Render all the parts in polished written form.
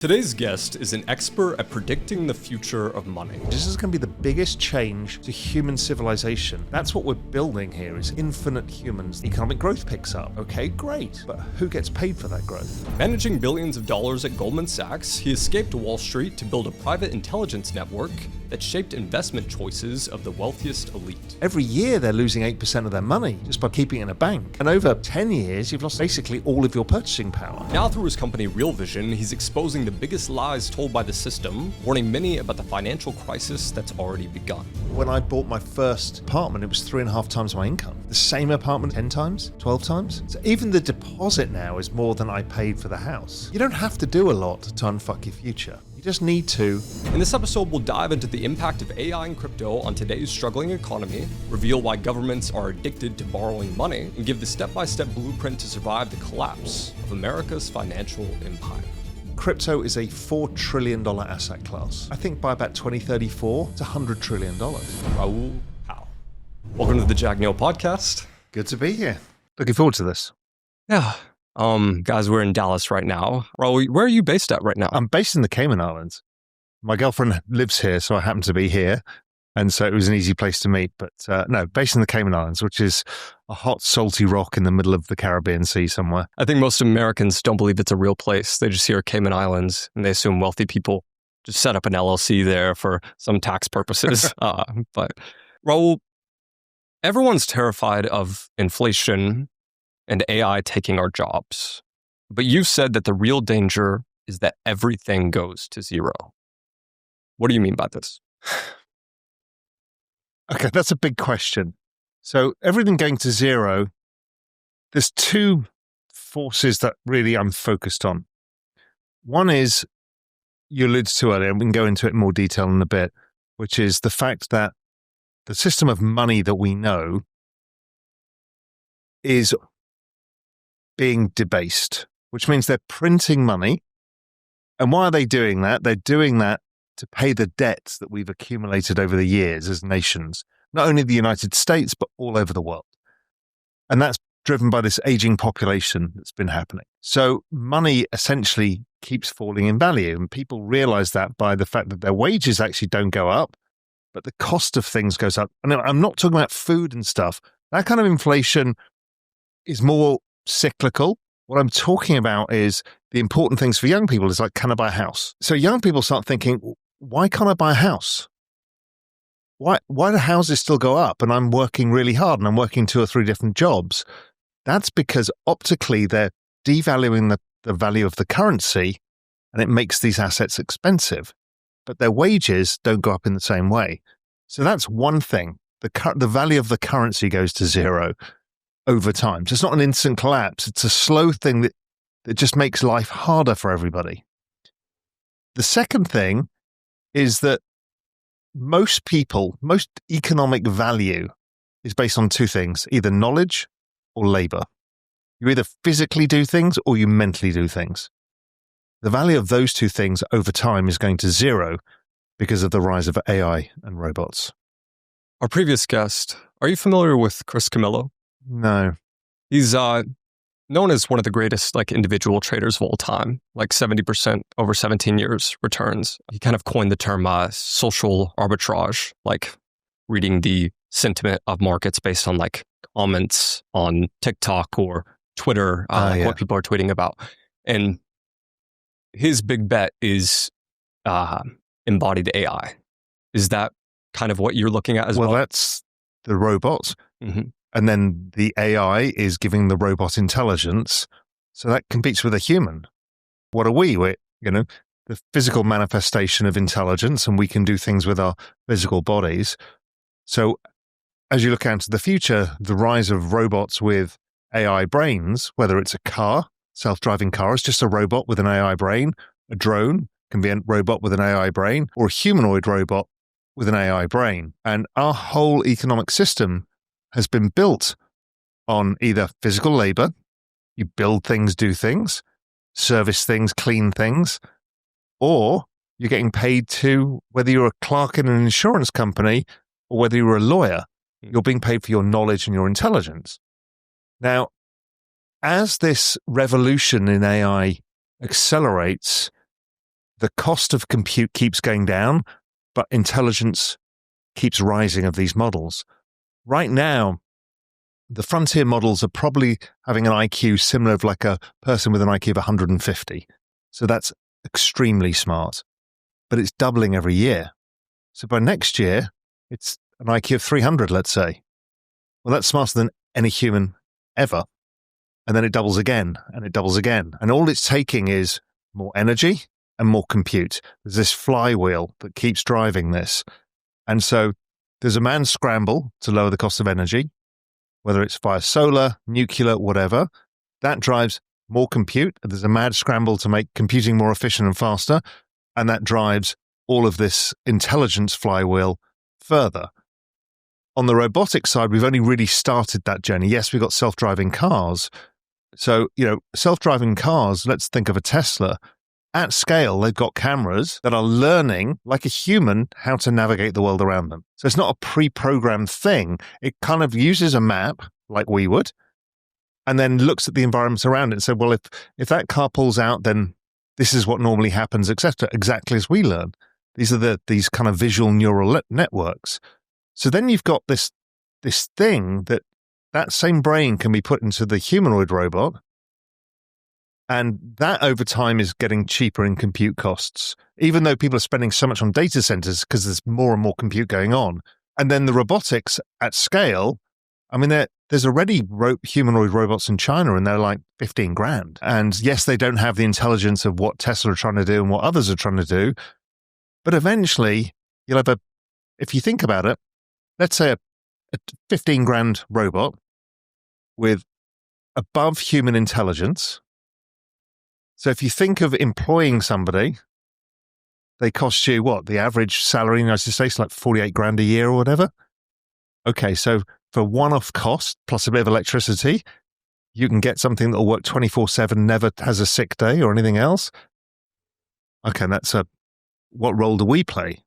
Today's guest is an expert at predicting the future of money. This is going to be the biggest change to human civilization. That's what we're building here, is infinite humans. Economic growth picks up. Okay, great. But who gets paid for that growth? Managing billions of dollars at Goldman Sachs, he escaped Wall Street to build a private intelligence network that shaped investment choices of the wealthiest elite. Every year they're losing 8% of their money just by keeping it in a bank. And over 10 years, you've lost basically all of your purchasing power. Now through his company Real Vision, he's exposing the biggest lies told by the system, warning many about the financial crisis that's already begun. When I bought my first apartment, it was 3.5 times my income. The same apartment 10 times, 12 times. So even the deposit now is more than I paid for the house. You don't have to do a lot to unfuck your future. You just need to. In this episode, we'll dive into the impact of AI and crypto on today's struggling economy, reveal why governments are addicted to borrowing money, and give the step-by-step blueprint to survive the collapse of America's financial empire. Crypto is a $4 trillion asset class. I think by about 2034, it's $100 trillion. Raoul, how? Welcome to the Jack Neel Podcast. Good to be here. Looking forward to this. Yeah. Guys, we're in Dallas right now. Raoul, where are you based at right now? I'm based in the Cayman Islands. My girlfriend lives here, so I happen to be here. And so it was an easy place to meet. But no, based in the Cayman Islands, which is a hot, salty rock in the middle of the Caribbean Sea somewhere. I think most Americans don't believe it's a real place. They just hear Cayman Islands and they assume wealthy people just set up an LLC there for some tax purposes. But Raoul, everyone's terrified of inflation and AI taking our jobs. But you said that the real danger is that everything goes to zero. What do you mean by this? Okay, that's a big question. So everything going to zero, there's two forces that really I'm focused on. One is, you alluded to earlier, and we can go into it in more detail in a bit, which is the fact that the system of money that we know is being debased, which means they're printing money. And why are they doing that? They're doing that to pay the debts that we've accumulated over the years as nations, not only the United States, but all over the world. And that's driven by this aging population that's been happening. So money essentially keeps falling in value. And people realize that by the fact that their wages actually don't go up, but the cost of things goes up. And I'm not talking about food and stuff. That kind of inflation is more cyclical. What I'm talking about is the important things for young people is like, can I buy a house? So young people start thinking, why can't I buy a house? Why do houses still go up and I'm working really hard and I'm working 2 or 3 different jobs? That's because optically they're devaluing the value of the currency and it makes these assets expensive, but their wages don't go up in the same way. So that's one thing. The value of the currency goes to zero over time. So it's not an instant collapse. It's a slow thing that just makes life harder for everybody. The second thing is that most economic value is based on 2 things, either knowledge or labor. You either physically do things or you mentally do things. The value of those 2 things over time is going to zero because of the rise of AI and robots. Our previous guest, are you familiar with Chris Camillo? No. He's known as one of the greatest individual traders of all time, 70% over 17 years returns. He kind of coined the term social arbitrage, reading the sentiment of markets based on comments on TikTok or Twitter, what people are tweeting about. And his big bet is embodied AI. Is that kind of what you're looking at as well? Well, that's the robots. Mm-hmm. And then the AI is giving the robot intelligence. So that competes with a human. What are we? We're, the physical manifestation of intelligence, and we can do things with our physical bodies. So as you look out to the future, the rise of robots with AI brains, whether it's a car, self-driving car, is just a robot with an AI brain, a drone can be a robot with an AI brain, or a humanoid robot with an AI brain. And our whole economic system has been built on either physical labor, you build things, do things, service things, clean things, or you're getting paid to, whether you're a clerk in an insurance company or whether you're a lawyer, you're being paid for your knowledge and your intelligence. Now, as this revolution in AI accelerates, the cost of compute keeps going down, but intelligence keeps rising of these models. Right now, the frontier models are probably having an IQ similar of like a person with an IQ of 150. So that's extremely smart, but it's doubling every year. So by next year, it's an IQ of 300, let's say. Well, that's smarter than any human ever. And then it doubles again, and it doubles again. And all it's taking is more energy and more compute. There's this flywheel that keeps driving this. And so there's a mad scramble to lower the cost of energy, whether it's via solar, nuclear, whatever. That drives more compute. There's a mad scramble to make computing more efficient and faster. And that drives all of this intelligence flywheel further. On the robotics side, we've only really started that journey. Yes, we've got self-driving cars. So, self-driving cars, let's think of a Tesla. At scale, they've got cameras that are learning, like a human, how to navigate the world around them. So it's not a pre-programmed thing. It kind of uses a map, like we would, and then looks at the environment around it and says, well, if that car pulls out, then this is what normally happens, etc. Exactly as we learn. These are these kind of visual neural networks. So then you've got this thing that same brain can be put into the humanoid robot, and that over time is getting cheaper in compute costs, even though people are spending so much on data centers because there's more and more compute going on. And then the robotics at scale, I mean, there's already humanoid robots in China, and they're like 15 grand. And yes, they don't have the intelligence of what Tesla are trying to do and what others are trying to do. But eventually, you'll have if you think about it, let's say a 15 grand robot with above human intelligence. So if you think of employing somebody, they cost you what? The average salary in the United States, like 48 grand a year or whatever. Okay, so for one-off cost plus a bit of electricity, you can get something that will work 24/7, never has a sick day or anything else. Okay, that's what role do we play?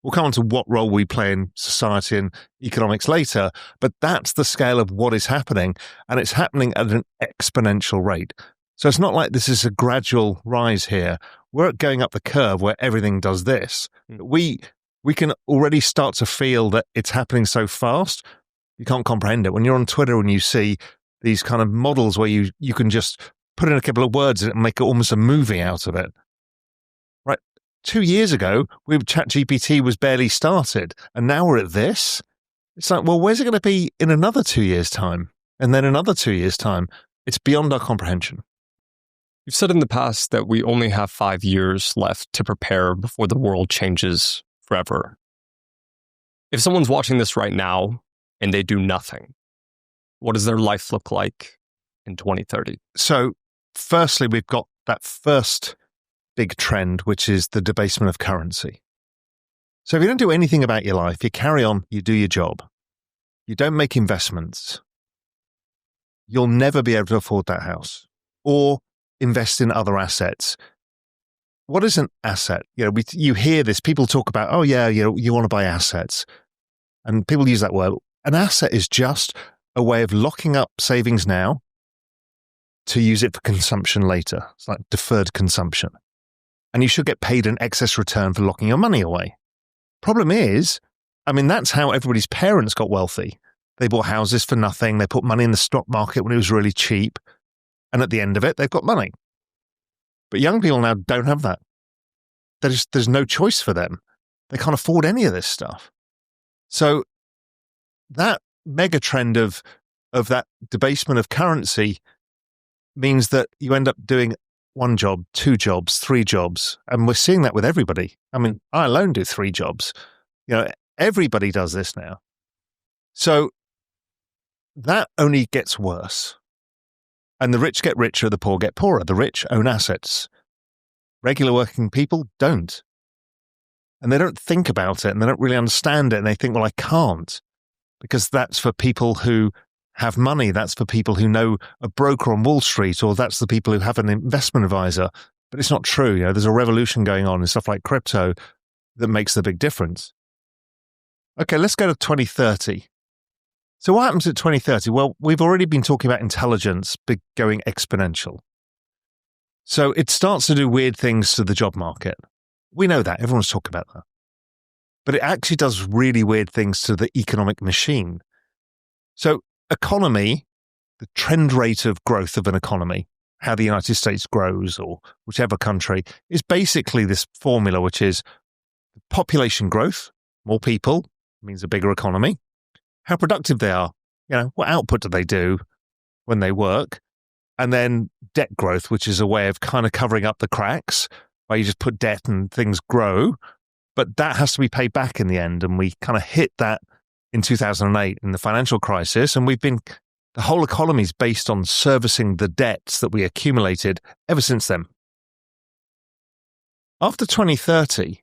We'll come on to what role we play in society and economics later, but that's the scale of what is happening, and it's happening at an exponential rate. So it's not like this is a gradual rise here. We're going up the curve where everything does this. We can already start to feel that it's happening so fast, you can't comprehend it. When you're on Twitter and you see these kind of models where you can just put in a couple of words in it and make it almost a movie out of it. 2 years ago, ChatGPT was barely started, and now we're at this. It's like, well, where's it going to be in another 2 years' time? And then another 2 years' time? It's beyond our comprehension. You've said in the past that we only have 5 years left to prepare before the world changes forever. If someone's watching this right now and they do nothing, what does their life look like in 2030? So, firstly, we've got that first big trend, which is the debasement of currency. So if you don't do anything about your life, you carry on, you do your job, you don't make investments, you'll never be able to afford that house or invest in other assets. What is an asset? You hear this, people talk about, oh yeah, you want to buy assets. And people use that word. An asset is just a way of locking up savings now to use it for consumption later. It's like deferred consumption. And you should get paid an excess return for locking your money away. Problem is, that's how everybody's parents got wealthy. They bought houses for nothing. They put money in the stock market when it was really cheap. And at the end of it, they've got money. But young people now don't have that. There's no choice for them. They can't afford any of this stuff. So that mega trend of that debasement of currency means that you end up doing 1 job, 2 jobs, 3 jobs. And we're seeing that with everybody. I alone do 3 jobs. Everybody does this now. So that only gets worse. And the rich get richer, the poor get poorer. The rich own assets. Regular working people don't. And they don't think about it, and they don't really understand it. And they think, well, I can't. Because that's for people who have money. That's for people who know a broker on Wall Street, or that's the people who have an investment advisor. But it's not true. There's a revolution going on in stuff like crypto that makes the big difference. Okay, let's go to 2030. So what happens at 2030? Well, we've already been talking about intelligence going exponential. So it starts to do weird things to the job market. We know that. Everyone's talking about that. But it actually does really weird things to the economic machine. So economy, the trend rate of growth of an economy, how the United States grows or whichever country, is basically this formula, which is population growth, more people means a bigger economy, how productive they are, what output do they do when they work, and then debt growth, which is a way of kind of covering up the cracks, where you just put debt and things grow, but that has to be paid back in the end. And we kind of hit that in 2008 in the financial crisis, and the whole economy is based on servicing the debts that we accumulated ever since then. After 2030,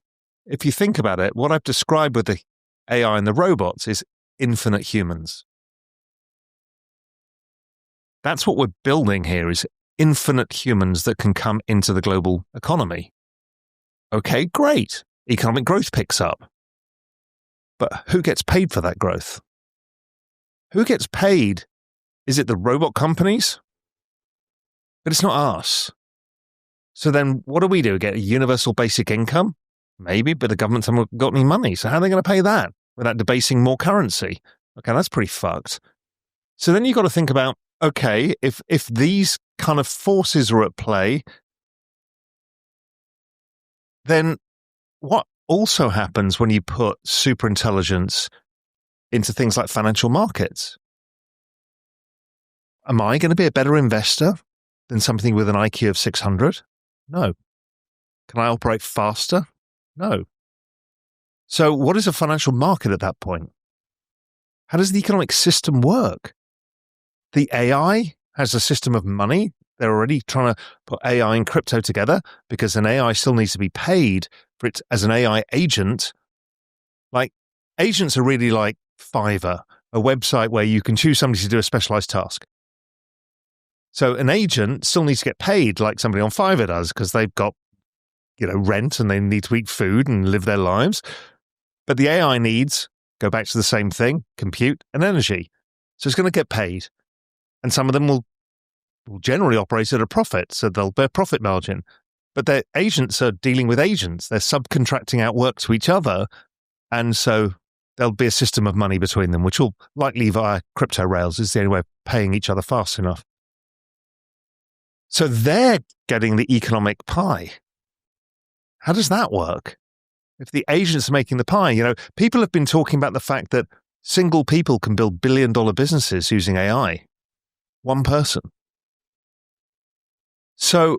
if you think about it, what I've described with the AI and the robots is infinite humans. That's what we're building here, is infinite humans that can come into the global economy. Okay, great. Economic growth picks up. But who gets paid for that growth? Who gets paid? Is it the robot companies? But it's not us. So then what do? Get a universal basic income? Maybe, but the government haven't got any money. So how are they going to pay that without debasing more currency? Okay, that's pretty fucked. So then you've got to think about, okay, if these kind of forces are at play, then what also happens when you put superintelligence into things like financial markets? Am I going to be a better investor than something with an IQ of 600? No. Can I operate faster? No. So what is a financial market at that point? How does the economic system work? The AI has a system of money. They're already trying to put AI and crypto together because an AI still needs to be paid for it as an AI agent. Like, agents are really like Fiverr, a website where you can choose somebody to do a specialized task. So an agent still needs to get paid like somebody on Fiverr does because they've got, rent and they need to eat food and live their lives. But the AI needs, go back to the same thing, compute and energy. So it's going to get paid. And some of them will generally operate at a profit, so they'll bear profit margin. But their agents are dealing with agents. They're subcontracting out work to each other. And so there'll be a system of money between them, which will likely via crypto rails is the only way of paying each other fast enough. So they're getting the economic pie. How does that work? If the agents are making the pie, people have been talking about the fact that single people can build billion-dollar businesses using AI. One person. So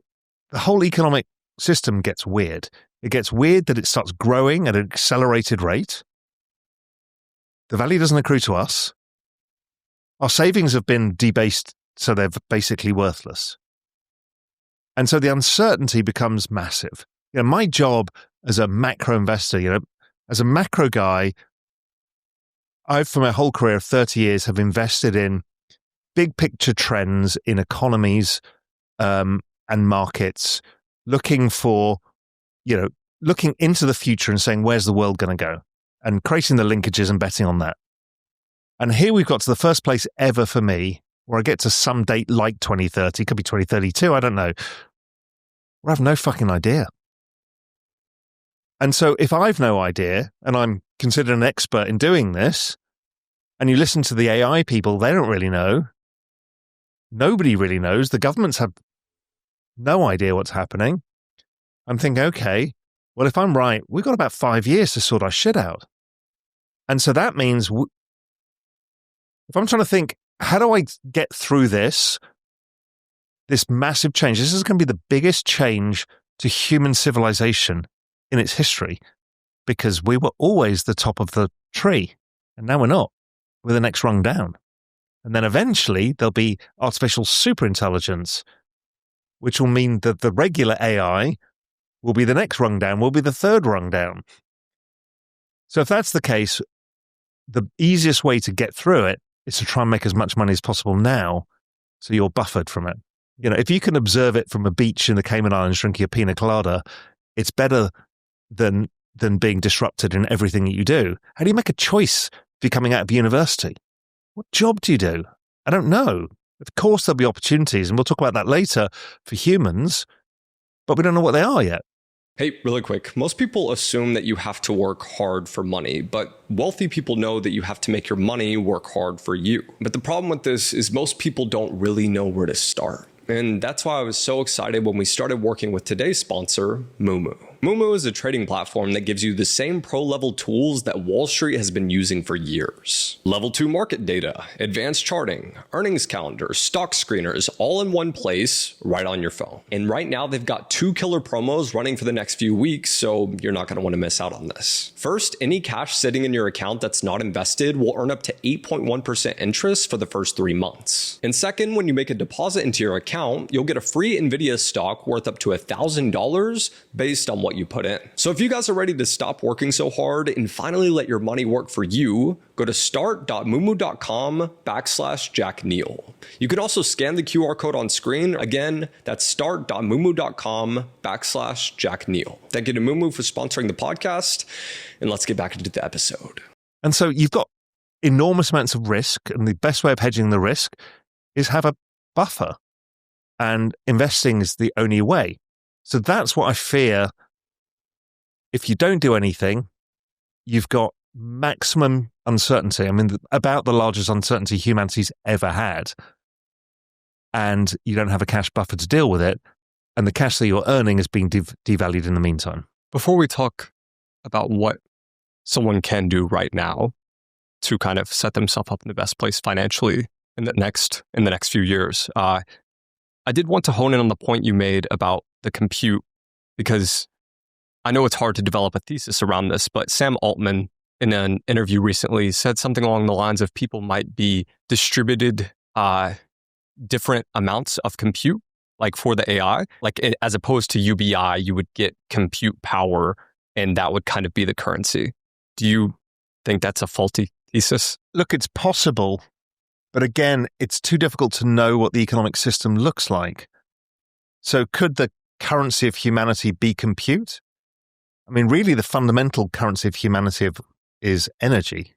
the whole economic system gets weird. It gets weird that it starts growing at an accelerated rate. The value doesn't accrue to us. Our savings have been debased, so they're basically worthless. And so the uncertainty becomes massive. My job as a macro investor, as a macro guy, I've, for my whole career of 30 years, have invested in big picture trends in economies and markets, looking for, looking into the future and saying, where's the world going to go? And creating the linkages and betting on that. And here we've got to the first place ever for me, where I get to some date like 2030, could be 2032, I don't know. I have no fucking idea. And so if I've no idea, and I'm considered an expert in doing this, and you listen to the AI people, they don't really know. Nobody really knows. The governments have no idea what's happening. I'm thinking, okay, well, if I'm right, we've got about 5 years to sort our shit out. And so that means if I'm trying to think, how do I get through this massive change? This is going to be the biggest change to human civilization in its history, because we were always the top of the tree, and now we're not. We're the next rung down. And then eventually there'll be artificial superintelligence, which will mean that the regular AI will be the next rung down, will be the third rung down. So if that's the case, the easiest way to get through it is to try and make as much money as possible now, so you're buffered from it. If you can observe it from a beach in the Cayman Islands drinking a pina colada, it's better than being disrupted in everything that you do. How do you make a choice if you're coming out of university? What job do you do? I don't know. Of course there'll be opportunities, and we'll talk about that later, for humans, but we don't know what they are yet. Hey, really quick. Most people assume that you have to work hard for money, but wealthy people know that you have to make your money work hard for you. But the problem with this is most people don't really know where to start. And that's why I was so excited when we started working with today's sponsor, Moomoo. Moomoo is a trading platform that gives you the same pro-level tools that Wallstreet has been using for years. Level 2 market data, advanced charting, earnings calendars, stock screeners, all in one place, right on your phone. And right now they've got 2 killer promos running for the next few weeks, so you're not going to want to miss out on this. First, any cash sitting in your account that's not invested will earn up to 8.1% interest for the first 3 months. And second, when you make a deposit into your account, you'll get a free NVIDIA stock worth up to $1,000 based on what you put in. So if you guys are ready to stop working so hard and finally let your money work for you, go to start.moomoo.com/Jack Neel. You can also scan the QR code on screen. Again, that's start.moomoo.com/Jack Neel. Thank you to Moomoo for sponsoring the podcast. And let's get back into the episode. And so you've got enormous amounts of risk, and the best way of hedging the risk is have a buffer. And investing is the only way. So that's what I fear. If you don't do anything, you've got maximum uncertainty. I mean, about the largest uncertainty humanity's ever had. And you don't have a cash buffer to deal with it. And the cash that you're earning is being devalued in the meantime. Before we talk about what someone can do right now to kind of set themselves up in the best place financially in the next few years, I did want to hone in on the point you made about the compute, because I know it's hard to develop a thesis around this, but Sam Altman in an interview recently said something along the lines of people might be distributed different amounts of compute, like for the AI, as opposed to UBI, you would get compute power and that would kind of be the currency. Do you think that's a faulty thesis? Look, it's possible, but again, it's too difficult to know what the economic system looks like. So could the currency of humanity be compute? I mean, really, the fundamental currency of humanity is energy.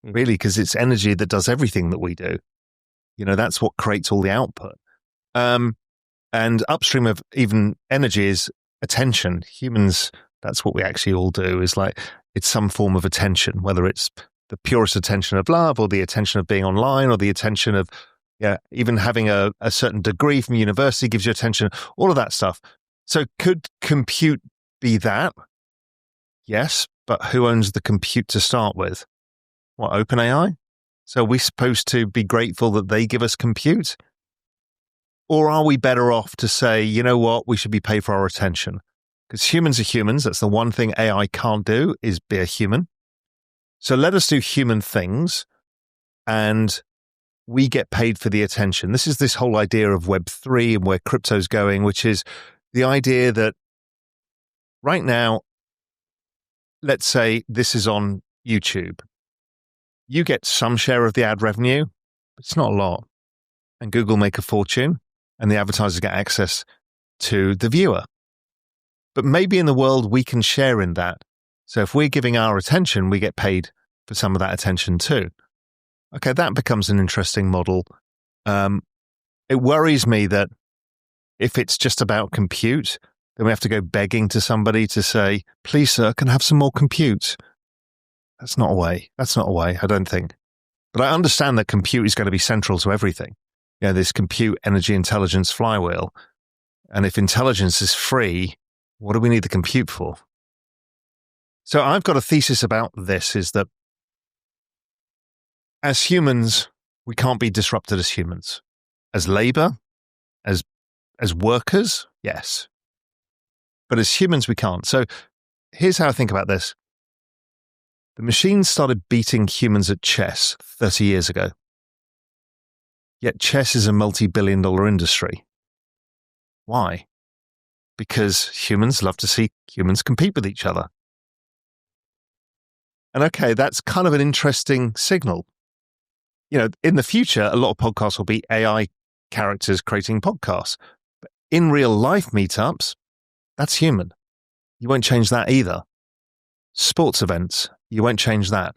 Really, because it's energy that does everything that we do. You know, that's what creates all the output. And upstream of even energy is attention. Humans, that's what we actually all do, is like, it's some form of attention, whether it's the purest attention of love or the attention of being online or the attention of, even having a certain degree from university gives you attention, all of that stuff. So could compute be that? Yes, but who owns the compute to start with? What, OpenAI? So are we supposed to be grateful that they give us compute? Or are we better off to say, you know what, we should be paid for our attention? Because humans are humans. That's the one thing AI can't do, is be a human. So let us do human things and we get paid for the attention. This is this whole idea of Web3 and where crypto's going, which is the idea that right now, let's say this is on YouTube. You get some share of the ad revenue, but it's not a lot. And Google make a fortune and the advertisers get access to the viewer. But maybe in the world, we can share in that. So if we're giving our attention, we get paid for some of that attention too. Okay, that becomes an interesting model. It worries me that if it's just about compute, then we have to go begging to somebody to say, please, sir, can I have some more compute? That's not a way. I don't think. But I understand that compute is going to be central to everything. You know, this compute, energy, intelligence flywheel. And if intelligence is free, what do we need the compute for? So I've got a thesis about this, is that as humans, we can't be disrupted as humans. As labor, as workers, yes. But as humans, we can't. So here's how I think about this. The machines started beating humans at chess 30 years ago. Yet chess is a multi-billion-dollar industry. Why? Because humans love to see humans compete with each other. And okay, that's kind of an interesting signal. You know, in the future, a lot of podcasts will be AI characters creating podcasts. But in real life meetups, that's human. You won't change that either. Sports events, you won't change that.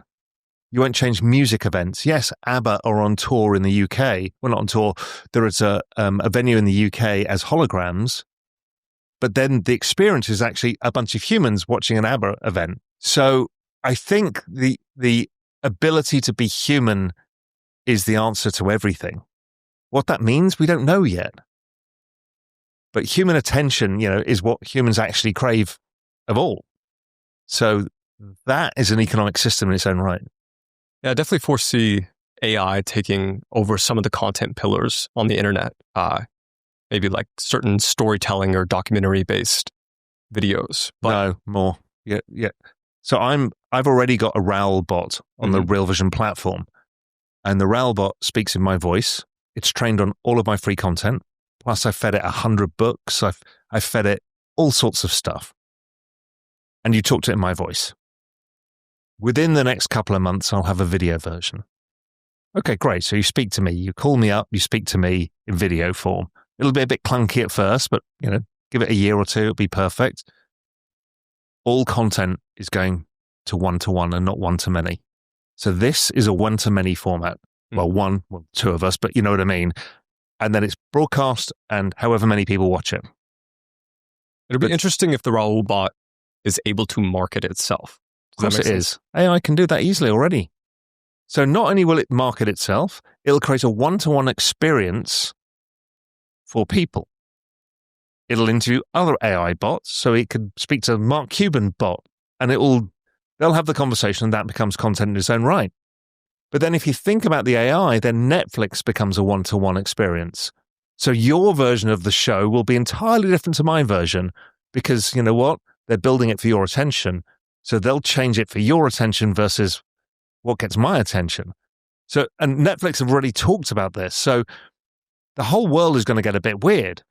You won't change music events. Yes, ABBA are on tour in the UK. Well, not on tour. There is a venue in the UK as holograms, but then the experience is actually a bunch of humans watching an ABBA event. So I think the ability to be human is the answer to everything. What that means, we don't know yet. But human attention, is what humans actually crave of all. So that is an economic system in its own right. Yeah, I definitely foresee AI taking over some of the content pillars on the internet. Maybe like certain storytelling or documentary-based videos. But no, more. Yeah. So I've already got a Raoul bot on the Real Vision platform. And the Raoul bot speaks in my voice. It's trained on all of my free content. Plus, I fed it 100 books. I've fed it all sorts of stuff. And you talk to it in my voice. Within the next couple of months, I'll have a video version. Okay, great. So you speak to me. You call me up. You speak to me in video form. It'll be a bit clunky at first, but, give it a year or two. It'll be perfect. All content is going to one-to-one and not one-to-many. So this is a one-to-many format. Well, two of us, but you know what I mean. And then it's broadcast and however many people watch it. It'll be interesting if the Raoul bot is able to market itself. Of course it is. AI can do that easily already. So not only will it market itself, it'll create a one-to-one experience for people. It'll interview other AI bots, so it could speak to Mark Cuban bot, and they'll have the conversation, and that becomes content in its own right. But then if you think about the AI, then Netflix becomes a one-to-one experience. So your version of the show will be entirely different to my version because, you know what? They're building it for your attention. So they'll change it for your attention versus what gets my attention. So, and Netflix have already talked about this. So the whole world is going to get a bit weird.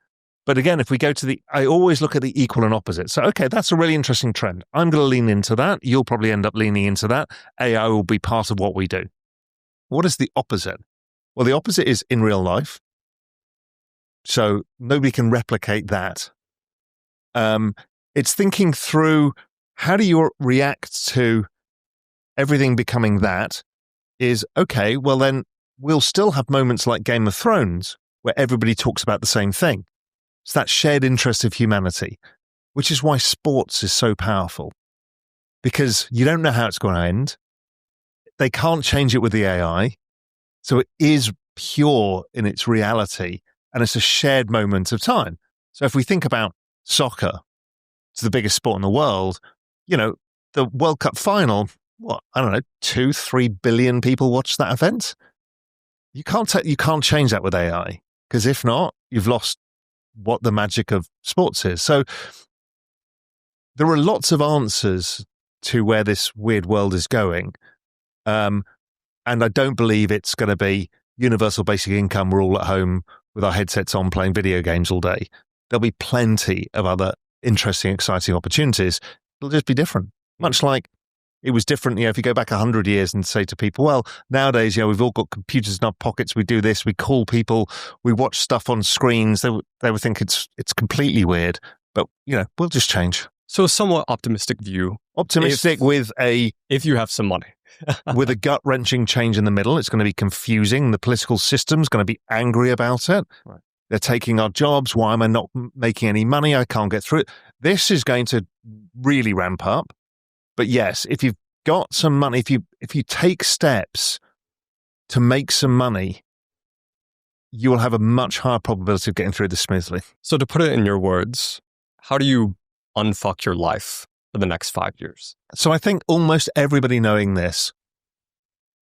But again, if we go to I always look at the equal and opposite. So, okay, that's a really interesting trend. I'm going to lean into that. You'll probably end up leaning into that. AI will be part of what we do. What is the opposite? Well, the opposite is in real life. So nobody can replicate that. It's thinking through how do you react to everything becoming that is, okay, well then we'll still have moments like Game of Thrones where everybody talks about the same thing. It's that shared interest of humanity, which is why sports is so powerful because you don't know how it's going to end. They can't change it with the AI. So it is pure in its reality and it's a shared moment of time. So if we think about soccer, it's the biggest sport in the world, the World Cup final, 2-3 billion people watch that event. You can't change that with AI because if not, you've lost what the magic of sports is. So there are lots of answers to where this weird world is going. And I don't believe it's going to be universal basic income. We're all at home with our headsets on playing video games all day. There'll be plenty of other interesting, exciting opportunities. It'll just be different. Much like it was different, if you go back 100 years and say to people, well, nowadays, we've all got computers in our pockets. We do this, we call people, we watch stuff on screens. They would think it's completely weird, but, we'll just change. So a somewhat optimistic view. Optimistic if you have some money. with a gut-wrenching change in the middle. It's going to be confusing. The political system's going to be angry about it. Right. They're taking our jobs. Why am I not making any money? I can't get through it. This is going to really ramp up. But yes, if you've got some money, if you take steps to make some money, you will have a much higher probability of getting through this smoothly. So to put it in your words, how do you unfuck your life for the next 5 years? So I think almost everybody knowing this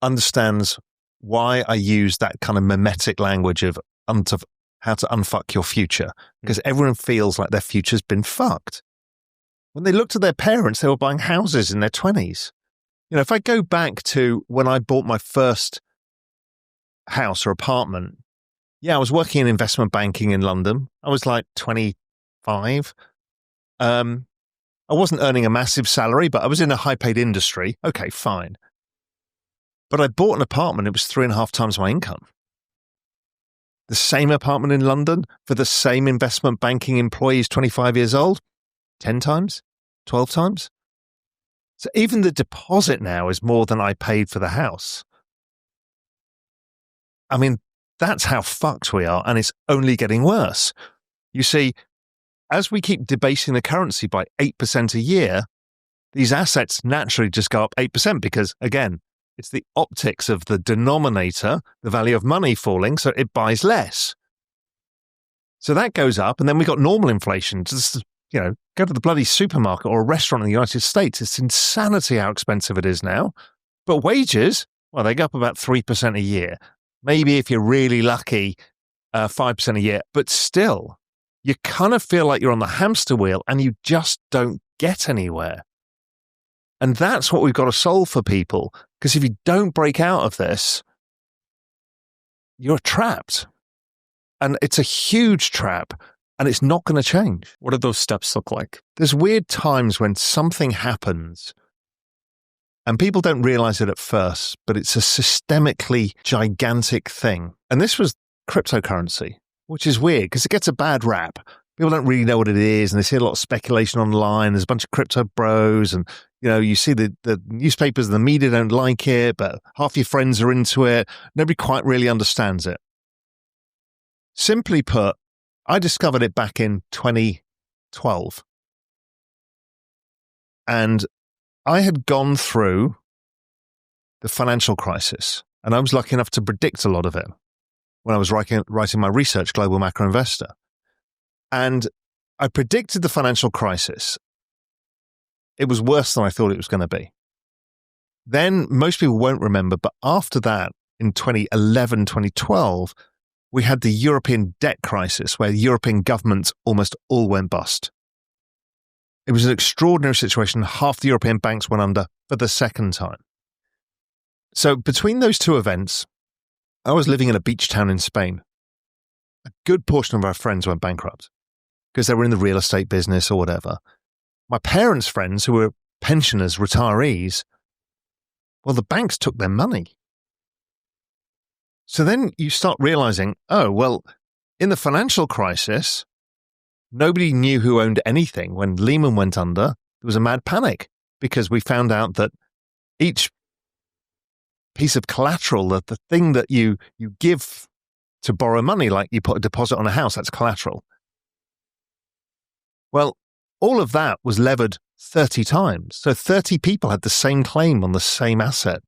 understands why I use that kind of mimetic language of how to unfuck your future, because everyone feels like their future's been fucked. When they looked at their parents, they were buying houses in their 20s. If I go back to when I bought my first house or apartment, I was working in investment banking in London. I was like 25. I wasn't earning a massive salary, but I was in a high-paid industry. Okay, fine. But I bought an apartment. It was 3.5 times my income. The same apartment in London for the same investment banking employees, 25 years old, 10 times, 12 times. So even the deposit now is more than I paid for the house. I mean, that's how fucked we are, and it's only getting worse. You see, as we keep debasing the currency by 8% a year, these assets naturally just go up 8% because, again, it's the optics of the denominator, the value of money falling, so it buys less. So that goes up, and then we got normal inflation. Just, go to the bloody supermarket or a restaurant in the United States. It's insanity how expensive it is now. But wages, well, they go up about 3% a year. Maybe if you're really lucky, 5% a year. But still, you kind of feel like you're on the hamster wheel and you just don't get anywhere. And that's what we've got to solve for people. Because if you don't break out of this, you're trapped. And it's a huge trap. And it's not going to change. What do those steps look like? There's weird times when something happens and people don't realize it at first, but it's a systemically gigantic thing. And this was cryptocurrency, which is weird because it gets a bad rap. People don't really know what it is, and they see a lot of speculation online. There's a bunch of crypto bros, and you see the newspapers and the media don't like it, but half your friends are into it. Nobody quite really understands it. Simply put, I discovered it back in 2012. And I had gone through the financial crisis, and I was lucky enough to predict a lot of it when I was writing my research, Global Macro Investor. And I predicted the financial crisis. It was worse than I thought it was going to be. Then most people won't remember, but after that, in 2011, 2012, we had the European debt crisis where European governments almost all went bust. It was an extraordinary situation. Half the European banks went under for the second time. So between those two events, I was living in a beach town in Spain. A good portion of our friends went bankrupt because they were in the real estate business or whatever. My parents' friends who were pensioners, retirees, well, the banks took their money. So then you start realizing, oh, well, in the financial crisis, nobody knew who owned anything. When Lehman went under, there was a mad panic because we found out that each piece of collateral, that the thing that you give to borrow money, like you put a deposit on a house, that's collateral. Well, all of that was levered 30 times. So 30 people had the same claim on the same asset.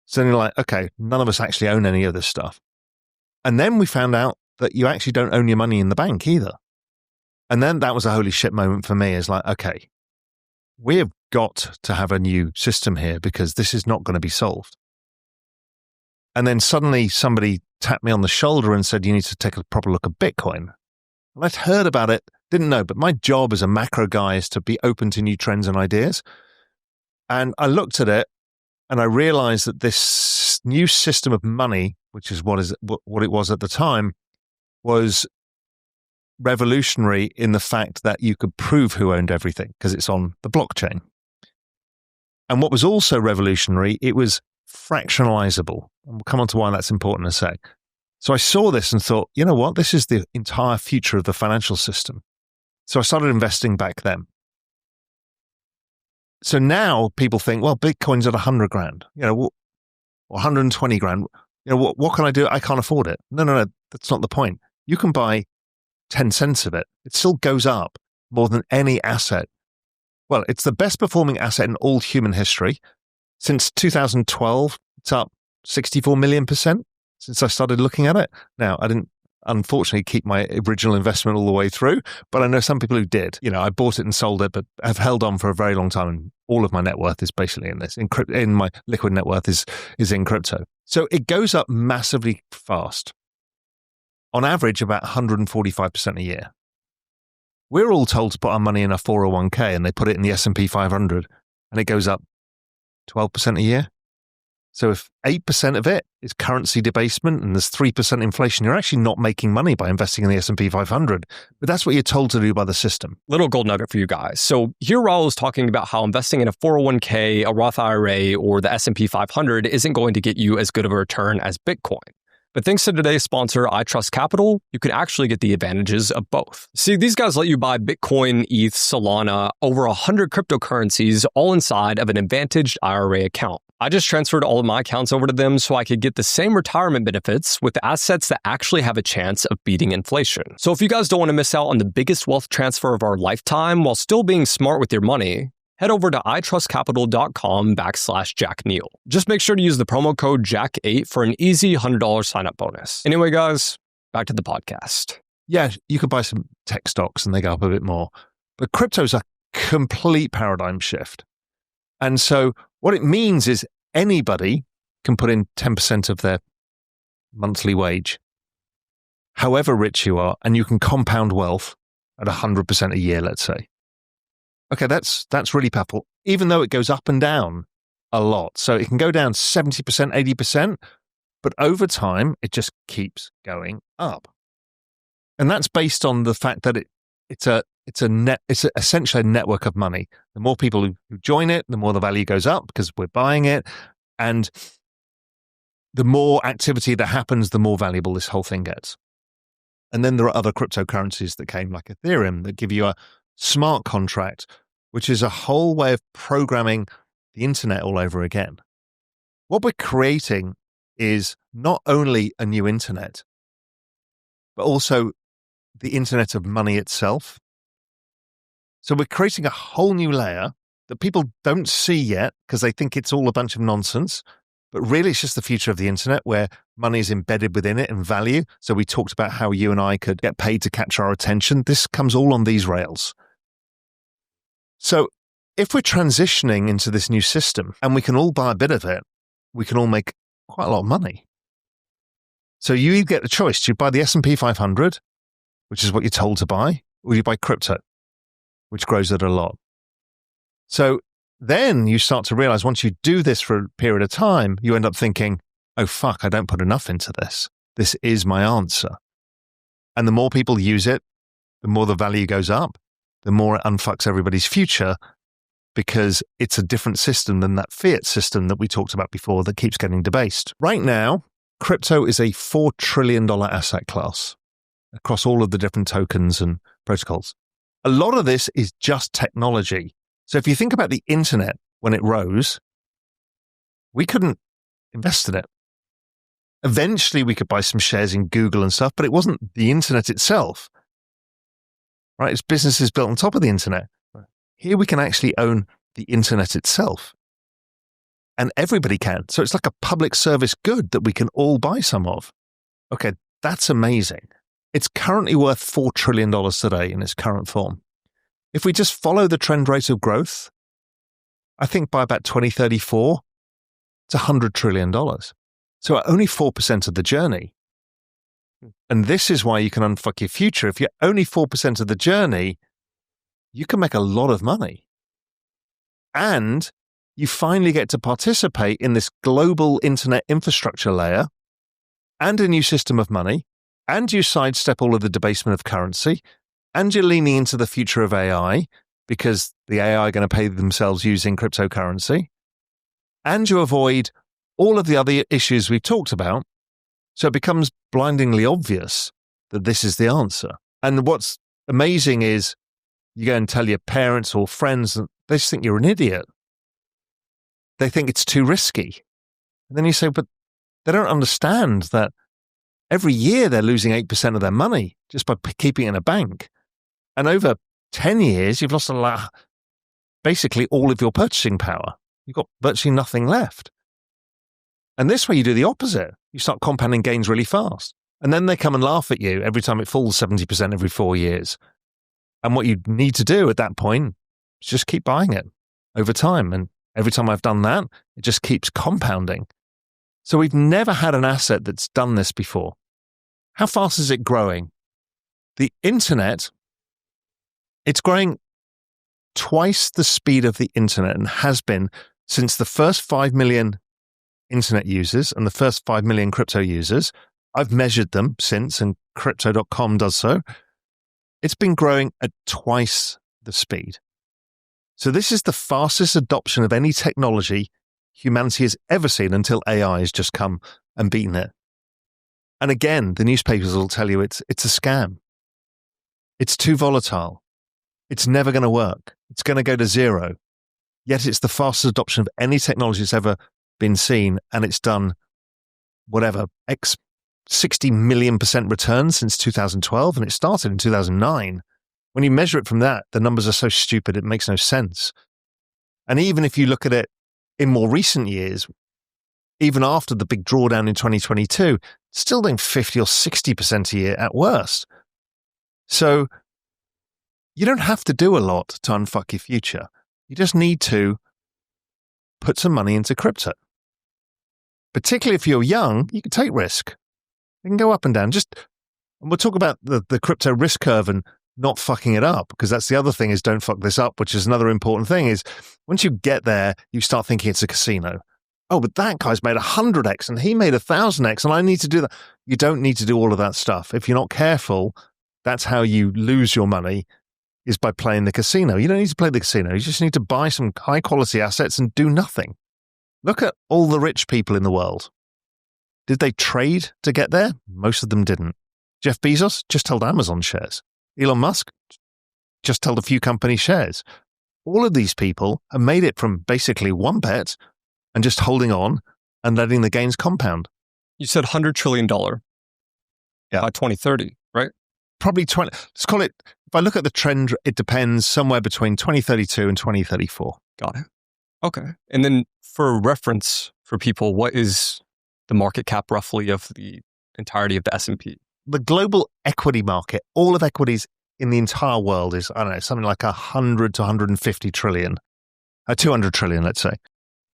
So you're like, okay, none of us actually own any of this stuff. And then we found out that you actually don't own your money in the bank either. And then that was a holy shit moment for me. It's like, okay, we have got to have a new system here because this is not going to be solved. And then suddenly somebody tapped me on the shoulder and said, you need to take a proper look at Bitcoin. And I'd heard about it, didn't know, but my job as a macro guy is to be open to new trends and ideas. And I looked at it and I realized that this new system of money, which is what it was at the time, was revolutionary in the fact that you could prove who owned everything because it's on the blockchain. And what was also revolutionary, it was fractionalizable. And we'll come on to why that's important in a sec. So I saw this and thought, you know what? This is the entire future of the financial system. So I started investing back then. So now people think, well, Bitcoin's at 100 grand, or 120 grand. What can I do? I can't afford it. No, that's not the point. You can buy 10 cents of it. It still goes up more than any asset. Well, it's the best performing asset in all human history. Since 2012, it's up 64 million % since I started looking at it. Now, I didn't, unfortunately, keep my original investment all the way through, but I know some people who did. I bought it and sold it, but have held on for a very long time. And all of my net worth is basically in this. In my liquid net worth is in crypto. So it goes up massively fast. On average, about 145% a year. We're all told to put our money in a 401k and they put it in the S&P 500 and it goes up 12% a year. So if 8% of it is currency debasement and there's 3% inflation, you're actually not making money by investing in the S&P 500. But that's what you're told to do by the system. Little gold nugget for you guys. So here Raoul is talking about how investing in a 401k, a Roth IRA, or the S&P 500 isn't going to get you as good of a return as Bitcoin. But thanks to today's sponsor, I Trust Capital, you can actually get the advantages of both. See, these guys let you buy Bitcoin, ETH, Solana, over 100 cryptocurrencies, all inside of an advantaged IRA account. I just transferred all of my accounts over to them so I could get the same retirement benefits with assets that actually have a chance of beating inflation. So if you guys don't want to miss out on the biggest wealth transfer of our lifetime while still being smart with your money, head over to itrustcapital.com/Jack Neel. Just make sure to use the promo code JACK8 for an easy $100 sign-up bonus. Anyway, guys, back to the podcast. Yeah, you could buy some tech stocks and they go up a bit more. But crypto's a complete paradigm shift. And so what it means is anybody can put in 10% of their monthly wage, however rich you are, and you can compound wealth at 100% a year, let's say. Okay, that's really powerful, even though it goes up and down a lot. So it can go down 70%, 80%, but over time, it just keeps going up. And that's based on the fact that it's essentially a network of money. The more people who join it, the more the value goes up because we're buying it. And the more activity that happens, the more valuable this whole thing gets. And then there are other cryptocurrencies that came like Ethereum that give you a smart contract, which is a whole way of programming the internet all over again. What we're creating is not only a new internet, but also the internet of money itself. So we're creating a whole new layer that people don't see yet because they think it's all a bunch of nonsense. But really, it's just the future of the internet where money is embedded within it and value. So we talked about how you and I could get paid to capture our attention. This comes all on these rails. So if we're transitioning into this new system and we can all buy a bit of it, we can all make quite a lot of money. So you get a choice. Do you buy the S&P 500, which is what you're told to buy, or do you buy crypto, which grows at a lot? So then you start to realize once you do this for a period of time, you end up thinking, oh, fuck, I don't put enough into this. This is my answer. And the more people use it, the more the value goes up, the more it unfucks everybody's future because it's a different system than that fiat system that we talked about before that keeps getting debased. Right now, crypto is a $4 trillion asset class across all of the different tokens and protocols. A lot of this is just technology. So if you think about the internet when it rose, we couldn't invest in it. Eventually, we could buy some shares in Google and stuff, but it wasn't the internet itself. Right? It's businesses built on top of the internet. Here we can actually own the internet itself. And everybody can. So it's like a public service good that we can all buy some of. Okay, that's amazing. It's currently worth $4 trillion today in its current form. If we just follow the trend rate of growth, I think by about 2034, it's $100 trillion. So at only 4% of the journey. And this is why you can unfuck your future. If you're only 4% of the journey, you can make a lot of money. And you finally get to participate in this global internet infrastructure layer and a new system of money. And you sidestep all of the debasement of currency, and you're leaning into the future of AI because the AI are going to pay themselves using cryptocurrency, and you avoid all of the other issues we've talked about. So it becomes blindingly obvious that this is the answer. And what's amazing is you go and tell your parents or friends, and they just think you're an idiot. They think it's too risky. And then you say, but they don't understand that every year they're losing 8% of their money just by keeping it in a bank. And over 10 years, you've lost basically all of your purchasing power. You've got virtually nothing left. And this way you do the opposite. You start compounding gains really fast. And then they come and laugh at you every time it falls 70% every 4 years. And what you need to do at that point is just keep buying it over time. And every time I've done that, it just keeps compounding. So we've never had an asset that's done this before. How fast is it growing? The internet, it's growing twice the speed of the internet and has been since the first 5 million internet users and the first 5 million crypto users. I've measured them since, and crypto.com does so. It's been growing at twice the speed. So this is the fastest adoption of any technology humanity has ever seen until AI has just come and beaten it. And again, the newspapers will tell you it's a scam. It's too volatile. It's never going to work. It's going to go to zero. Yet it's the fastest adoption of any technology that's ever been seen, and it's done whatever, 60 million% return since 2012, and it started in 2009. When you measure it from that, the numbers are so stupid, it makes no sense. And even if you look at it in more recent years, even after the big drawdown in 2022, still doing 50 or 60% a year at worst. So you don't have to do a lot to unfuck your future. You just need to put some money into crypto. Particularly if you're young, you can take risk. It can go up and down. And we'll talk about the crypto risk curve and not fucking it up, because that's the other thing, is don't fuck this up, which is another important thing, is once you get there, you start thinking it's a casino. Oh, but that guy's made 100x and he made 1,000x and I need to do that. You don't need to do all of that stuff. If you're not careful, that's how you lose your money, is by playing the casino. You don't need to play the casino. You just need to buy some high quality assets and do nothing. Look at all the rich people in the world. Did they trade to get there? Most of them didn't. Jeff Bezos just held Amazon shares. Elon Musk just held a few company shares. All of these people have made it from basically one bet and just holding on and letting the gains compound. You said $100 trillion by 2030, right? Probably 20. Let's call it, if I look at the trend, it depends, somewhere between 2032 and 2034. Got it. Okay. And then for reference for people, what is the market cap roughly of the entirety of the S&P? The global equity market, all of equities in the entire world, is, I don't know, something like 100 to 150 trillion, 200 trillion, let's say.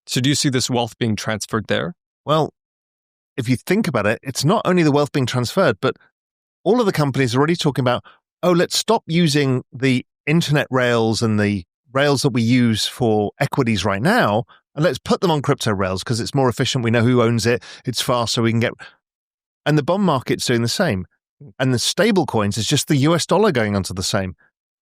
So do you see this wealth being transferred there? Well, if you think about it, it's not only the wealth being transferred, but all of the companies are already talking about, oh, let's stop using the internet rails and the rails that we use for equities right now, and let's put them on crypto rails because it's more efficient. We know who owns it. It's faster. We can get... And the bond market's doing the same. And the stable coins is just the US dollar going onto the same.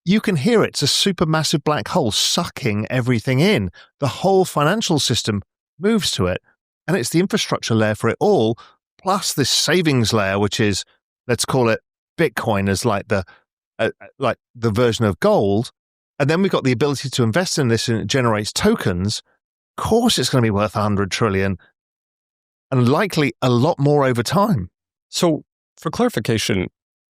You can hear it. It's a super massive black hole sucking everything in. The whole financial system moves to it. And it's the infrastructure layer for it all, plus this savings layer, which is, let's call it Bitcoin, as like the version of gold. And then we've got the ability to invest in this, and it generates tokens. Of course, it's going to be worth 100 trillion and likely a lot more over time. So for clarification,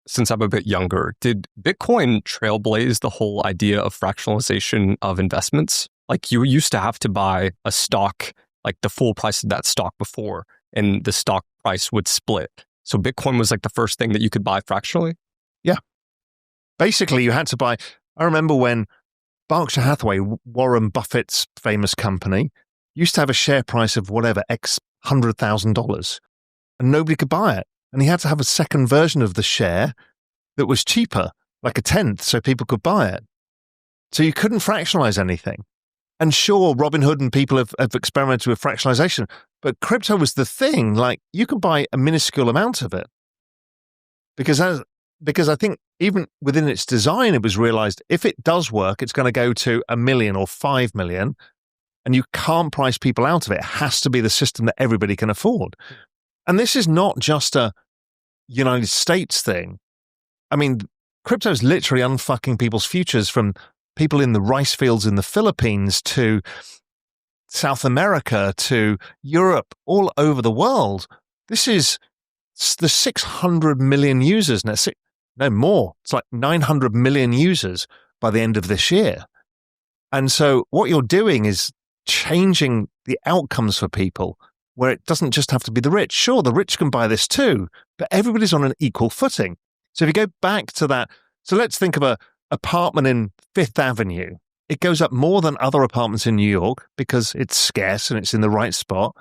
since I'm a bit younger, did Bitcoin trailblaze the whole idea of fractionalization of investments? Like, you used to have to buy a stock, like the full price of that stock before, and the stock price would split. So Bitcoin was like the first thing that you could buy fractionally? Yeah. Basically, you had to buy... I remember when Berkshire Hathaway, Warren Buffett's famous company, used to have a share price of whatever, X $100,000, and nobody could buy it. And he had to have a second version of the share that was cheaper, like a tenth, so people could buy it. So you couldn't fractionalize anything. And sure, Robinhood and people have experimented with fractionalization, but crypto was the thing. Like, you could buy a minuscule amount of it. Because I think even within its design, it was realized if it does work, it's going to go to 1 million or 5 million, and you can't price people out of it. It has to be the system that everybody can afford. And this is not just a United States thing. I mean, crypto is literally unfucking people's futures, from people in the rice fields in the Philippines to South America to Europe, all over the world. This is the 600 million users now. No more. It's like 900 million users by the end of this year. And so what you're doing is changing the outcomes for people, where it doesn't just have to be the rich. Sure, the rich can buy this too, but everybody's on an equal footing. So if you go back to that, so let's think of an apartment in Fifth Avenue. It goes up more than other apartments in New York because it's scarce and it's in the right spot.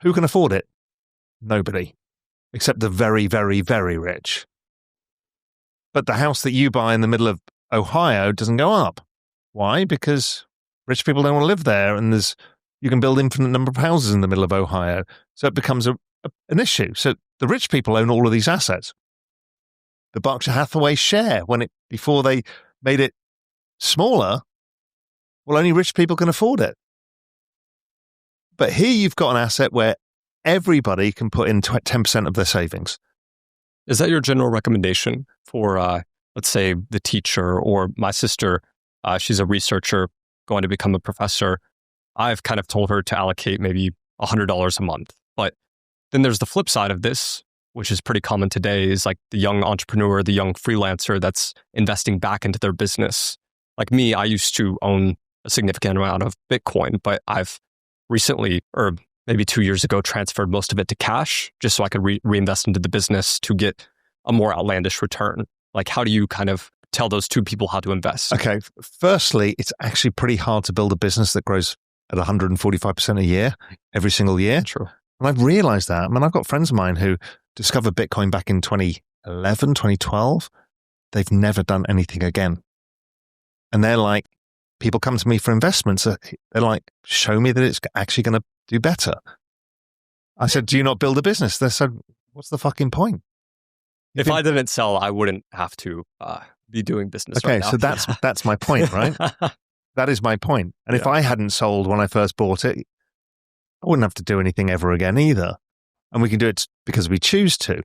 Who can afford it? Nobody, except the very, very, very rich. But the house that you buy in the middle of Ohio doesn't go up. Why? Because rich people don't want to live there, and you can build infinite number of houses in the middle of Ohio. So it becomes an issue. So the rich people own all of these assets. The Berkshire Hathaway share, before they made it smaller, well, only rich people can afford it. But here you've got an asset where everybody can put in 10% of their savings. Is that your general recommendation for, let's say, the teacher, or my sister? She's a researcher going to become a professor. I've kind of told her to allocate maybe $100 a month. But then there's the flip side of this, which is pretty common today, is like the young entrepreneur, the young freelancer that's investing back into their business. Like me, I used to own a significant amount of Bitcoin, but I've recently, or maybe 2 years ago, transferred most of it to cash just so I could reinvest into the business to get a more outlandish return. Like, how do you kind of tell those two people how to invest? Okay. Firstly, it's actually pretty hard to build a business that grows at 145% a year, every single year. True. And I've realized that. I mean, I've got friends of mine who discovered Bitcoin back in 2011, 2012. They've never done anything again. And they're like, people come to me for investments. They're like, show me that it's actually going to do better. I said, do you not build a business? They said, what's the fucking point? If I didn't sell, I wouldn't have to be doing business okay, right now. So that's my point, right? That is my point. And if I hadn't sold when I first bought it, I wouldn't have to do anything ever again either. And we can do it because we choose to.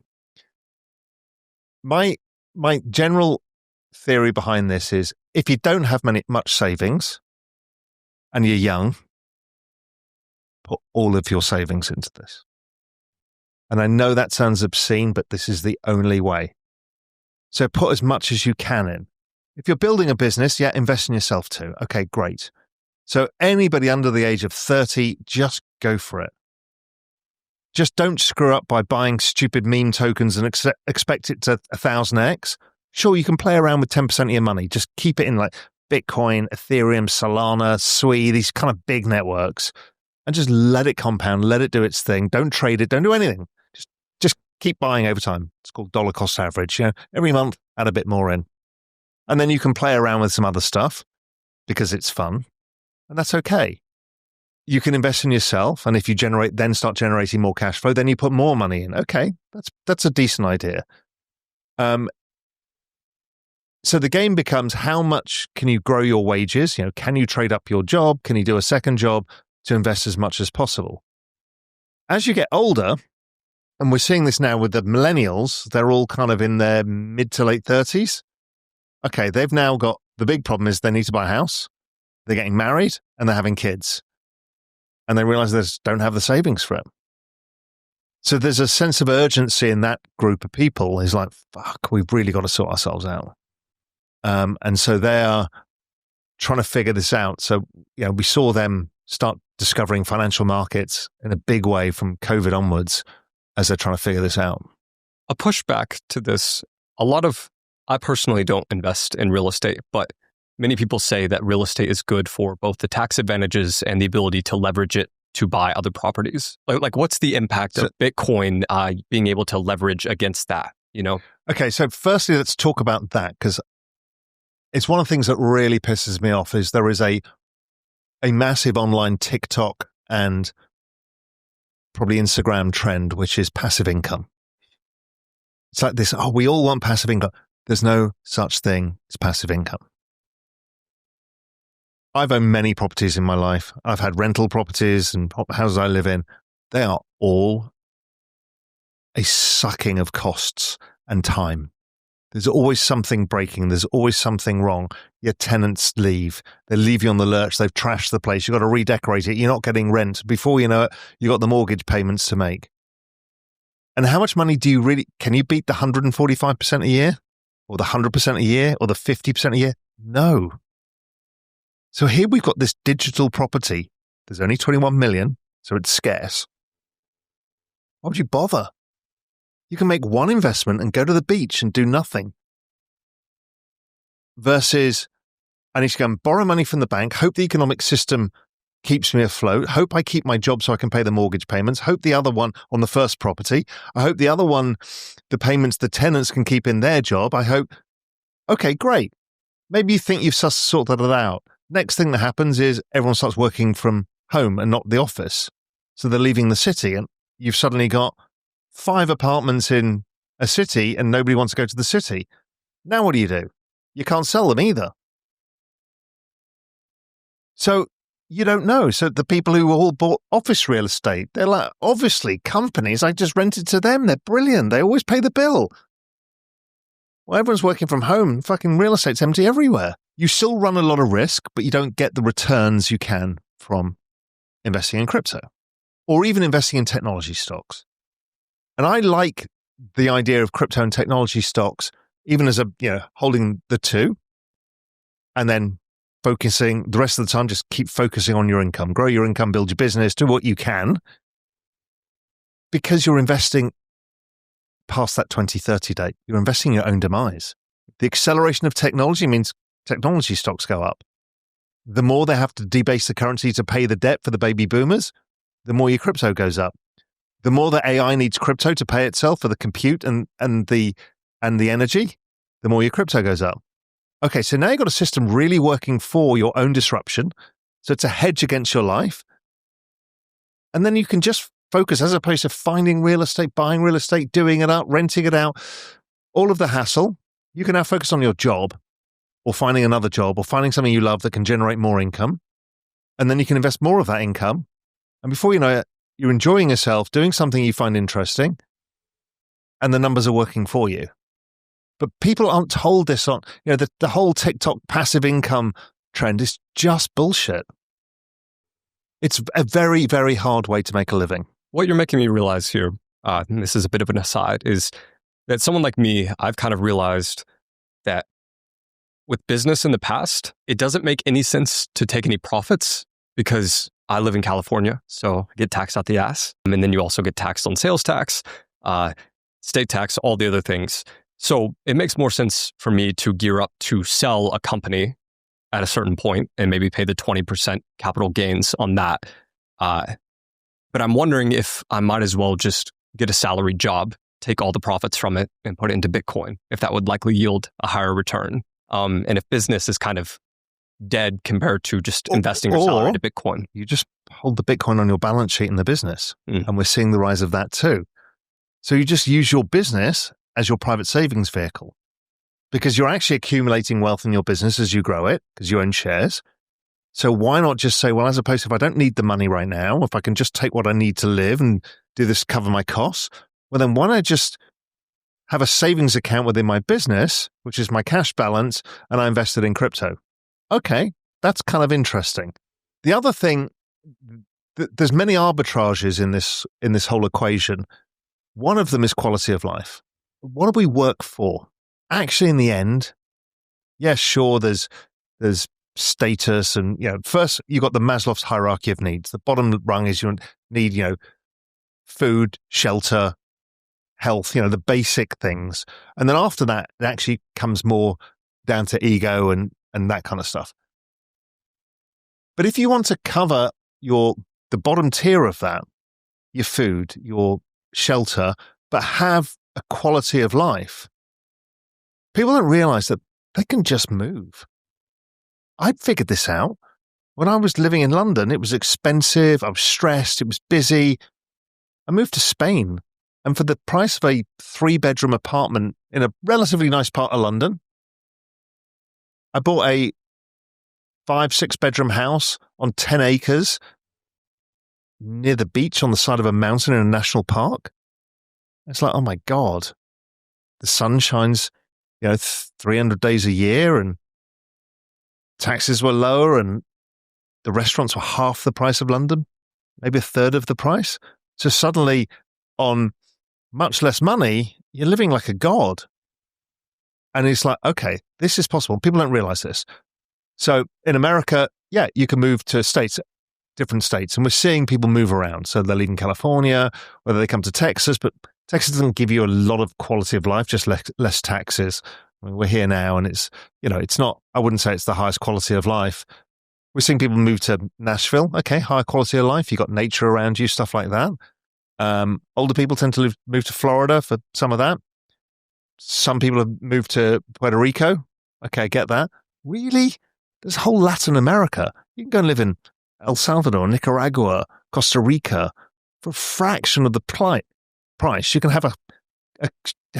My general theory behind this is if you don't have much savings and you're young, put all of your savings into this. And I know that sounds obscene, but this is the only way. So put as much as you can in. If you're building a business, invest in yourself too. Okay, great. So anybody under the age of 30, just go for it. Just don't screw up by buying stupid meme tokens and expect it to 1,000x. Sure, you can play around with 10% of your money. Just keep it in like Bitcoin, Ethereum, Solana, Sui, these kind of big networks, and just let it compound, let it do its thing. Don't trade it, don't do anything. Just keep buying over time. It's called dollar cost average. Every month, add a bit more in. And then you can play around with some other stuff because it's fun, and that's okay. You can invest in yourself, and if you then start generating more cash flow, then you put more money in. Okay, that's a decent idea. So the game becomes how much can you grow your wages? Can you trade up your job? Can you do a second job to invest as much as possible? As you get older, and we're seeing this now with the millennials, they're all kind of in their mid to late 30s. Okay, they've now got, the big problem is they need to buy a house, they're getting married, and they're having kids. And they realize they just don't have the savings for it. So there's a sense of urgency in that group of people. It's like, fuck, we've really got to sort ourselves out. And so they are trying to figure this out. So, we saw them start discovering financial markets in a big way from COVID onwards as they're trying to figure this out. A pushback to this, I personally don't invest in real estate, but many people say that real estate is good for both the tax advantages and the ability to leverage it to buy other properties. Like what's the impact of Bitcoin being able to leverage against that, Okay, so firstly, let's talk about that, because it's one of the things that really pisses me off is there is a massive online TikTok and probably Instagram trend, which is passive income. It's like this, we all want passive income. There's no such thing as passive income. I've owned many properties in my life. I've had rental properties and houses I live in. They are all a sucking of costs and time. There's always something breaking. There's always something wrong. Your tenants leave. They leave you on the lurch. They've trashed the place. You've got to redecorate it. You're not getting rent. Before you know it, you've got the mortgage payments to make. And how much money can you beat the 145% a year? Or the 100% a year? Or the 50% a year? No. So here we've got this digital property. There's only 21 million, so it's scarce. Why would you bother? You can make one investment and go to the beach and do nothing. Versus, I need to go and borrow money from the bank, hope the economic system keeps me afloat, hope I keep my job so I can pay the mortgage payments, hope the other one on the first property, I hope the other one, the payments the tenants can keep in their job, I hope, okay, great. Maybe you think you've sorted that out. Next thing that happens is everyone starts working from home and not the office. So they're leaving the city and you've suddenly got 5 apartments in a city and nobody wants to go to the city. Now what do? You can't sell them either. So you don't know. So the people who all bought office real estate, they're like, obviously companies, I just rented to them. They're brilliant. They always pay the bill. Well, everyone's working from home. Fucking real estate's empty everywhere. You still run a lot of risk, but you don't get the returns you can from investing in crypto. or even investing in technology stocks. And I like the idea of crypto and technology stocks, even as holding the two, and then focusing the rest of the time, just keep focusing on your income, grow your income, build your business, do what you can, because you're investing past that 2030 date. You're investing in your own demise. The acceleration of technology means technology stocks go up. The more they have to debase the currency to pay the debt for the baby boomers, the more your crypto goes up. The more that AI needs crypto to pay itself for the compute and the energy, the more your crypto goes up. Okay, so now you've got a system really working for your own disruption. So it's a hedge against your life. And then you can just focus, as opposed to finding real estate, buying real estate, doing it up, renting it out, all of the hassle. You can now focus on your job, or finding another job, or finding something you love that can generate more income. And then you can invest more of that income. And before you know it, you're enjoying yourself, doing something you find interesting, and the numbers are working for you. But people aren't told this on, the whole TikTok passive income trend is just bullshit. It's a very, very hard way to make a living. What you're making me realize here, and this is a bit of an aside, is that someone like me, I've kind of realized that with business in the past, it doesn't make any sense to take any profits because I live in California, so I get taxed out the ass. And then you also get taxed on sales tax, state tax, all the other things. So it makes more sense for me to gear up to sell a company at a certain point and maybe pay the 20% capital gains on that. But I'm wondering if I might as well just get a salaried job, take all the profits from it and put it into Bitcoin, if that would likely yield a higher return. And if business is kind of dead compared to just investing your salary into Bitcoin. You just hold the Bitcoin on your balance sheet in the business. And we're seeing the rise of that too. So you just use your business as your private savings vehicle, because you're actually accumulating wealth in your business as you grow it, because you own shares. So why not just say, well, as opposed to if I don't need the money right now, if I can just take what I need to live and do this, cover my costs, well, then why don't I just have a savings account within my business, which is my cash balance, and I invested in crypto? Okay, that's kind of interesting. The other thing, there's many arbitrages in this whole equation. One of them is quality of life. What do we work for? Actually, in the end, yes, sure, there's status, and first you got the Maslow's hierarchy of needs. The bottom rung is you need food, shelter, health, the basic things, and then after that, it actually comes more down to ego and that kind of stuff. But if you want to cover the bottom tier of that, your food, your shelter, but have a quality of life, people don't realize that they can just move. I'd figured this out. When I was living in London, it was expensive, I was stressed, it was busy. I moved to Spain, and for the price of a 3-bedroom apartment in a relatively nice part of London, I bought a 5-6-bedroom house on 10 acres near the beach on the side of a mountain in a national park. It's like, oh my God, the sun shines, 300 days a year, and taxes were lower, and the restaurants were half the price of London, maybe a third of the price. So suddenly, on much less money, you're living like a god. And it's like, okay, this is possible. People don't realize this. So in America, you can move to different states, and we're seeing people move around. So they're leaving California, whether they come to Texas, but Texas doesn't give you a lot of quality of life, just less taxes. I mean, we're here now, and it's not, I wouldn't say it's the highest quality of life. We're seeing people move to Nashville. Okay, higher quality of life. You got nature around you, stuff like that. Older people tend to move to Florida for some of that. Some people have moved to Puerto Rico. Okay, I get that. Really? There's whole Latin America. You can go and live in El Salvador, Nicaragua, Costa Rica for a fraction of the price. You can have a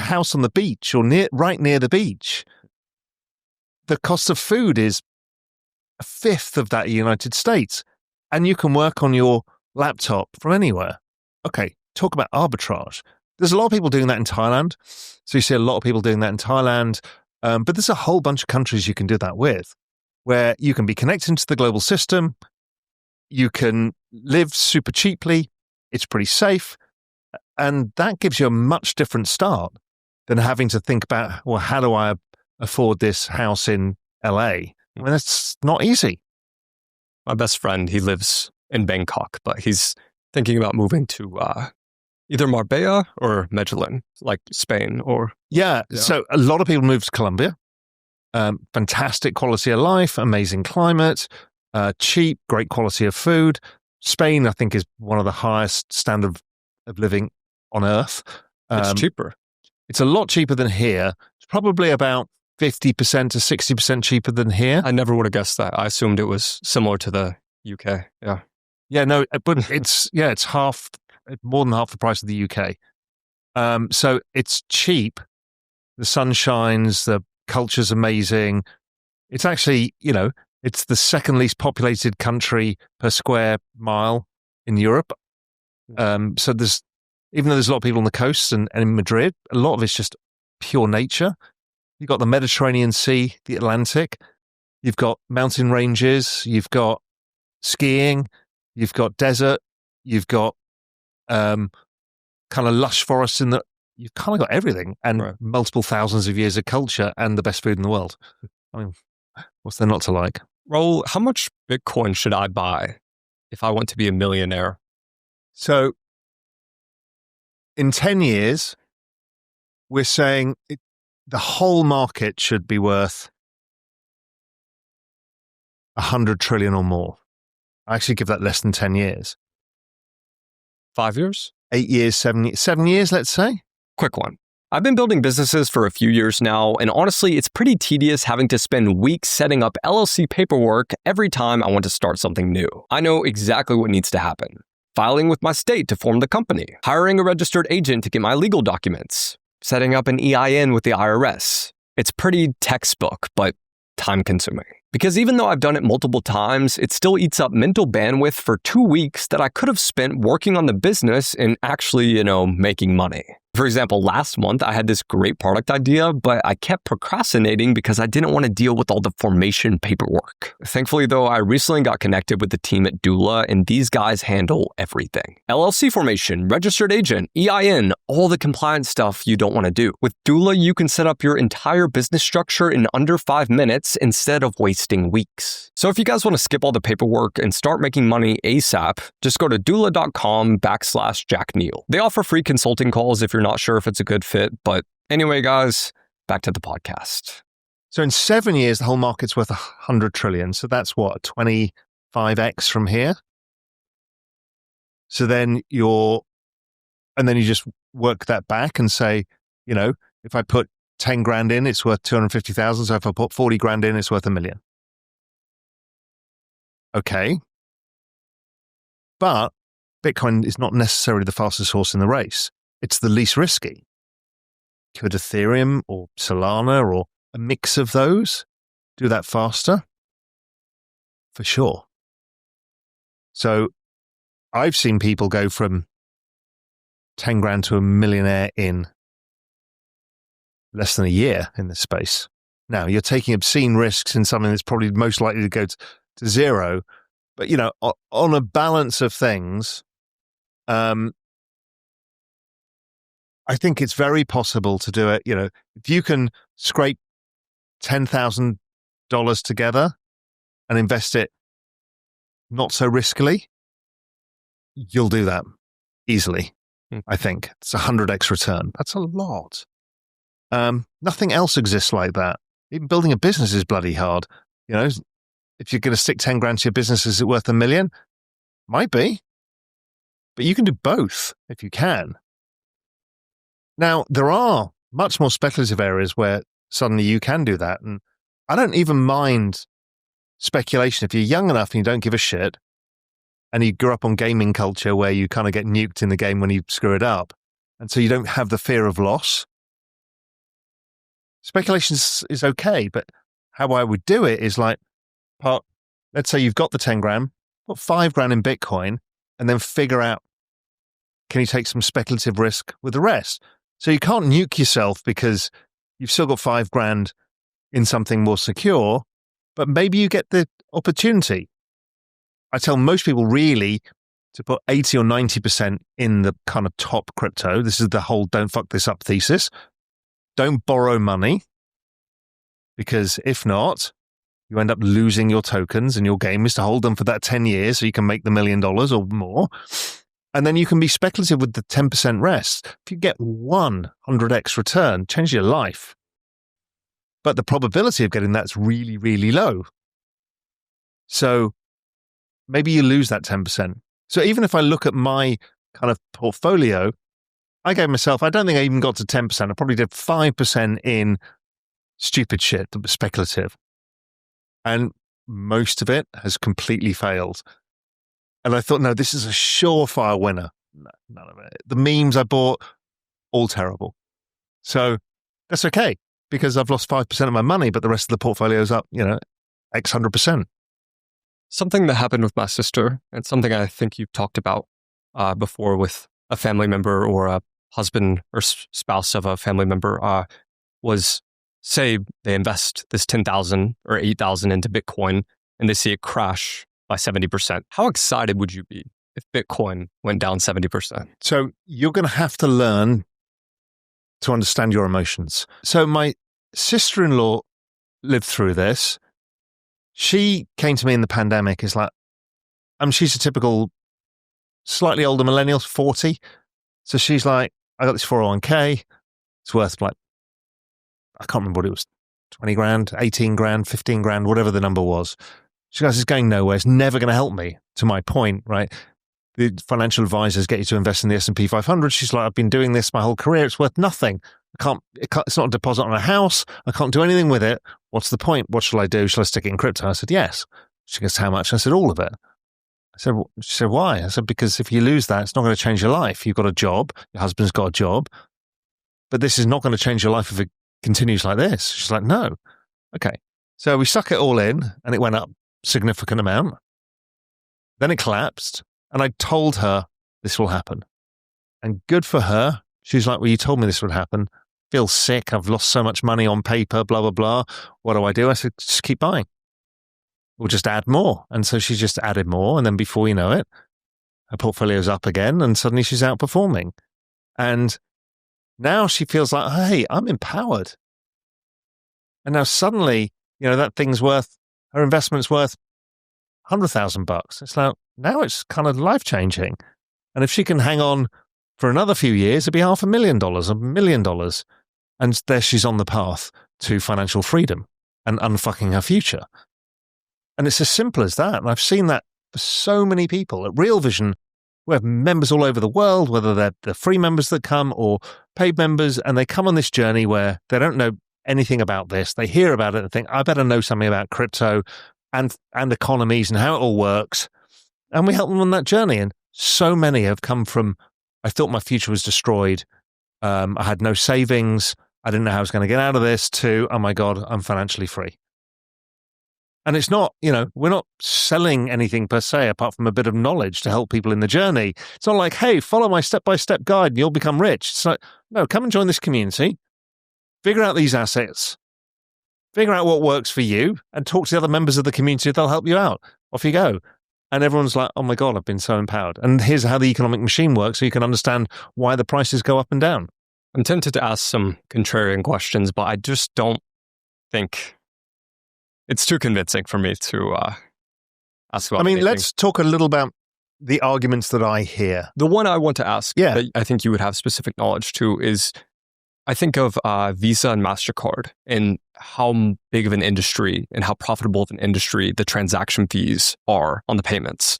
house on the beach or right near the beach. The cost of food is a fifth of that in the United States, and you can work on your laptop from anywhere. Okay, talk about arbitrage. There's a lot of people doing that in Thailand. So you see a lot of people doing that in Thailand, but there's a whole bunch of countries you can do that with, where you can be connected to the global system. You can live super cheaply. It's pretty safe. And that gives you a much different start than having to think about, well, how do I afford this house in LA? I mean, that's not easy. My best friend, he lives in Bangkok, but he's thinking about moving to either Marbella or Medellin, like Spain or... Yeah. So a lot of people move to Colombia. Fantastic quality of life, amazing climate, cheap, great quality of food. Spain, I think, is one of the highest standard of living on earth. It's cheaper. It's a lot cheaper than here. It's probably about 50% to 60% cheaper than here. I never would have guessed that. I assumed it was similar to the UK. Yeah. Yeah, no, but it's more than half the price of the UK. So it's cheap. The sun shines, the culture's amazing. It's actually, it's the second least populated country per square mile in Europe. So even though there's a lot of people on the coast and in Madrid, a lot of it's just pure nature. You've got the Mediterranean Sea, the Atlantic. You've got mountain ranges. You've got skiing. You've got desert. You've got kind of lush forests you've kind of got everything and multiple thousands of years of culture and the best food in the world. I mean, what's there not to like? Raoul, how much Bitcoin should I buy if I want to be a millionaire? So in 10 years, we're saying the whole market should be worth 100 trillion or more. I actually give that less than 10 years. 5 years? 8 years, 7 years, let's say. Quick one. I've been building businesses for a few years now, and honestly, it's pretty tedious having to spend weeks setting up LLC paperwork every time I want to start something new. I know exactly what needs to happen. Filing with my state to form the company, hiring a registered agent to get my legal documents, setting up an EIN with the IRS. It's pretty textbook, but time-consuming. Because even though I've done it multiple times, it still eats up mental bandwidth for 2 weeks that I could have spent working on the business and actually, making money. For example, last month, I had this great product idea, but I kept procrastinating because I didn't want to deal with all the formation paperwork. Thankfully, though, I recently got connected with the team at Doula, and these guys handle everything. LLC formation, registered agent, EIN, all the compliance stuff you don't want to do. With Doula, you can set up your entire business structure in under 5 minutes instead of wasting weeks. So if you guys want to skip all the paperwork and start making money ASAP, just go to doula.com/Jack Neel. They offer free consulting calls if you're not sure if it's a good fit. But anyway, guys, back to the podcast. So in 7 years, the whole market's worth 100 trillion. So that's what, 25x from here? So then you just work that back and say, if I put 10 grand in, it's worth 250,000. So if I put 40 grand in, it's worth $1 million. Okay. But Bitcoin is not necessarily the fastest horse in the race. It's the least risky. Could Ethereum or Solana or a mix of those do that faster? For sure. So I've seen people go from 10 grand to a millionaire in less than a year in this space. Now, you're taking obscene risks in something that's probably most likely to go to zero. But, on a balance of things, I think it's very possible to do it. If you can scrape $10,000 together and invest it not so riskily, you'll do that easily. I think it's 100x return. That's a lot. Nothing else exists like that. Even building a business is bloody hard. If you're going to stick 10 grand to your business, is it worth $1 million? Might be. But you can do both if you can. Now, there are much more speculative areas where suddenly you can do that. And I don't even mind speculation. If you're young enough and you don't give a shit, and you grew up on gaming culture where you kind of get nuked in the game when you screw it up, and so you don't have the fear of loss, speculation is okay. But how I would do it is let's say you've got the 10 grand, put 5 grand in Bitcoin, and then figure out, can you take some speculative risk with the rest? So you can't nuke yourself because you've still got 5 grand in something more secure, but maybe you get the opportunity. I tell most people really to put 80 or 90% in the kind of top crypto. This is the whole don't fuck this up thesis. Don't borrow money, because if not, you end up losing your tokens, and your game is to hold them for that 10 years so you can make the $1 million or more. And then you can be speculative with the 10% rest. If you get 100x return, change your life. But the probability of getting that's really, really low. So maybe you lose that 10%. So even if I look at my kind of portfolio, I gave myself, I don't think I even got to 10%. I probably did 5% in stupid shit that was speculative. And most of it has completely failed. And I thought, no, this is a surefire winner. No, none of it. The memes I bought, all terrible. So that's okay, because I've lost 5% of my money, but the rest of the portfolio is up, X 100%. Something that happened with my sister, and something I think you've talked about before with a family member or a husband or spouse of a family member, was, say they invest this 10,000 or 8,000 into Bitcoin and they see it crash by 70%. How excited would you be if Bitcoin went down 70%? So you're going to have to learn to understand your emotions. So my sister-in-law lived through this. She came to me in the pandemic. Is like, she's a typical slightly older millennial, 40. So she's like, I got this 401k. It's worth like, I can't remember what it was, 20 grand, 18 grand, 15 grand, whatever the number was. She goes, it's going nowhere. It's never going to help me. To my point, right? The financial advisors get you to invest in the S&P 500. She's like, I've been doing this my whole career. It's worth nothing. It's not a deposit on a house. I can't do anything with it. What's the point? What shall I do? Shall I stick it in crypto? I said, yes. She goes, how much? I said, all of it. She said, why? I said, because if you lose that, it's not going to change your life. You've got a job. Your husband's got a job. But this is not going to change your life if it continues like this. She's like, no. Okay. So we stuck it all in and it went up a significant amount. Then it collapsed. And I told her this will happen. And good for her. She's like, well, you told me this would happen. Feel sick. I've lost so much money on paper, blah, blah, blah. What do I do? I said, just keep buying. We'll just add more. And so she just added more. And then before you know it, her portfolio's up again. And suddenly she's outperforming. And now she feels like, hey, I'm empowered. And now suddenly, that thing's her investment's worth $100,000. It's like, now it's kind of life-changing. And if she can hang on for another few years, it'd be $500,000, $1 million. And there she's on the path to financial freedom and unfucking her future. And it's as simple as that. And I've seen that for so many people. At Real Vision, we have members all over the world, whether they're the free members that come or paid members, and they come on this journey where they don't know anything about this. They hear about it and think, I better know something about crypto and economies and how it all works. And we help them on that journey. And so many have come from, I thought my future was destroyed. I had no savings. I didn't know how I was going to get out of this, to, oh my God, I'm financially free. And it's not, we're not selling anything per se, apart from a bit of knowledge to help people in the journey. It's not like, hey, follow my step-by-step guide and you'll become rich. It's like, no, come and join this community. Figure out these assets. Figure out what works for you and talk to the other members of the community. They'll help you out. Off you go. And everyone's like, oh my God, I've been so empowered. And here's how the economic machine works so you can understand why the prices go up and down. I'm tempted to ask some contrarian questions, but I just don't think it's too convincing for me to ask about anything. Let's talk a little about the arguments that I hear. The one I want to ask that I think you would have specific knowledge to is, I think of Visa and MasterCard and how big of an industry and how profitable of an industry the transaction fees are on the payments.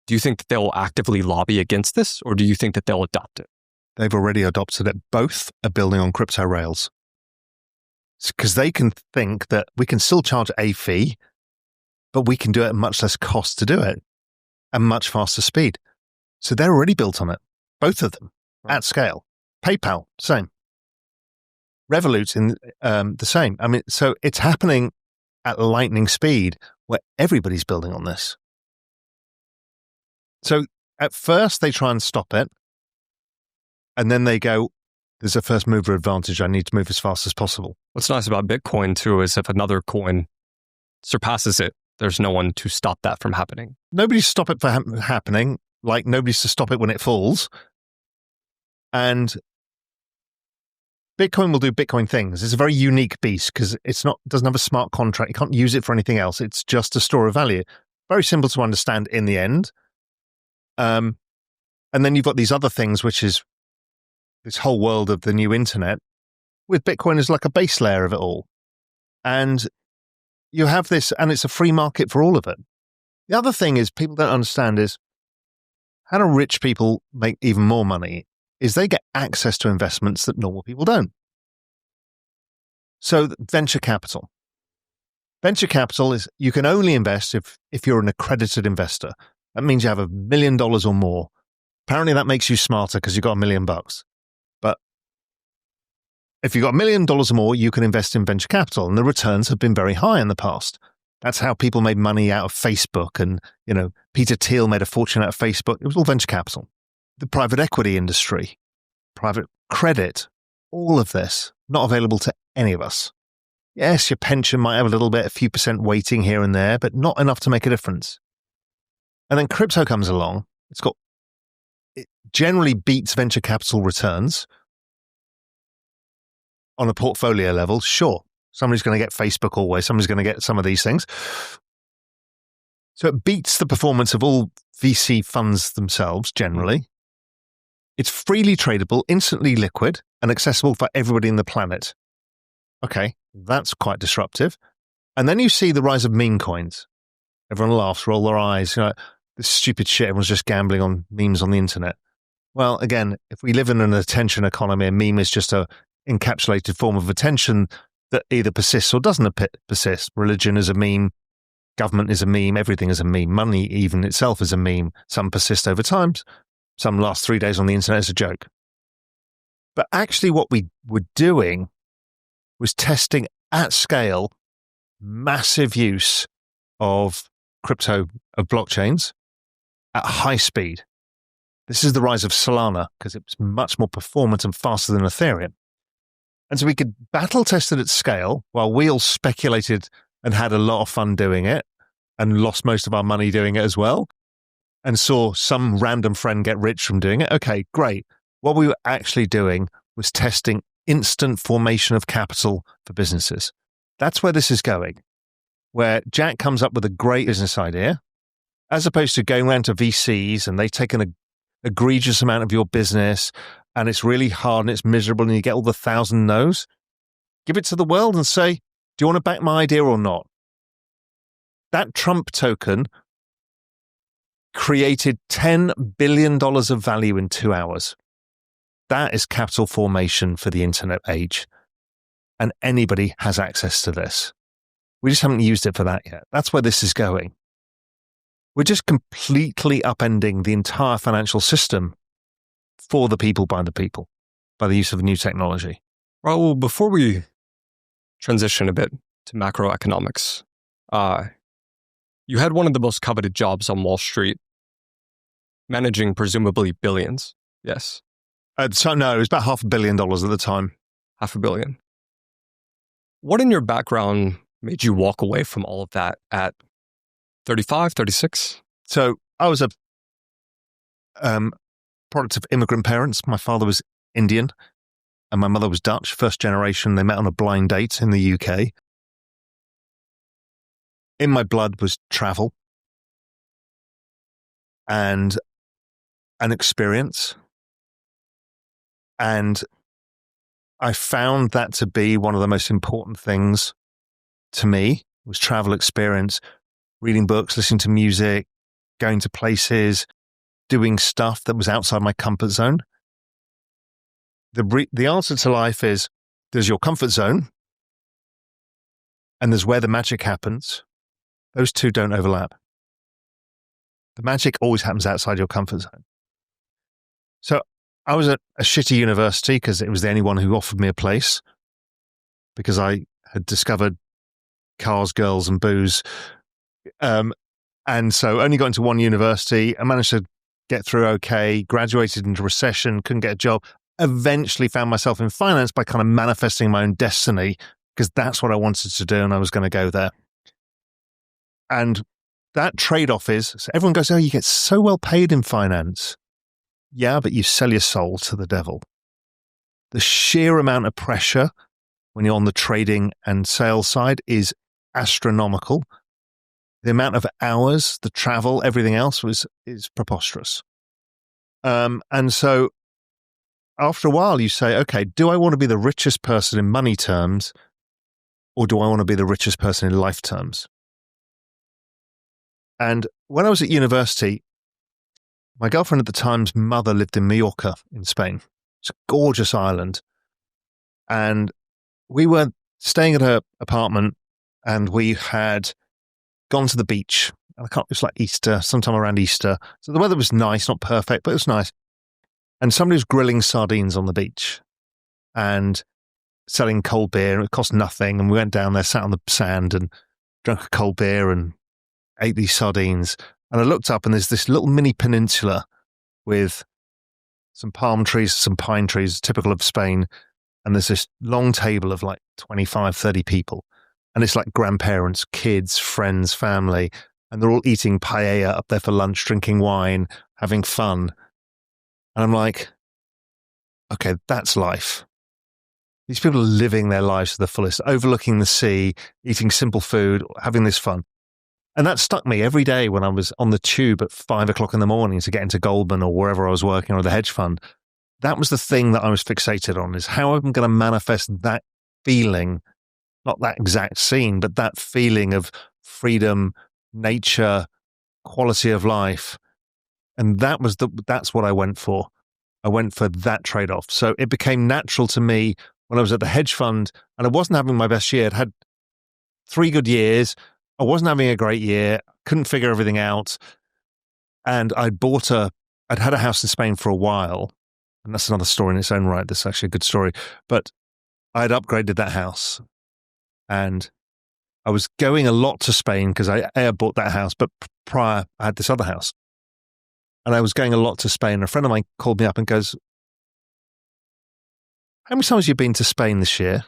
Do you think that they'll actively lobby against this, or do you think that they'll adopt it? They've already adopted it. Both are building on crypto rails. Because they can think that we can still charge a fee, but we can do it at much less cost to do it and much faster speed. So they're already built on it. Both of them at scale. PayPal, same. Revolut, the same. So it's happening at lightning speed where everybody's building on this. So at first they try and stop it. And then they go, there's a first mover advantage. I need to move as fast as possible. What's nice about Bitcoin too is if another coin surpasses it there's no one to stop that from happening. Nobody's to stop it from happening, like nobody's to stop it when it falls. And Bitcoin will do Bitcoin things. It's a very unique beast because doesn't have a smart contract. You can't use it for anything else. It's just a store of value. Very simple to understand in the end. And then you've got these other things, which is this whole world of the new internet, with Bitcoin as like a base layer of it all. And you have this, and it's a free market for all of it. The other thing is people don't understand is how do rich people make even more money is they get access to investments that normal people don't. So venture capital. Venture capital is you can only invest if you're an accredited investor. That means you have $1 million or more. Apparently that makes you smarter because you've got $1 million. But if you've got $1 million or more, you can invest in venture capital, and the returns have been very high in the past. That's how people made money out of Facebook, and Peter Thiel made a fortune out of Facebook. It was all venture capital. The private equity industry, private credit, all of this, not available to any of us. Yes, your pension might have a few percent weighting here and there, but not enough to make a difference. And then crypto comes along. It generally beats venture capital returns on a portfolio level. Sure, somebody's going to get Facebook always. Somebody's going to get some of these things. So it beats the performance of all VC funds themselves generally. It's freely tradable, instantly liquid, and accessible for everybody in the planet. Okay, that's quite disruptive. And then you see the rise of meme coins. Everyone laughs, roll their eyes. This stupid shit, everyone's just gambling on memes on the internet. Well, again, if we live in an attention economy, a meme is just a encapsulated form of attention that either persists or doesn't persist. Religion is a meme. Government is a meme. Everything is a meme. Money even itself is a meme. Some persist over time. Some last 3 days on the internet as a joke. But actually what we were doing was testing at scale massive use of crypto, of blockchains at high speed. This is the rise of Solana because it's much more performant and faster than Ethereum. And so we could battle test it at scale while we all speculated and had a lot of fun doing it and lost most of our money doing it as well. And saw some random friend get rich from doing it. Okay, great. What we were actually doing was testing instant formation of capital for businesses. That's where this is going, where Jack comes up with a great business idea, as opposed to going around to VCs and they take an egregious amount of your business and it's really hard and it's miserable and you get all the 1,000 no's. Give it to the world and say, do you want to back my idea or not? That Trump token created $10 billion of value in 2 hours. That is capital formation for the internet age. And anybody has access to this. We just haven't used it for that yet. That's where this is going. We're just completely upending the entire financial system for the people, by the use of new technology. Raoul, before we transition a bit to macroeconomics, you had one of the most coveted jobs on Wall Street, managing presumably billions. Yes. No, it was about $500 million at the time. $500 million. What in your background made you walk away from all of that at 35, 36? So I was a product of immigrant parents. My father was Indian and my mother was Dutch, first generation. They met on a blind date in the UK. In my blood was travel and an experience. And I found that to be one of the most important things to me was travel experience, reading books, listening to music, going to places, doing stuff that was outside my comfort zone. The answer to life is there's your comfort zone and there's where the magic happens. Those two don't overlap. The magic always happens outside your comfort zone. So I was at a shitty university because it was the only one who offered me a place because I had discovered cars, girls and booze. And so only got into one university. I managed to get through okay, graduated into recession, couldn't get a job. Eventually found myself in finance by kind of manifesting my own destiny because that's what I wanted to do and I was going to go there. And that trade-off is, so everyone goes, oh, you get so well paid in finance. Yeah, but you sell your soul to the devil. The sheer amount of pressure when you're on the trading and sales side is astronomical. The amount of hours, the travel, everything else is preposterous. And so after a while you say, okay, do I want to be the richest person in money terms, or do I want to be the richest person in life terms? And when I was at university, my girlfriend at the time's mother lived in Mallorca in Spain. It's a gorgeous island. And we were staying at her apartment, and we had gone to the beach. It was like Easter, sometime around Easter. So the weather was nice, not perfect, but it was nice. And somebody was grilling sardines on the beach and selling cold beer. It cost nothing. And we went down there, sat on the sand and drank a cold beer and ate these sardines. And I looked up, and there's this little mini peninsula with some palm trees, some pine trees, typical of Spain. And there's this long table of like 25, 30 people. And it's like grandparents, kids, friends, family. And they're all eating paella up there for lunch, drinking wine, having fun. And I'm like, okay, that's life. These people are living their lives to the fullest, overlooking the sea, eating simple food, having this fun. And that stuck me every day when I was on the tube at 5 o'clock in the morning to get into Goldman or wherever I was working, or the hedge fund. That was the thing that I was fixated on, is how I'm going to manifest that feeling, not that exact scene, but that feeling of freedom, nature, quality of life. And that's what I went for. I went for that trade-off. So it became natural to me when I was at the hedge fund, and I wasn't having my best year. I'd had 3 good years. I wasn't having a great year. Couldn't figure everything out. And I'd had a house in Spain for a while. And that's another story in its own right. That's actually a good story. But I had upgraded that house. And I was going a lot to Spain because I bought that house, but prior I had this other house. And I was going a lot to Spain. And a friend of mine called me up and goes, how many times have you been to Spain this year?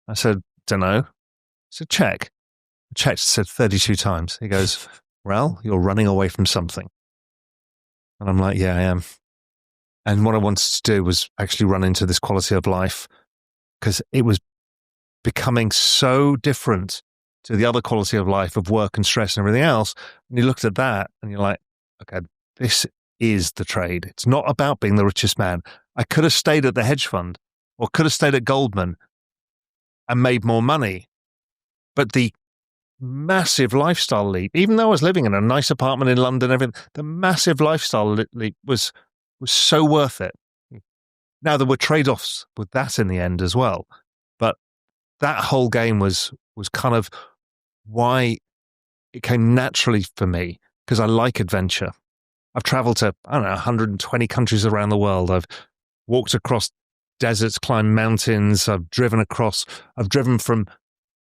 I said, don't know. He said, check. I checked, said 32 times. He goes, well, you're running away from something. And I'm like, yeah, I am. And what I wanted to do was actually run into this quality of life, because it was becoming so different to the other quality of life of work and stress and everything else. And you looked at that and you're like, okay, this is the trade. It's not about being the richest man. I could have stayed at the hedge fund or could have stayed at Goldman and made more money. But the massive lifestyle leap, even though I was living in a nice apartment in London, everything, the massive lifestyle leap was so worth it. Now, there were trade-offs with that in the end as well. But that whole game was kind of why it came naturally for me, because I like adventure. I've traveled to, 120 countries around the world. I've walked across deserts, climbed mountains. I've driven from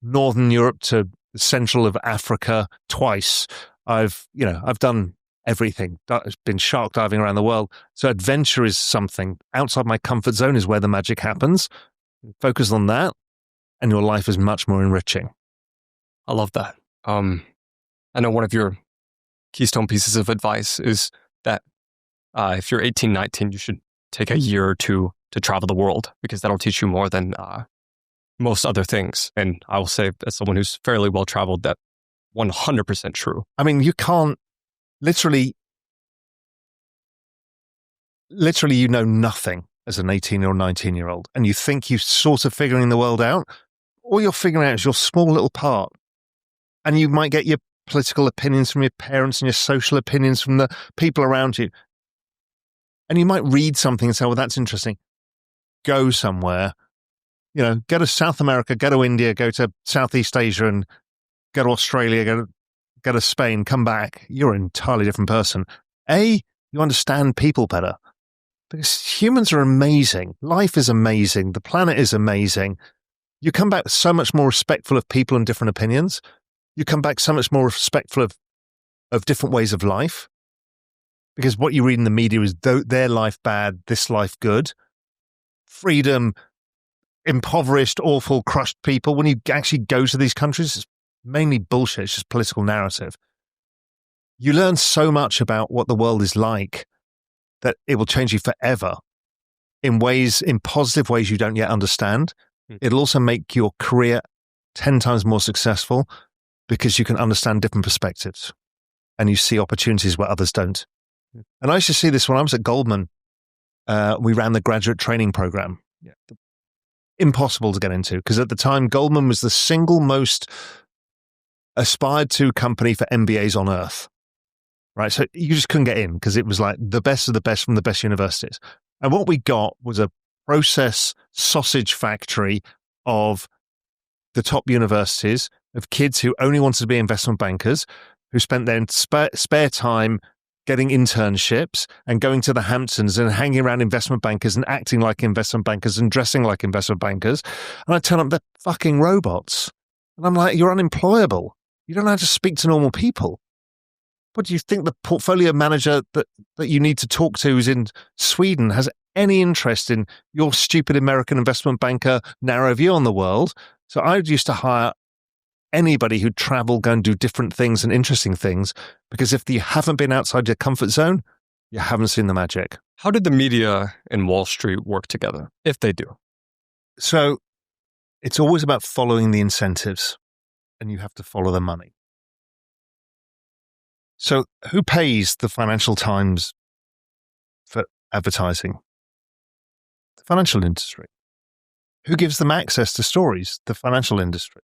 Northern Europe to the central of Africa twice. I've done everything. I've been shark diving around the world. So adventure is something. Outside my comfort zone is where the magic happens. Focus on that, and your life is much more enriching. I love that. I know one of your keystone pieces of advice is that if you're 18, 19, you should take a year or two to travel the world, because that'll teach you more than most other things. And I will say, as someone who's fairly well traveled, that 100% true. I mean, you can't literally, you know nothing as an 18 or 19-year-old, and you think you're sort of figuring the world out. All you're figuring out is your small little part. And you might get your political opinions from your parents and your social opinions from the people around you. And you might read something and say, well, that's interesting. Go somewhere. Go to South America, go to India, go to Southeast Asia, and go to Australia, go to Spain, come back. You're an entirely different person. You understand people better. Because humans are amazing. Life is amazing. The planet is amazing. You come back so much more respectful of people and different opinions. You come back so much more respectful of different ways of life. Because what you read in the media is their life bad, this life good. Freedom, impoverished, awful, crushed people. When you actually go to these countries, it's mainly bullshit. It's just political narrative. You learn so much about what the world is like that it will change you forever in positive ways you don't yet understand. It'll also make your career 10 times more successful because you can understand different perspectives and you see opportunities where others don't. And I used to see this when I was at Goldman. We ran the graduate training program. Impossible to get into because at the time, Goldman was the single most aspired to company for MBAs on earth. Right. So you just couldn't get in because it was like the best of the best from the best universities. And what we got was a process sausage factory of the top universities, of kids who only wanted to be investment bankers, who spent their spare time getting internships and going to the Hamptons and hanging around investment bankers and acting like investment bankers and dressing like investment bankers. And I tell them they're fucking robots. And I'm like, you're unemployable. You don't know how to speak to normal people. What do you think the portfolio manager that you need to talk to who's in Sweden has any interest in your stupid American investment banker narrow view on the world? So I used to hire anybody who'd travel, go and do different things and interesting things, because if you haven't been outside your comfort zone, you haven't seen the magic. How did the media and Wall Street work together, if they do? So it's always about following the incentives, and you have to follow the money. So who pays the Financial Times for advertising? The financial industry. Who gives them access to stories? The financial industry.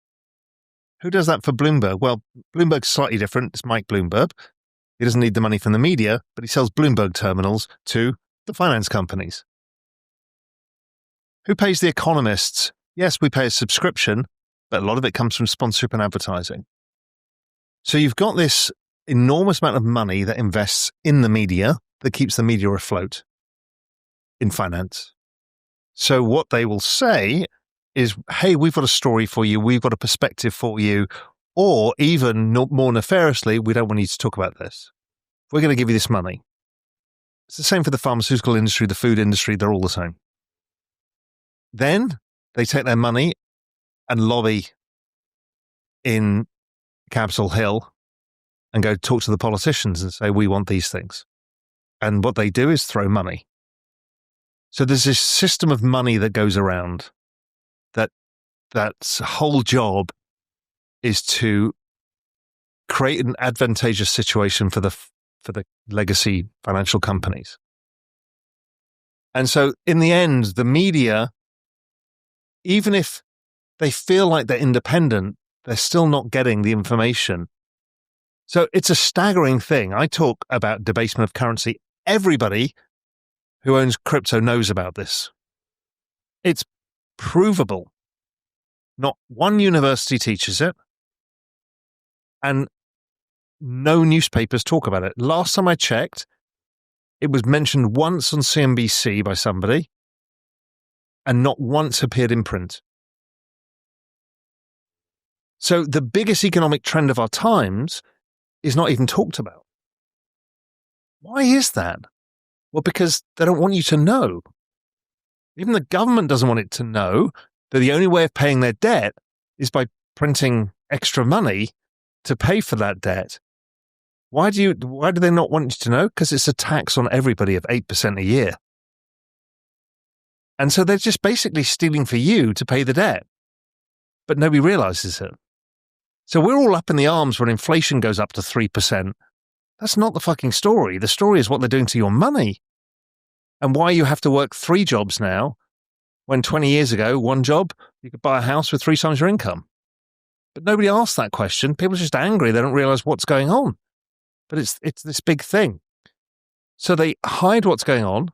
Who does that for Bloomberg? Well, Bloomberg's slightly different. It's Mike Bloomberg. He doesn't need the money from the media, but he sells Bloomberg terminals to the finance companies. Who pays the economists? Yes, we pay a subscription, but a lot of it comes from sponsorship and advertising. So you've got this enormous amount of money that invests in the media that keeps the media afloat in finance. So what they will say is, hey, we've got a story for you, we've got a perspective for you, or even more nefariously, we don't want you to talk about this. We're going to give you this money. It's the same for the pharmaceutical industry, the food industry, they're all the same. Then they take their money and lobby in Capitol Hill and go talk to the politicians and say, we want these things. And what they do is throw money. So there's this system of money that goes around that's whole job is to create an advantageous situation for the legacy financial companies. And so in the end, the media, even if they feel like they're independent, they're still not getting the information. So it's a staggering thing. I talk about debasement of currency. Everybody who owns crypto knows about this. It's provable. Not one university teaches it, and no newspapers talk about it. Last time I checked, it was mentioned once on CNBC by somebody, and not once appeared in print. So the biggest economic trend of our times is not even talked about. Why is that? Well, because they don't want you to know. Even the government doesn't want it to know that the only way of paying their debt is by printing extra money to pay for that debt. Why do they not want you to know? Because it's a tax on everybody of 8% a year. And so they're just basically stealing for you to pay the debt. But nobody realizes it. So we're all up in the arms when inflation goes up to 3%. That's not the fucking story. The story is what they're doing to your money. And why you have to work 3 jobs now, when 20 years ago, 1 job, you could buy a house with 3 times your income. But nobody asks that question. People are just angry. They don't realize what's going on. But it's this big thing. So they hide what's going on.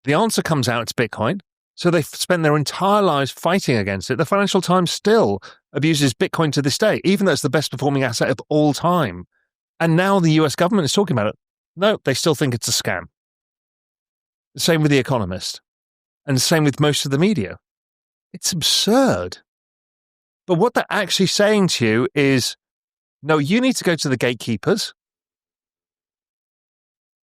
The answer comes out, it's Bitcoin. So they've spent their entire lives fighting against it. The Financial Times still abuses Bitcoin to this day, even though it's the best performing asset of all time. And now the US government is talking about it. No, they still think it's a scam. The same with The Economist. And the same with most of the media. It's absurd. But what they're actually saying to you is, no, you need to go to the gatekeepers.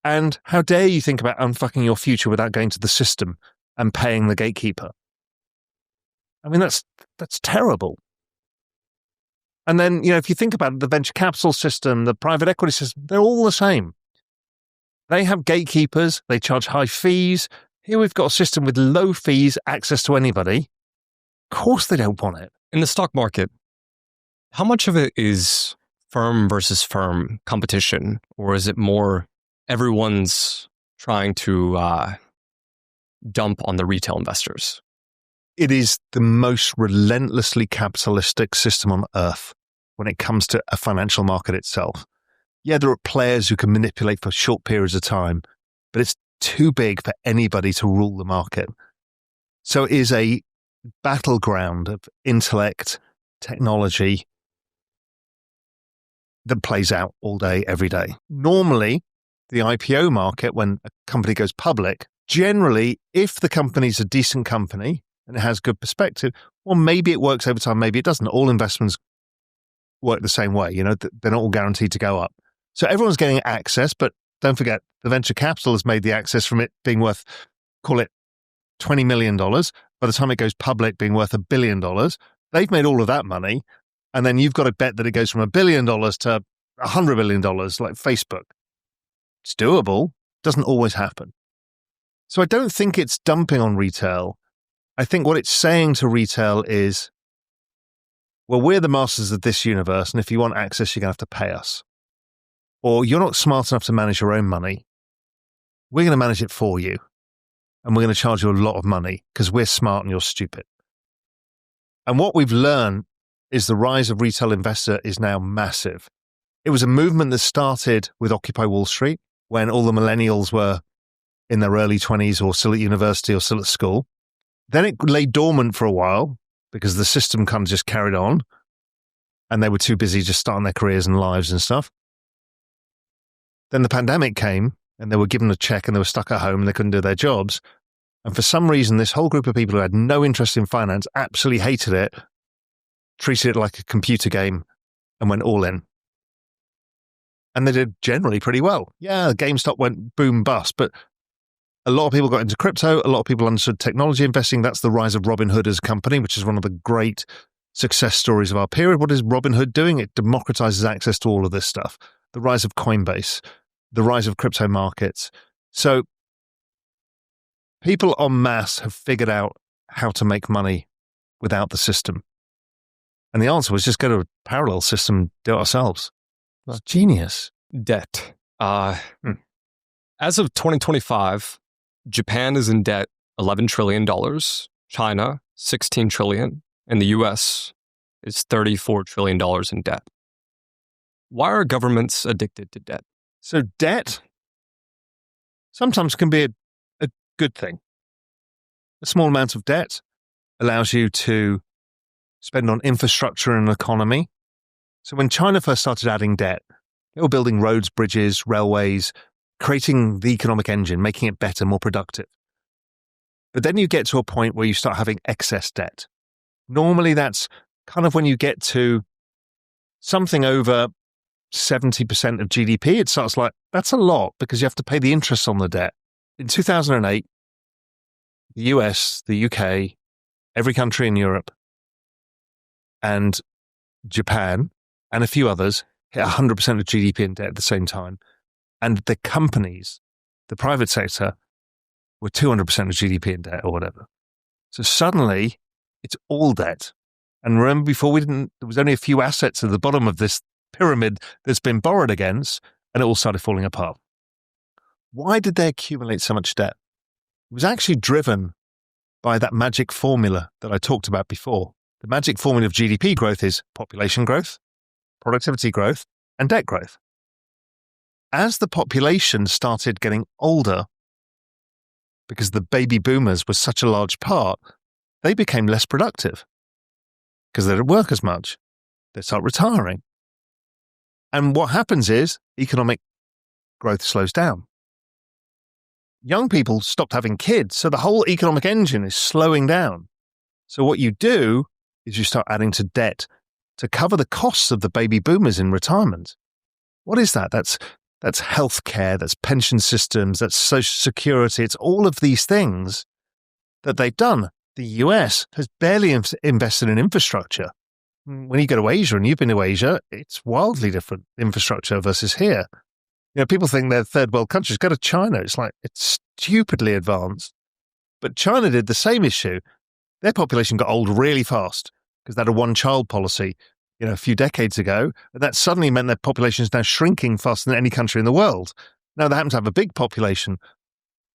And how dare you think about unfucking your future without going to the system and paying the gatekeeper? I mean, that's terrible. And then, if you think about it, the venture capital system, the private equity system, they're all the same. They have gatekeepers. They charge high fees. Here we've got a system with low fees, access to anybody. Of course they don't want it. In the stock market, how much of it is firm versus firm competition? Or is it more everyone's trying to dump on the retail investors? It is the most relentlessly capitalistic system on earth when it comes to a financial market itself. Yeah, there are players who can manipulate for short periods of time, but it's too big for anybody to rule the market. So it is a battleground of intellect, technology that plays out all day, every day. Normally, the IPO market, when a company goes public, generally, if the company's a decent company and it has good perspective, well, maybe it works over time, maybe it doesn't. All investments work the same way. They're not all guaranteed to go up. So everyone's getting access, but don't forget, the venture capital has made the access from it being worth, call it $20 million. By the time it goes public, being worth $1 billion. They've made all of that money. And then you've got to bet that it goes from $1 billion to $100 billion, like Facebook. It's doable. Doesn't always happen. So I don't think it's dumping on retail. I think what it's saying to retail is, well, we're the masters of this universe, and if you want access, you're going to have to pay us. Or you're not smart enough to manage your own money. We're going to manage it for you. And we're going to charge you a lot of money because we're smart and you're stupid. And what we've learned is the rise of retail investor is now massive. It was a movement that started with Occupy Wall Street when all the millennials were in their early 20s or still at university or still at school. Then it lay dormant for a while because the system kind of just carried on and they were too busy just starting their careers and lives and stuff. Then the pandemic came and they were given a check and they were stuck at home and they couldn't do their jobs. And for some reason, this whole group of people who had no interest in finance absolutely hated it, treated it like a computer game and went all in. And they did generally pretty well. Yeah, GameStop went boom bust, but a lot of people got into crypto. A lot of people understood technology investing. That's the rise of Robinhood as a company, which is one of the great success stories of our period. What is Robinhood doing? It democratizes access to all of this stuff. The rise of Coinbase, the rise of crypto markets. So people en masse have figured out how to make money without the system. And the answer was just go to a parallel system, do it ourselves. It's genius. Debt. As of 2025, Japan is in debt $11 trillion, China, $16 trillion, and the US is $34 trillion in debt. Why are governments addicted to debt? So debt sometimes can be a good thing. A small amount of debt allows you to spend on infrastructure and economy. So when China first started adding debt, they were building roads, bridges, railways, creating the economic engine, making it better, more productive. But then you get to a point where you start having excess debt. Normally that's kind of when you get to something over 70% of GDP, it starts like, that's a lot because you have to pay the interest on the debt. In 2008, the US, the UK, every country in Europe, and Japan, and a few others hit 100% of GDP in debt at the same time. And the companies, the private sector, were 200% of GDP in debt or whatever. So suddenly, it's all debt. And remember, before there was only a few assets at the bottom of this pyramid that's been borrowed against, and it all started falling apart. Why did they accumulate so much debt? It was actually driven by that magic formula that I talked about before. The magic formula of GDP growth is population growth, productivity growth, and debt growth. As the population started getting older, because the baby boomers were such a large part, they became less productive because they didn't work as much. They start retiring. And what happens is economic growth slows down. Young people stopped having kids, so the whole economic engine is slowing down. So what you do is you start adding to debt to cover the costs of the baby boomers in retirement. What is that? That's healthcare, that's pension systems, that's social security. It's all of these things that they've done. The US has barely invested in infrastructure. when you go to Asia, and you've been to Asia, it's wildly different infrastructure versus here. People think they're third world countries. Go to China. It's like, it's stupidly advanced. But China did the same issue. Their population got old really fast because they had a one-child policy, a few decades ago. And that suddenly meant their population is now shrinking faster than any country in the world. Now, they happen to have a big population.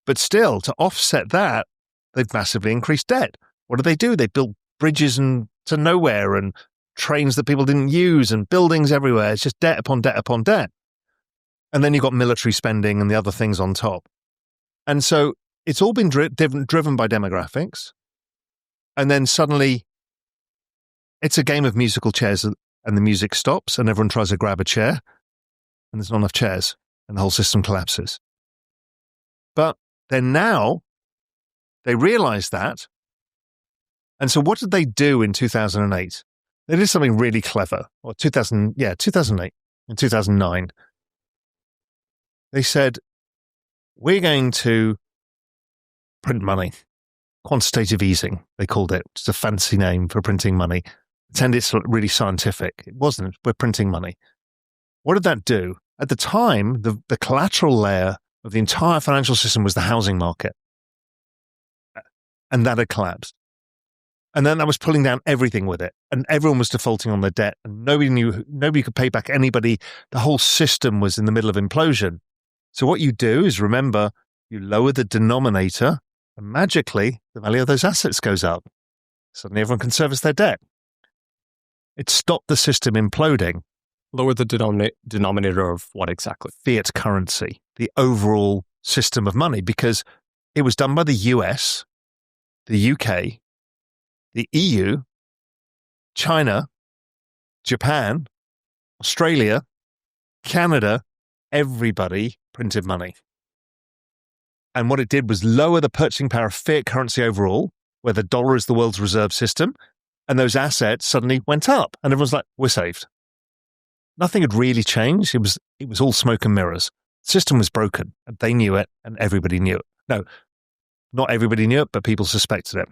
But still, to offset that, they've massively increased debt. What do? They built bridges to nowhere and trains that people didn't use and buildings everywhere. It's just debt upon debt upon debt. And then you've got military spending and the other things on top. And so it's all been driven by demographics. And then suddenly it's a game of musical chairs, and the music stops and everyone tries to grab a chair and there's not enough chairs and the whole system collapses. But then now they realize that. And so what did they do in 2008? They did something really clever. Or 2008 and 2009. They said, we're going to print money. Quantitative easing, they called it. It's a fancy name for printing money. Pretend it's really scientific. It wasn't. We're printing money. What did that do? At the time, the collateral layer of the entire financial system was the housing market. And that had collapsed. And then that was pulling down everything with it. And everyone was defaulting on their debt. And nobody could pay back anybody. The whole system was in the middle of implosion. So what you do is, remember, you lower the denominator, and magically the value of those assets goes up. Suddenly everyone can service their debt. It stopped the system imploding. Lower the denominator of what exactly? Fiat currency, the overall system of money, because it was done by the US, the UK, the EU, China, Japan, Australia, Canada. Everybody printed money. And what it did was lower the purchasing power of fiat currency overall, where the dollar is the world's reserve system, and those assets suddenly went up. And everyone's like, we're saved. Nothing had really changed. It was all smoke and mirrors. The system was broken, and they knew it, and everybody knew it. No, not everybody knew it, but people suspected it.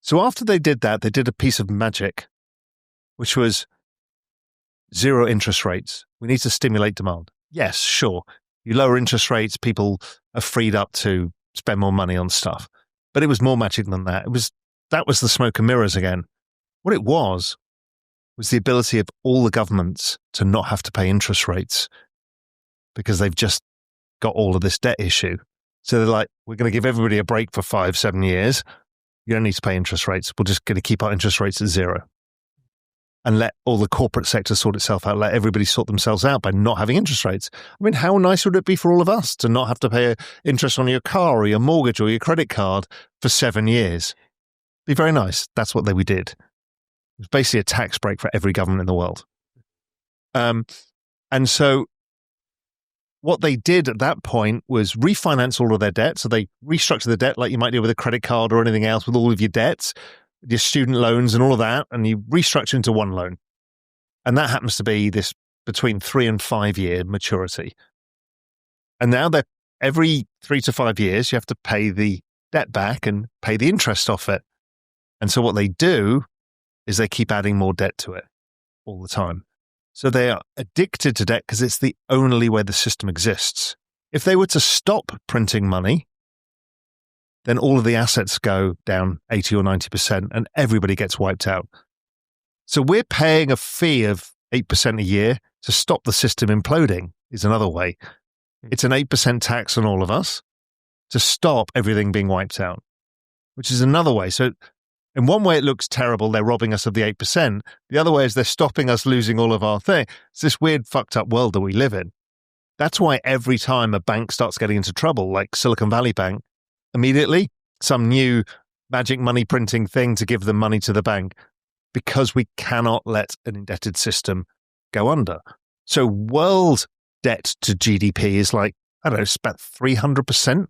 So after they did that, they did a piece of magic, which was zero interest rates. We need to stimulate demand. Yes, sure. You lower interest rates, people are freed up to spend more money on stuff. But it was more magic than that. That was the smoke and mirrors again. What it was the ability of all the governments to not have to pay interest rates because they've just got all of this debt issue. So they're like, we're going to give everybody a break for 5-7 years. You don't need to pay interest rates. We're just going to keep our interest rates at zero. And let all the corporate sector sort itself out. Let everybody sort themselves out by not having interest rates. I mean, how nice would it be for all of us to not have to pay interest on your car or your mortgage or your credit card for 7 years? Be very nice. That's what we did. It was basically a tax break for every government in the world. And so what they did at that point was refinance all of their debt. So they restructured the debt like you might do with a credit card or anything else, with all of your debts, your student loans and all of that, and you restructure into one loan. And that happens to be this between 3 and 5 year maturity. And now that every 3 to 5 years, you have to pay the debt back and pay the interest off it. And so what they do is they keep adding more debt to it all the time. So they are addicted to debt because it's the only way the system exists. If they were to stop printing money, then all of the assets go down 80 or 90% and everybody gets wiped out. So we're paying a fee of 8% a year to stop the system imploding is another way. It's an 8% tax on all of us to stop everything being wiped out, which is another way. So in one way, it looks terrible. They're robbing us of the 8%. The other way is they're stopping us losing all of our thing. It's this weird, fucked up world that we live in. That's why every time a bank starts getting into trouble, like Silicon Valley Bank, immediately some new magic money printing thing to give them money to the bank, because we cannot let an indebted system go under. So world debt to GDP is like, I don't know, it's about 300%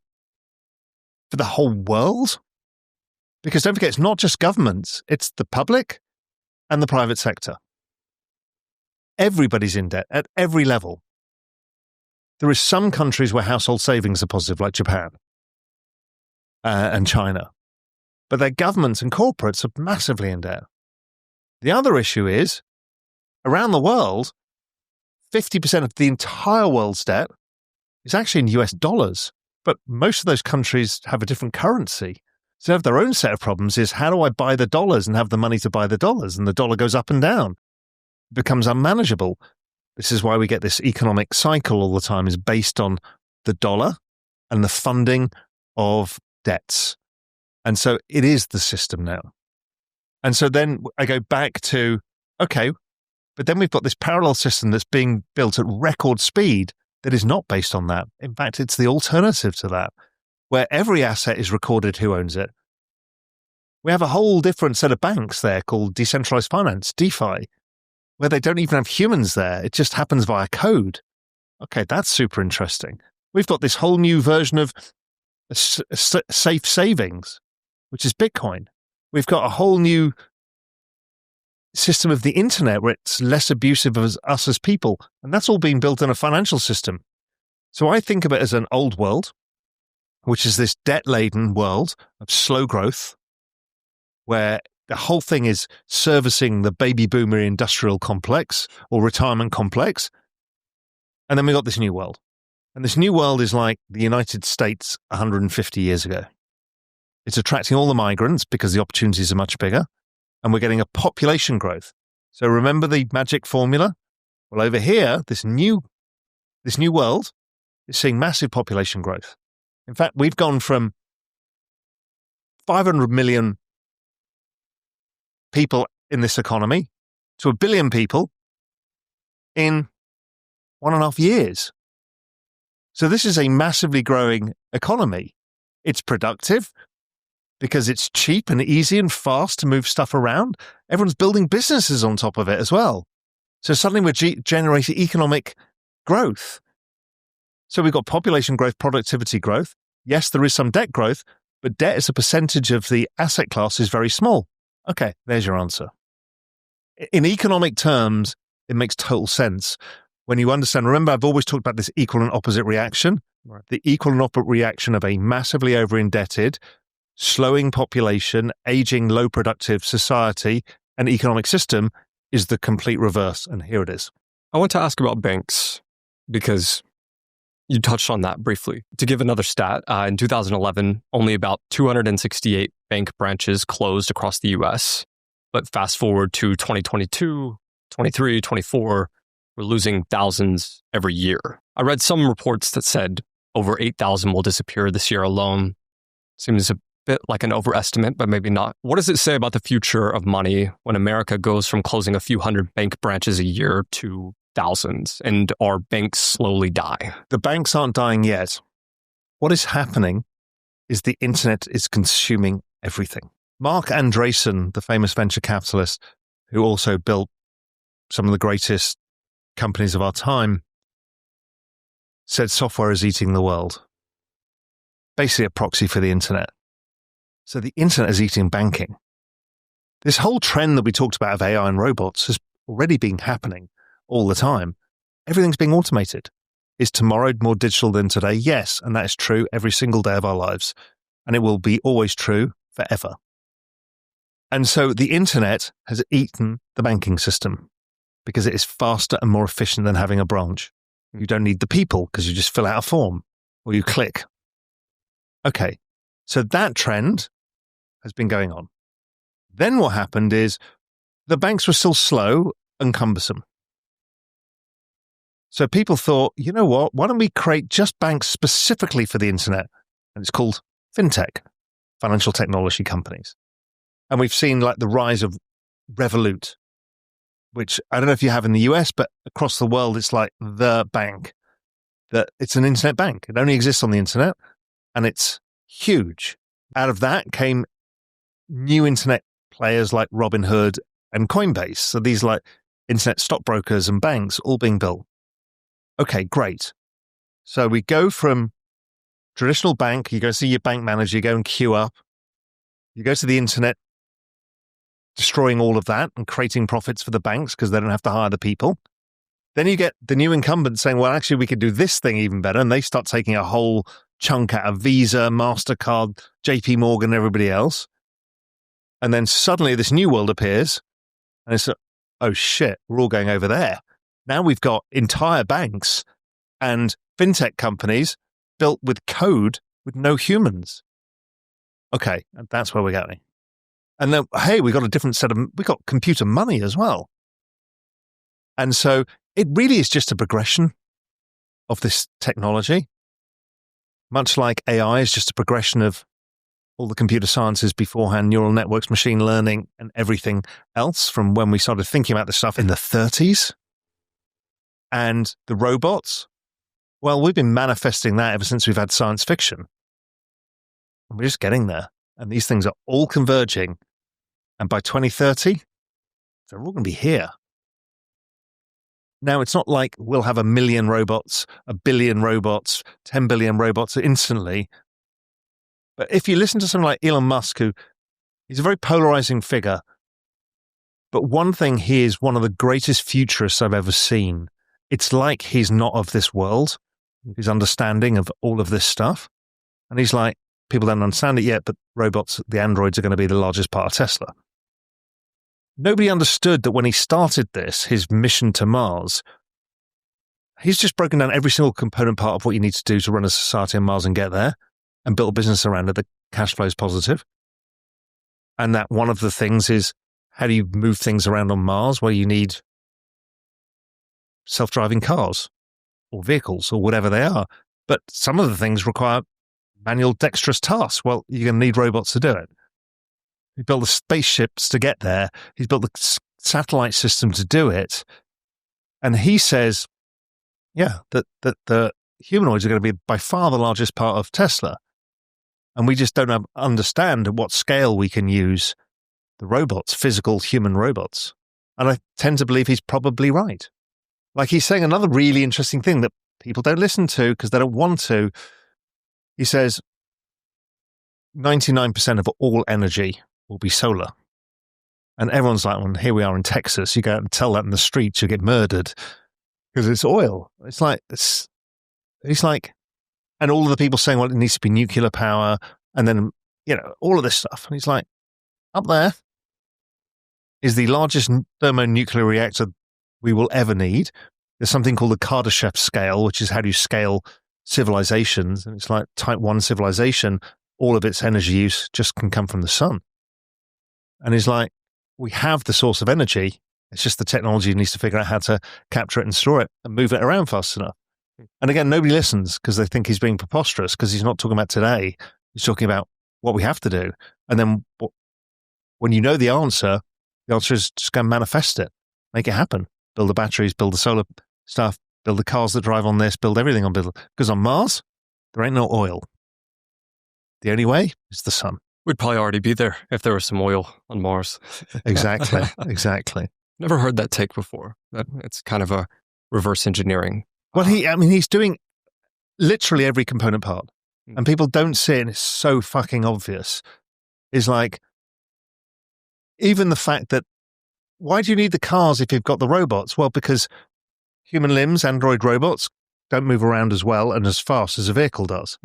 for the whole world. Because don't forget, it's not just governments, it's the public and the private sector. Everybody's in debt at every level. There are some countries where household savings are positive, like Japan and China. But their governments and corporates are massively in debt. The other issue is, around the world, 50% of the entire world's debt is actually in US dollars. But most of those countries have a different currency. So they have their own set of problems is, how do I buy the dollars and have the money to buy the dollars? And the dollar goes up and down. It becomes unmanageable. This is why we get this economic cycle all the time, is based on the dollar and the funding of debts. And so it is the system now. And so then I go back to, okay, but then we've got this parallel system that's being built at record speed that is not based on that. In fact, it's the alternative to that, where every asset is recorded who owns it. We have a whole different set of banks there called decentralized finance, DeFi, where they don't even have humans there. It just happens via code. Okay, that's super interesting. We've got this whole new version of safe savings, which is Bitcoin. We've got a whole new system of the internet where it's less abusive of us as people. And that's all being built in a financial system. So I think of it as an old world, which is this debt-laden world of slow growth, where the whole thing is servicing the baby boomer industrial complex or retirement complex. And then we got this new world. And this new world is like the United States 150 years ago. It's attracting all the migrants because the opportunities are much bigger. And we're getting a population growth. So remember the magic formula? Well, over here, this new world is seeing massive population growth. In fact, we've gone from 500 million people in this economy to 1 billion people in 1.5 years. So this is a massively growing economy. It's productive because it's cheap and easy and fast to move stuff around. Everyone's building businesses on top of it as well. So suddenly we're generating economic growth. So we've got population growth, productivity growth. Yes, there is some debt growth, but debt as a percentage of the asset class is very small. Okay, there's your answer. In economic terms, it makes total sense. When you understand, remember, I've always talked about this equal and opposite reaction. Right. The equal and opposite reaction of a massively over-indebted, slowing population, aging, low productive society and economic system is the complete reverse. And here it is. I want to ask about banks because you touched on that briefly. To give another stat, in 2011, only about 268 bank branches closed across the US. But fast forward to 2022, 23, 24, we're losing thousands every year. I read some reports that said over 8,000 will disappear this year alone. Seems a bit like an overestimate, but maybe not. What does it say about the future of money when America goes from closing a few hundred bank branches a year to thousands, and our banks slowly die? The banks aren't dying yet. What is happening is the internet is consuming everything. Mark Andreessen, the famous venture capitalist who also built some of the greatest companies of our time, said software is eating the world. Basically a proxy for the internet. So the internet is eating banking. This whole trend that we talked about of AI and robots has already been happening all the time. Everything's being automated. Is tomorrow more digital than today? Yes, and that is true every single day of our lives. And it will be always true forever. And so the internet has eaten the banking system because it is faster and more efficient than having a branch. You don't need the people because you just fill out a form or you click. Okay, so that trend has been going on. Then what happened is the banks were still slow and cumbersome. So people thought, you know what, why don't we create just banks specifically for the internet? And it's called fintech, financial technology companies. And we've seen like the rise of Revolut, which I don't know if you have in the US, but across the world, it's like the bank. That it's an internet bank. It only exists on the internet and it's huge. Out of that came new internet players like Robinhood and Coinbase. So these like internet stockbrokers and banks all being built. Okay, great. So we go from traditional bank, you go see your bank manager, you go and queue up. You go to the internet, destroying all of that and creating profits for the banks because they don't have to hire the people. Then you get the new incumbent saying, well, actually, we could do this thing even better. And they start taking a whole chunk out of Visa, MasterCard, JP Morgan, everybody else. And then suddenly this new world appears And it's, oh shit, we're all going over there. Now we've got entire banks and fintech companies built with code with no humans. Okay, and that's where we're going. And then, hey, we got we got computer money as well. And so it really is just a progression of this technology, much like AI is just a progression of all the computer sciences beforehand, neural networks, machine learning, and everything else from when we started thinking about this stuff in the 30s. And the robots, well, we've been manifesting that ever since we've had science fiction. And we're just getting there. And these things are all converging. And by 2030, they're all going to be here. Now, it's not like we'll have 1 million robots, 1 billion robots, 10 billion robots instantly. But if you listen to someone like Elon Musk, he's a very polarizing figure. But one thing, he is one of the greatest futurists I've ever seen. It's like he's not of this world, his understanding of all of this stuff. And he's like, people don't understand it yet, but robots, the androids, are going to be the largest part of Tesla. Nobody understood that when he started this, his mission to Mars, he's just broken down every single component part of what you need to do to run a society on Mars and get there and build a business around it. The cash flow is positive. And that one of the things is, how do you move things around on Mars? Well, you need self-driving cars or vehicles or whatever they are. But some of the things require manual dexterous tasks. Well, you're going to need robots to do it. He built the spaceships to get there. He's built the satellite system to do it. And he says, yeah, that the humanoids are going to be by far the largest part of Tesla. And we just don't understand at what scale we can use the robots, physical human robots. And I tend to believe he's probably right. Like, he's saying another really interesting thing that people don't listen to because they don't want to. He says 99% of all energy will be solar. And everyone's like, well, here we are in Texas. You go out and tell that in the streets, you get murdered because it's oil. It's like, it's like, and all of the people saying, well, it needs to be nuclear power. And then, all of this stuff. And he's like, up there is the largest thermonuclear reactor we will ever need. There's something called the Kardashev scale, which is how do you scale civilizations. And it's like type 1 civilization, all of its energy use just can come from the sun. And he's like, we have the source of energy. It's just the technology needs to figure out how to capture it and store it and move it around fast enough. And again, nobody listens because they think he's being preposterous because he's not talking about today. He's talking about what we have to do. And then when you know the answer is just go and manifest it, make it happen. Build the batteries, build the solar stuff, build the cars that drive on this, build everything on build. Because on Mars, there ain't no oil. The only way is the sun. We'd probably already be there if there was some oil on Mars. Exactly, exactly. Never heard that take before. It's kind of a reverse engineering. Well, he's doing literally every component part. And people don't see it, and it's so fucking obvious. Is like, even the fact that, why do you need the cars if you've got the robots? Well, because human limbs, android robots, don't move around as well and as fast as a vehicle does.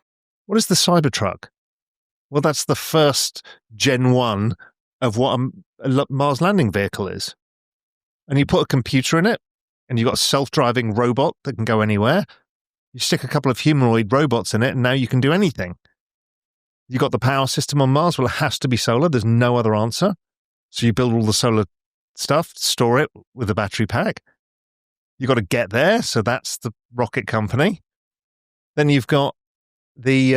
What is the Cybertruck? Well, that's the first Gen 1 of what a Mars landing vehicle is. And you put a computer in it, and you've got a self-driving robot that can go anywhere. You stick a couple of humanoid robots in it, and now you can do anything. You've got the power system on Mars. Well, it has to be solar. There's no other answer. So you build all the solar stuff, store it with a battery pack. You've got to get there. So that's the rocket company. Then you've got the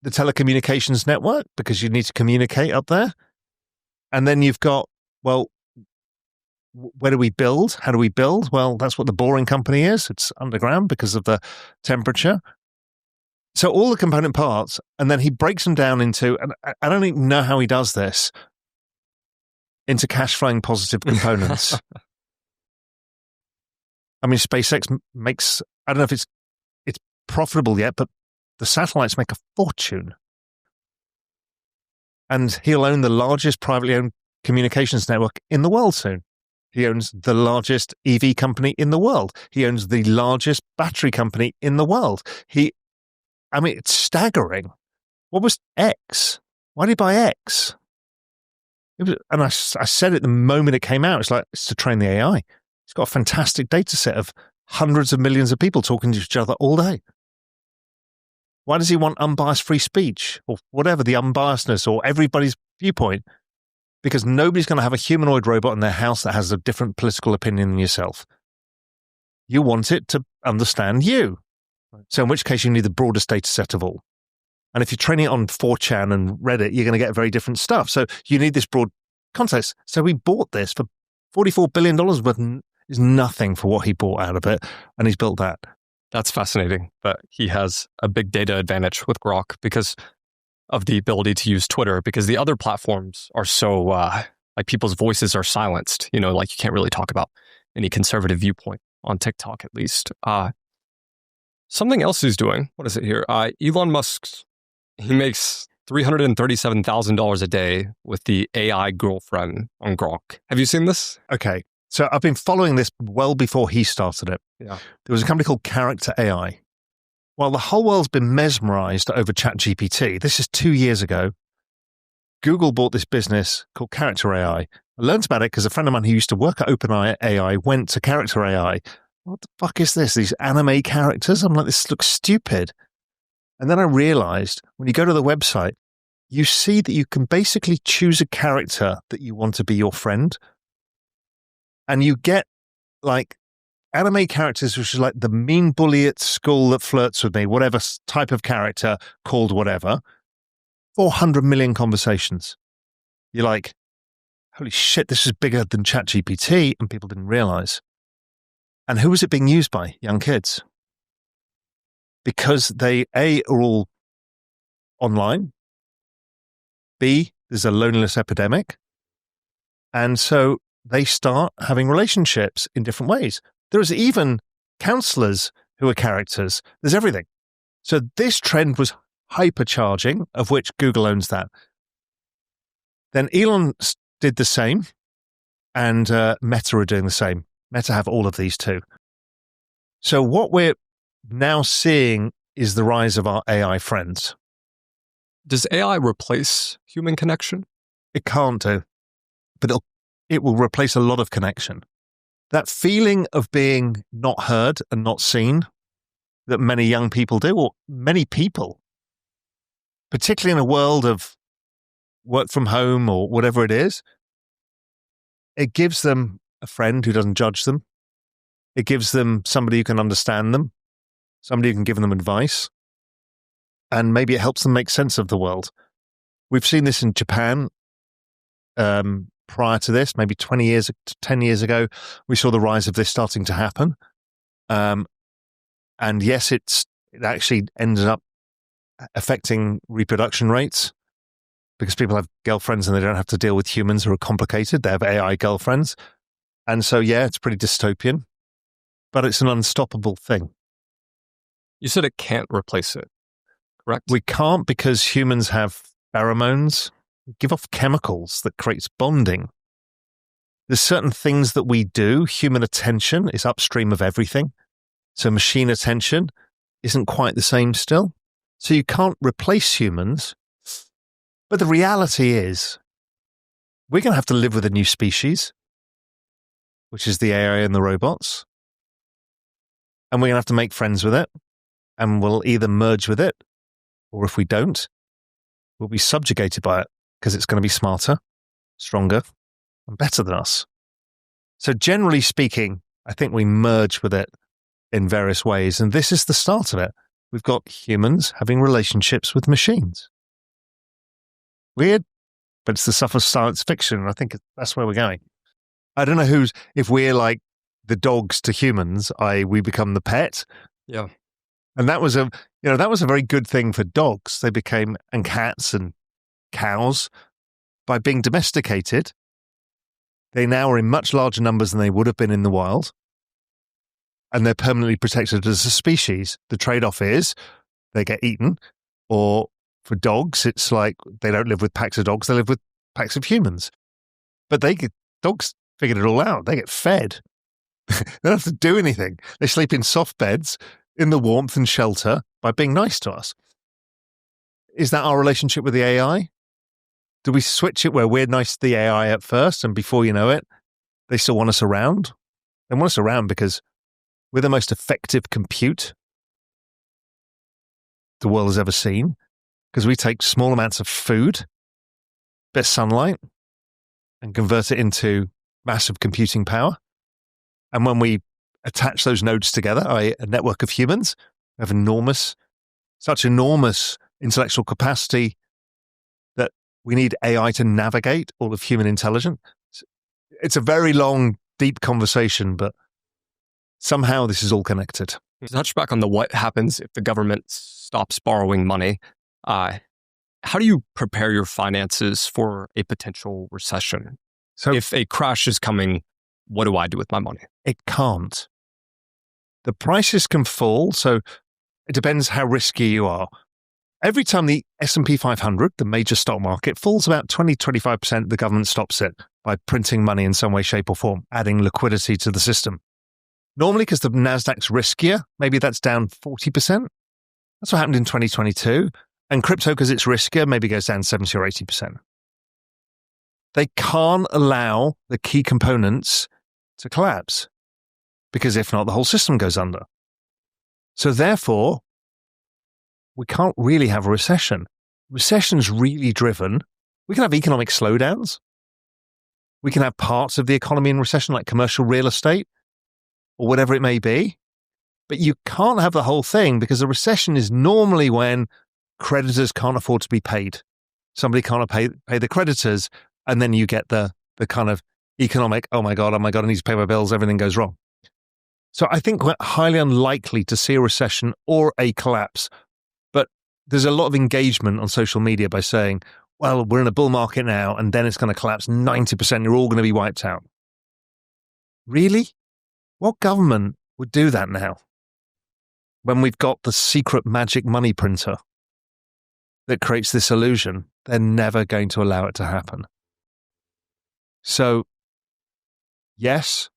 telecommunications network because you need to communicate up there. And then you've got, well, where do we build? How do we build? Well, that's what the boring company is. It's underground because of the temperature. So all the component parts, and then he breaks them down into, and I don't even know how he does this, into cash flowing positive components. I mean, SpaceX makes, I don't know if it's profitable yet, but the satellites make a fortune. And he'll own the largest privately owned communications network in the world soon. He owns the largest EV company in the world. He owns the largest battery company in the world. It's staggering. What was X? Why did he buy X? I said it the moment it came out. It's to train the AI. It's got a fantastic data set of hundreds of millions of people talking to each other all day. Why does he want unbiased free speech or whatever, the unbiasedness or everybody's viewpoint? Because nobody's going to have a humanoid robot in their house that has a different political opinion than yourself. You want it to understand you. So in which case you need the broadest data set of all. And if you're training it on 4chan and Reddit, you're going to get very different stuff. So you need this broad context. So we bought this for $44 billion, but is nothing for what he bought out of it. And he's built that. That's fascinating. But he has a big data advantage with Grok because of the ability to use Twitter, because the other platforms are so, like people's voices are silenced. Like you can't really talk about any conservative viewpoint on TikTok, at least. Something else he's doing. What is it here? Elon Musk, he makes $337,000 a day with the AI girlfriend on Grok. Have you seen this? Okay. So I've been following this well before he started it. Yeah. There was a company called Character AI. While the whole world's been mesmerized over ChatGPT, this is 2 years ago, Google bought this business called Character AI. I learned about it because a friend of mine who used to work at OpenAI went to Character AI. What the fuck is this? These anime characters? I'm like, this looks stupid. And then I realized when you go to the website, you see that you can basically choose a character that you want to be your friend. And you get like anime characters, which is like the mean bully at school that flirts with me, whatever type of character called whatever, 400 million conversations. You're like, holy shit, this is bigger than ChatGPT, and people didn't realize. And who was it being used by? Young kids. Because they, A, are all online. B, there's a loneliness epidemic. And so they start having relationships in different ways. There's even counselors who are characters. There's everything. So this trend was hypercharging, of which Google owns that. Then Elon did the same, and Meta are doing the same. Meta have all of these too. So what we're now seeing is the rise of our AI friends. Does AI replace human connection? It can't do, but it will replace a lot of connection. That feeling of being not heard and not seen that many young people do, or many people, particularly in a world of work from home or whatever it is, it gives them a friend who doesn't judge them. It gives them somebody who can understand them, somebody who can give them advice, and maybe it helps them make sense of the world. We've seen this in Japan. Prior to this, maybe 10 years ago, we saw the rise of this starting to happen. And yes, it actually ended up affecting reproduction rates because people have girlfriends and they don't have to deal with humans who are complicated. They have AI girlfriends. And so, yeah, it's pretty dystopian, but it's an unstoppable thing. You said it can't replace it, correct? We can't, because humans have pheromones, give off chemicals that creates bonding. There's certain things that we do. Human attention is upstream of everything. So machine attention isn't quite the same still. So you can't replace humans. But the reality is we're going to have to live with a new species, which is the AI and the robots. And we're going to have to make friends with it. And we'll either merge with it, or if we don't, we'll be subjugated by it, because it's going to be smarter, stronger, and better than us. So generally speaking, I think we merge with it in various ways. And this is the start of it. We've got humans having relationships with machines. Weird, but it's the stuff of science fiction. And I think that's where we're going. I don't know if we're like the dogs to humans, we become the pet. Yeah. And that was a very good thing for dogs. They became, and cats and cows, by being domesticated. They now are in much larger numbers than they would have been in the wild. And they're permanently protected as a species. The trade-off is they get eaten, or for dogs, it's like they don't live with packs of dogs, they live with packs of humans. But dogs figured it all out. They get fed. They don't have to do anything. They sleep in soft beds in the warmth and shelter by being nice to us. Is that our relationship with the AI? Do we switch it where we're nice to the AI at first, and before you know it, they still want us around? They want us around because we're the most effective compute the world has ever seen, because we take small amounts of food, bit of sunlight, and convert it into massive computing power. And when we attach those nodes together, a network of humans, we have such enormous intellectual capacity that we need AI to navigate all of human intelligence. It's a very long, deep conversation, but somehow this is all connected. To touch back on what happens if the government stops borrowing money, how do you prepare your finances for a potential recession? So if a crash is coming, what do I do with my money? It can't. The prices can fall, so it depends how risky you are. Every time the S&P 500, the major stock market, falls about 20-25%, the government stops it by printing money in some way, shape or form, adding liquidity to the system. Normally, because the Nasdaq's riskier, maybe that's down 40%. That's what happened in 2022. And crypto, because it's riskier, maybe goes down 70 or 80%. They can't allow the key components to collapse, because if not, the whole system goes under. So therefore, we can't really have a recession. Recession's really driven. We can have economic slowdowns. We can have parts of the economy in recession, like commercial real estate, or whatever it may be. But you can't have the whole thing, because a recession is normally when creditors can't afford to be paid. Somebody can't pay the creditors, and then you get the kind of economic, oh my God, I need to pay my bills, everything goes wrong. So I think we're highly unlikely to see a recession or a collapse. But there's a lot of engagement on social media by saying, well, we're in a bull market now, and then it's going to collapse 90%, you're all going to be wiped out. Really? What government would do that now, when we've got the secret magic money printer that creates this illusion? They're never going to allow it to happen. So, yes,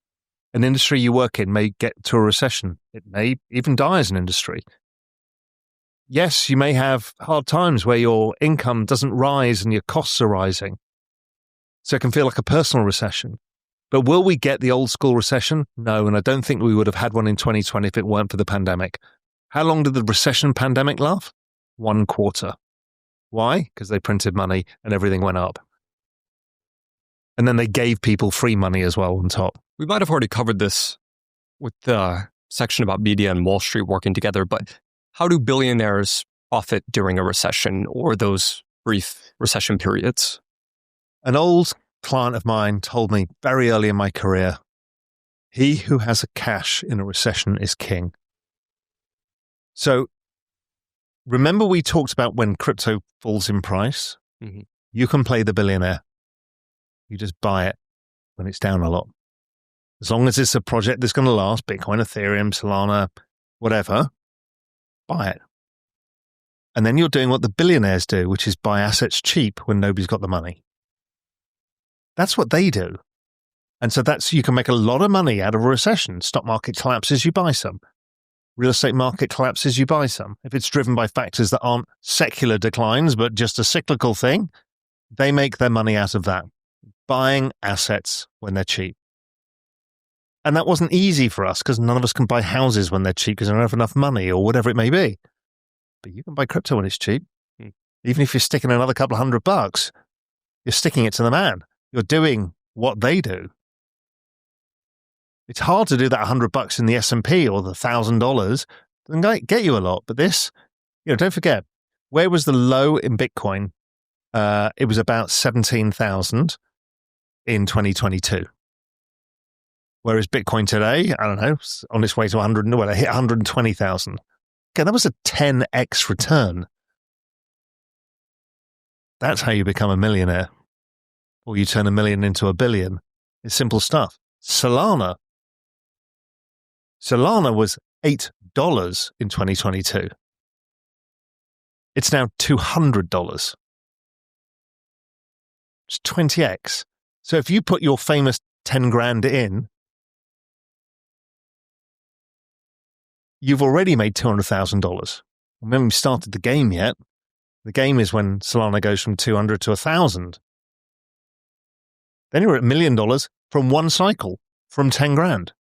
an industry you work in may get to a recession. It may even die as an industry. Yes, you may have hard times where your income doesn't rise and your costs are rising. So it can feel like a personal recession. But will we get the old school recession? No, and I don't think we would have had one in 2020 if it weren't for the pandemic. How long did the recession pandemic last? 1 quarter. Why? Because they printed money and everything went up. And then they gave people free money as well on top. We might have already covered this with the section about media and Wall Street working together, but how do billionaires profit during a recession or those brief recession periods? An old client of mine told me very early in my career, he who has a cash in a recession is king. So remember we talked about when crypto falls in price? Mm-hmm. You can play the billionaire. You just buy it when it's down a lot. As long as it's a project that's going to last, Bitcoin, Ethereum, Solana, whatever, buy it. And then you're doing what the billionaires do, which is buy assets cheap when nobody's got the money. That's what they do. And so you can make a lot of money out of a recession. Stock market collapses, you buy some. Real estate market collapses, you buy some. If it's driven by factors that aren't secular declines, but just a cyclical thing, they make their money out of that. Buying assets when they're cheap. And that wasn't easy for us because none of us can buy houses when they're cheap because they don't have enough money or whatever it may be. But you can buy crypto when it's cheap. Even if you're sticking another couple of $100, you're sticking it to the man. You're doing what they do. It's hard to do that $100 in the S&P or the $1,000. Doesn't get you a lot. But this, don't forget, where was the low in Bitcoin? It was about 17,000 in 2022. Whereas Bitcoin today, I don't know, on its way to 100, well, it hit 120,000. Okay, that was a 10x return. That's how you become a millionaire. Or you turn $1 million into $1 billion. It's simple stuff. Solana was $8 in 2022. It's now $200. It's 20x. So if you put your famous 10 grand in, you've already made $200,000. We haven't started the game yet. The game is when Solana goes from 200 to 1,000. Then you're at $1 million from one cycle, from 10 grand.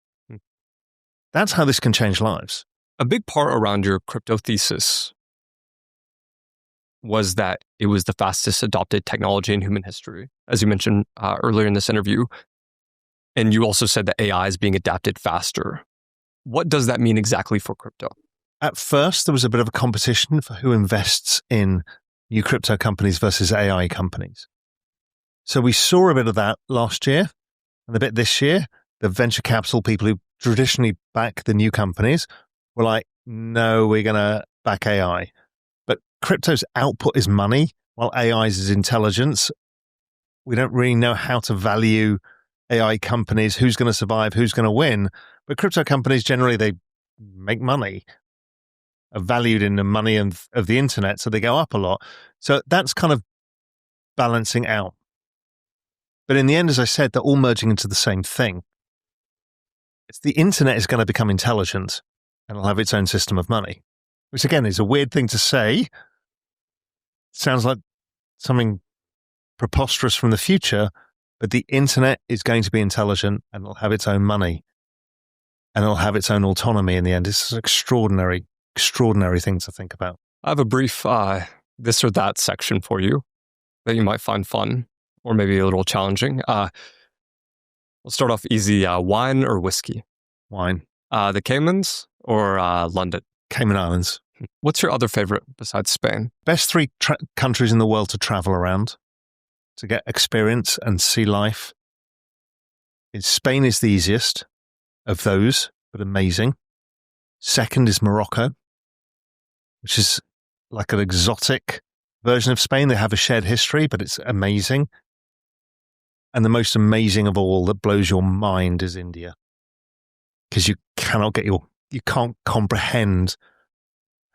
That's how this can change lives. A big part around your crypto thesis was that it was the fastest adopted technology in human history, as you mentioned earlier in this interview. And you also said that AI is being adapted faster. What does that mean exactly for crypto? At first, there was a bit of a competition for who invests in new crypto companies versus AI companies. So we saw a bit of that last year and a bit this year. The venture capital people who traditionally back the new companies were like, no, we're going to back AI. But crypto's output is money, while AI's is intelligence. We don't really know how to value AI companies, who's going to survive, who's going to win. But crypto companies, generally, they make money, are valued in the money of the internet, so they go up a lot. So that's kind of balancing out. But in the end, as I said, they're all merging into the same thing. It's the internet is going to become intelligent and it'll have its own system of money, which again is a weird thing to say. Sounds like something preposterous from the future, but the internet is going to be intelligent and it'll have its own money and it'll have its own autonomy in the end. It's an extraordinary thing to think about. I have a brief this or that section for you that you might find fun or maybe a little challenging. We'll start off easy. Wine or whiskey? Wine. The Caymans or London? Cayman Islands. What's your other favorite besides Spain? Best three countries in the world to travel around, to get experience and see life. Spain is the easiest of those, but amazing. Second is Morocco, which is like an exotic version of Spain. They have a shared history, but it's amazing. And the most amazing of all that blows your mind is India, because you can't comprehend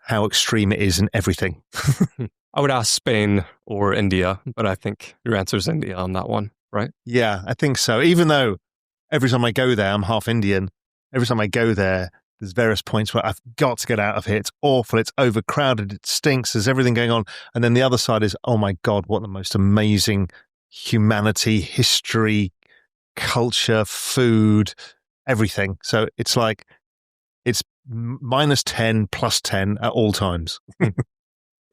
how extreme it is in everything. I would ask Spain or India, but I think your answer is India on that one, right? Yeah, I think so. Even though every time I go there, I'm half Indian. Every time I go there, there's various points where I've got to get out of here. It's awful. It's overcrowded. It stinks. There's everything going on. And then the other side is, oh my God, what the most amazing humanity, history, culture, food, everything. So it's like, it's -10, +10 at all times.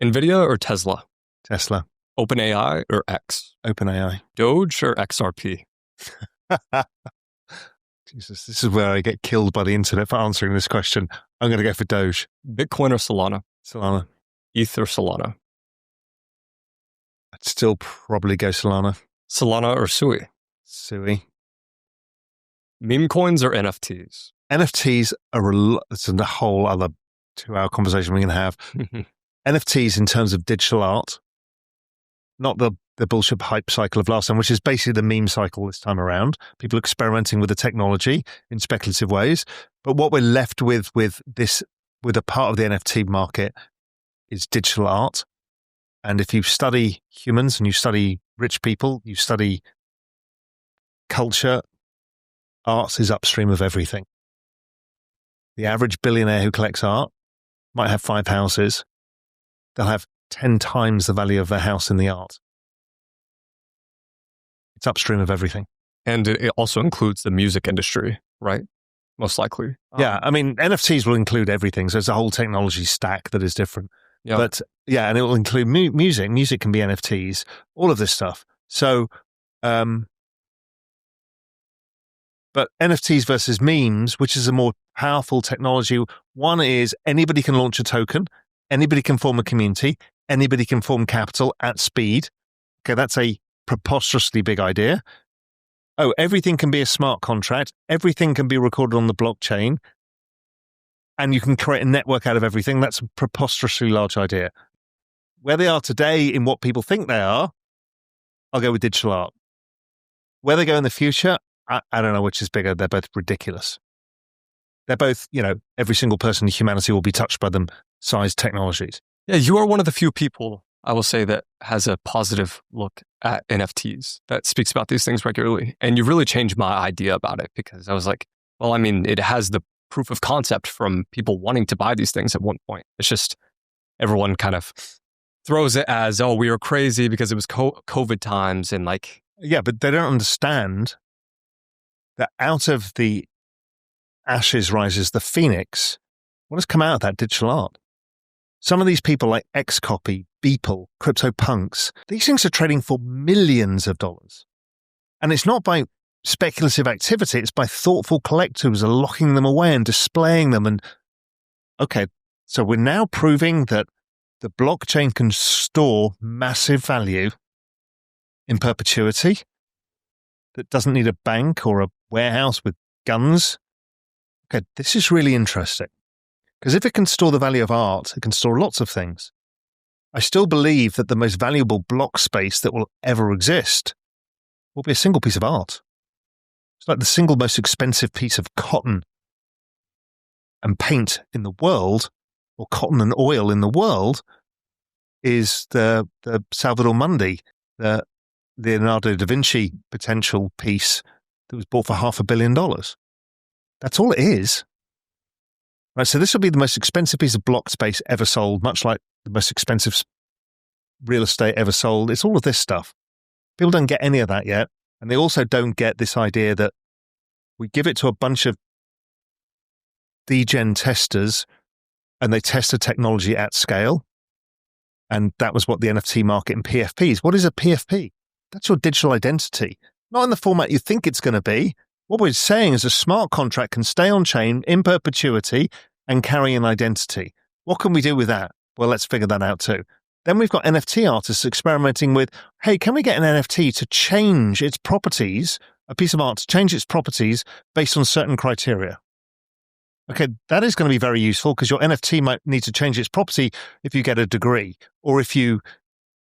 NVIDIA or Tesla? Tesla. OpenAI or X? OpenAI. Doge or XRP? Jesus, this is where I get killed by the internet for answering this question. I'm going to go for Doge. Bitcoin or Solana? Solana. ETH or Solana? I'd still probably go Solana. Solana or Sui? Sui. Meme coins or NFTs? NFTs are it's a whole other 2-hour conversation we're going to have. NFTs in terms of digital art, not the bullshit hype cycle of last time, which is basically the meme cycle this time around. People experimenting with the technology in speculative ways. But what we're left with a part of the NFT market is digital art. And if you study humans and you study rich people, you study culture, art is upstream of everything. The average billionaire who collects art might have 5 houses. They'll have 10 times the value of their house in the art. It's upstream of everything. And it also includes the music industry, right? Most likely. Yeah, I mean, NFTs will include everything. So it's a whole technology stack that is different. Yeah. But yeah, and it will include music. Music can be NFTs, all of this stuff. So, but NFTs versus memes, which is a more powerful technology. One is anybody can launch a token. Anybody can form a community. Anybody can form capital at speed. Okay, that's a preposterously big idea. Oh, everything can be a smart contract. Everything can be recorded on the blockchain. And you can create a network out of everything. That's a preposterously large idea. Where they are today in what people think they are, I'll go with digital art. Where they go in the future, I don't know which is bigger. They're both ridiculous. They're both, every single person in humanity will be touched by them size technologies. Yeah, you are one of the few people, I will say, that has a positive look at NFTs, that speaks about these things regularly. And you really changed my idea about it, because I was like, well, I mean, it has the proof of concept from people wanting to buy these things at one point. It's just everyone kind of throws it as, oh, we were crazy because it was COVID times and like. Yeah, but they don't understand that out of the ashes rises the phoenix. What has come out of that? Digital art. Some of these people like Xcopy, Beeple, CryptoPunks, these things are trading for millions of dollars. And it's not by speculative activity, it's by thoughtful collectors are locking them away and displaying them. And okay, so we're now proving that the blockchain can store massive value in perpetuity that doesn't need a bank or a warehouse with guns. Okay, this is really interesting. Because if it can store the value of art, it can store lots of things. I still believe that the most valuable block space that will ever exist will be a single piece of art. It's like the single most expensive piece of cotton and paint in the world, or cotton and oil in the world, is the Salvador Mundi, the Leonardo da Vinci potential piece that was bought for $500 million. That's all it is. Right, so this will be the most expensive piece of block space ever sold, much like the most expensive real estate ever sold. It's all of this stuff. People don't get any of that yet. And they also don't get this idea that we give it to a bunch of degen testers and they test the technology at scale. And that was what the NFT market and PFPs. What is a PFP? That's your digital identity. Not in the format you think it's going to be. What we're saying is a smart contract can stay on chain in perpetuity and carry an identity. What can we do with that? Well, let's figure that out too. Then we've got NFT artists experimenting with, hey, can we get an NFT to change its properties, a piece of art to change its properties based on certain criteria? Okay, that is going to be very useful because your NFT might need to change its property if you get a degree or if you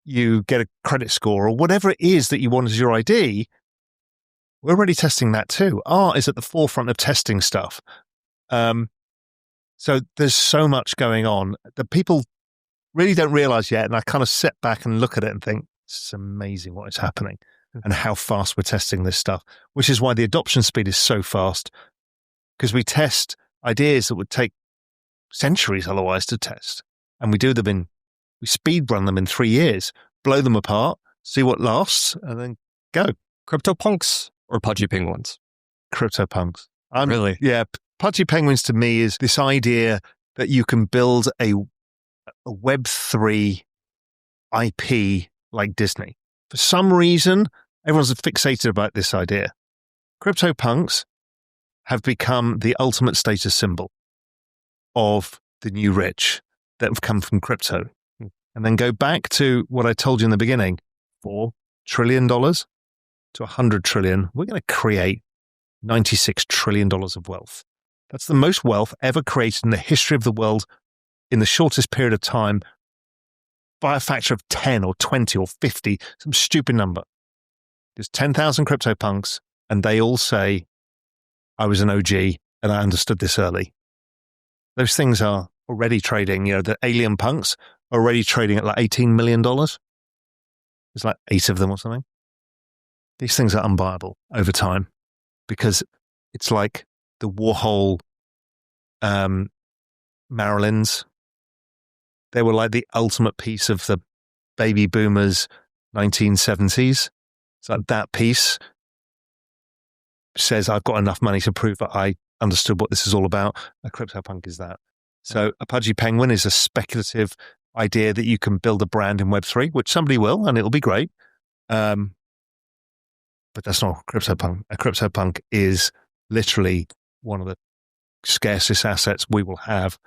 get a credit score or whatever it is that you want as your ID. We're already testing that too. Art is at the forefront of testing stuff. So there's so much going on that people really don't realize yet. And I kind of sit back and look at it and think, it's amazing what is happening and how fast we're testing this stuff, which is why the adoption speed is so fast, because we test ideas that would take centuries otherwise to test. And we speed run them in 3 years, blow them apart, see what lasts, and then go. CryptoPunks or Pudgy Penguins? CryptoPunks. Really? Yeah. Pudgy Penguins to me is this idea that you can build a Web3 IP like Disney. For some reason, everyone's fixated about this idea. CryptoPunks have become the ultimate status symbol of the new rich that have come from crypto. And then go back to what I told you in the beginning, $4 trillion to $100 trillion. We're going to create $96 trillion of wealth. That's the most wealth ever created in the history of the world in the shortest period of time by a factor of 10 or 20 or 50, some stupid number. There's 10,000 CryptoPunks and they all say, I was an OG and I understood this early. Those things are already trading, the alien punks are already trading at like $18 million. There's like 8 of them or something. These things are unbuyable over time because it's like the Warhol Marilyns. They were like the ultimate piece of the baby boomers 1970s. It's like that piece says, I've got enough money to prove that I understood what this is all about. A CryptoPunk is that. So a Pudgy Penguin is a speculative idea that you can build a brand in Web3, which somebody will, and it'll be great. But that's not a CryptoPunk. A CryptoPunk is literally one of the scarcest assets we will have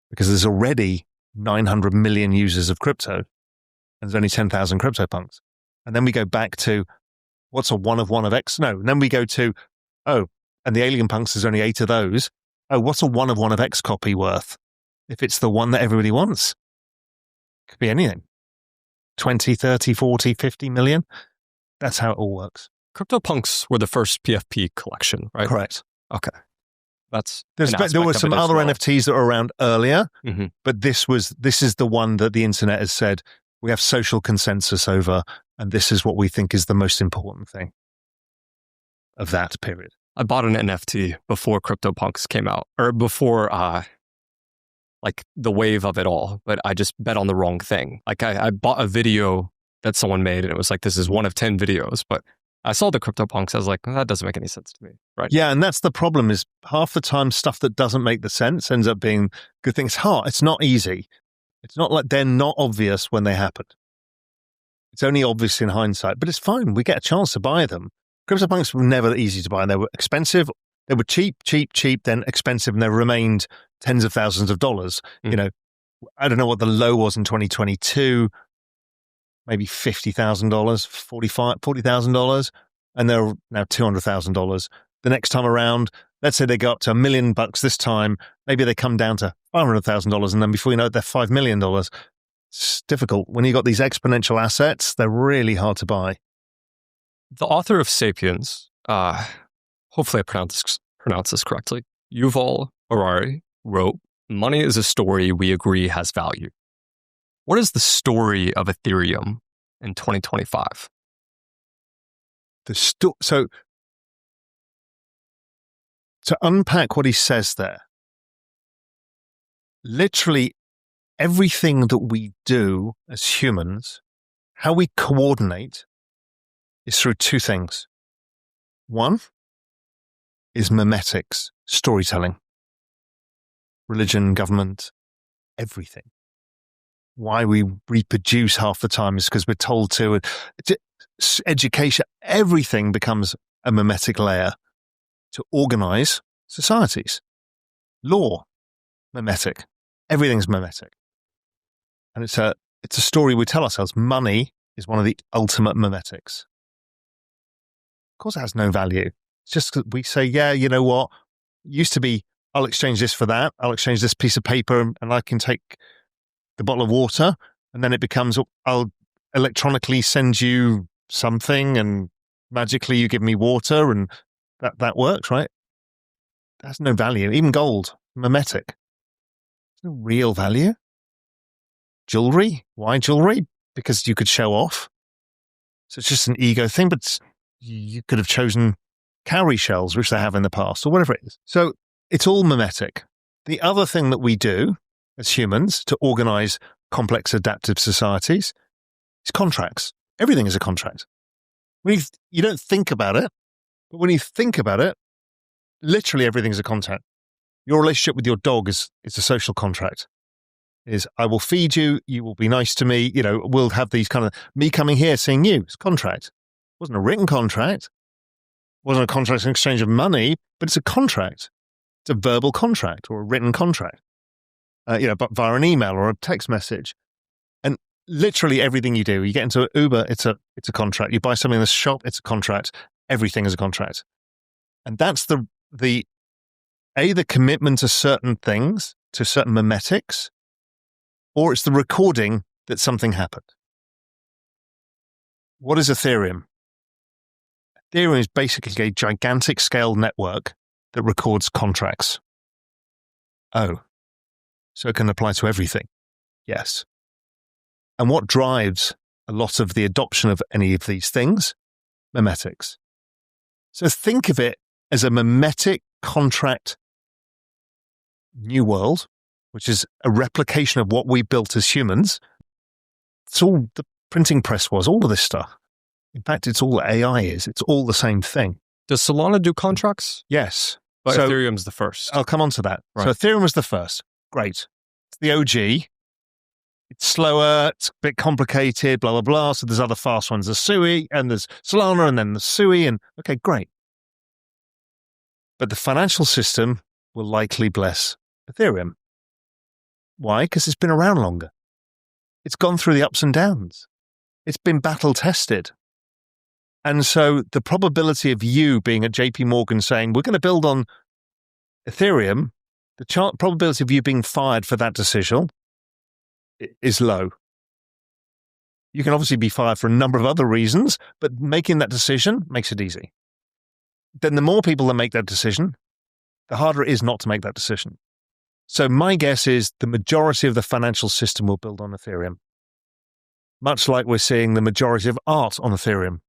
because there's already 900 million users of crypto and there's only 10,000 CryptoPunks. And then we go back to what's a one of X? No. And then we go to, and the alien punks, there's only 8 of those. Oh, what's a one of X copy worth? If it's the one that everybody wants, could be anything. 20, 30, 40, 50 million. That's how it all works. CryptoPunks were the first PFP collection, right? Correct. Okay. There were some other NFTs that were around earlier, mm-hmm. but this is the one that the internet has said we have social consensus over, and this is what we think is the most important thing of that period. I bought an NFT before CryptoPunks came out, or before like the wave of it all, but I just bet on the wrong thing. Like I bought a video that someone made and it was like, this is one of 10 videos, but I saw the CryptoPunks. I was like, that doesn't make any sense to me. Right. Yeah. And that's the problem is half the time stuff that doesn't make the sense ends up being good things. It's hard. It's not easy. It's not like they're not obvious when they happen. It's only obvious in hindsight, but it's fine. We get a chance to buy them. CryptoPunks were never easy to buy. They were expensive. They were cheap, then expensive, and they remained tens of thousands of dollars. You know, I don't know what the low was in 2022, maybe $50,000, $40,000, and they're now $200,000. The next time around, let's say they go up to $1 million this time, maybe they come down to $500,000, and then before you know it, they're $5 million. It's difficult. When you've got these exponential assets, they're really hard to buy. The author of Sapiens, hopefully I pronounce this correctly, Yuval Harari, wrote, "Money is a story we agree has value." What is the story of Ethereum in 2025? So to unpack what he says there, literally everything that we do as humans, how we coordinate, is through two things. One is memetics, storytelling, religion, government, everything. Why we reproduce half the time is because we're told to. Education, everything becomes a memetic layer to organize societies. Law, memetic. Everything's memetic. And it's a story we tell ourselves. Money is one of the ultimate memetics. Of course, it has no value. It's just that we say, yeah, you know what? It used to be, I'll exchange this for that. I'll exchange this piece of paper and I can take the bottle of water. And then it becomes, I'll electronically send you something and magically you give me water and that works, right? That's no value. Even gold, memetic. There's no real value. Jewelry. Why jewelry? Because you could show off. So it's just an ego thing, but you could have chosen cowrie shells, which they have in the past, or whatever it is. So it's all memetic. The other thing that we do as humans to organize complex adaptive societies is contracts. Everything is a contract. You don't think about it, but when you think about it, literally everything is a contract. Your relationship with your dog is a social contract. Is I will feed you, you will be nice to me, we'll have these kind of, me coming here, seeing you, it's a contract. It wasn't a written contract. It wasn't a contract in exchange of money, but it's a contract. It's a verbal contract or a written contract, but via an email or a text message. And literally everything you do, you get into Uber, it's a contract. You buy something in the shop, it's a contract. Everything is a contract. And that's the commitment to certain things, to certain memetics, or it's the recording that something happened. What is Ethereum? Ethereum is basically a gigantic scale network that records contracts. Oh, so it can apply to everything? Yes. And what drives a lot of the adoption of any of these things? Memetics. So think of it as a memetic contract new world, which is a replication of what we built as humans. It's all the printing press was, all of this stuff. In fact, it's all AI is. It's all the same thing. Does Solana do contracts? Yes. But so, Ethereum's the first. I'll come on to that. Right. So Ethereum was the first. Great. It's the OG. It's slower. It's a bit complicated, blah, blah, blah. So there's other fast ones. There's Sui and there's Solana and then the Sui. And okay, great. But the financial system will likely bless Ethereum. Why? Because it's been around longer. It's gone through the ups and downs. It's been battle tested. And so the probability of you being at JP Morgan saying, we're going to build on Ethereum, the probability of you being fired for that decision is low. You can obviously be fired for a number of other reasons, but making that decision makes it easy. Then the more people that make that decision, the harder it is not to make that decision. So my guess is the majority of the financial system will build on Ethereum, much like we're seeing the majority of art on Ethereum,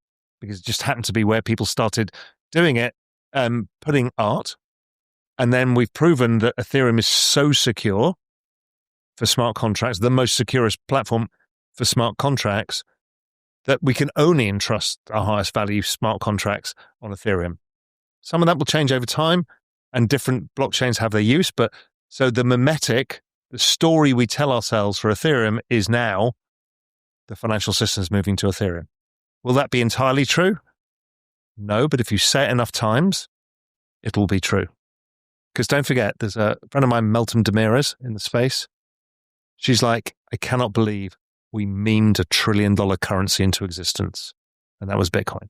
because it just happened to be where people started doing it, putting art. And then we've proven that Ethereum is so secure for smart contracts, the most securest platform for smart contracts, that we can only entrust our highest value smart contracts on Ethereum. Some of that will change over time and different blockchains have their use. But so the mimetic, the story we tell ourselves for Ethereum is now the financial system is moving to Ethereum. Will that be entirely true? No, but if you say it enough times, it will be true. Because don't forget, there's a friend of mine, Meltem Demirors, in the space. She's like, I cannot believe we memed $1 trillion currency into existence. And that was Bitcoin.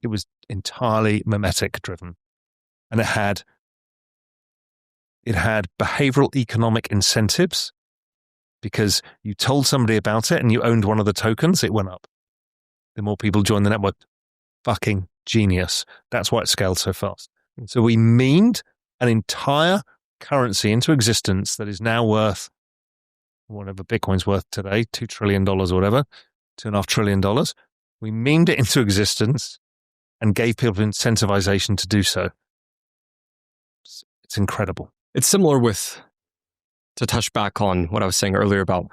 It was entirely mimetic driven. And it had behavioral economic incentives because you told somebody about it and you owned one of the tokens, it went up. The more people joined the network. Fucking genius. That's why it scaled so fast. So we memed an entire currency into existence that is now worth whatever Bitcoin's worth today, $2 trillion or whatever, $2.5 trillion. We memed it into existence and gave people incentivization to do so. It's incredible. It's similar with, to touch back on what I was saying earlier about,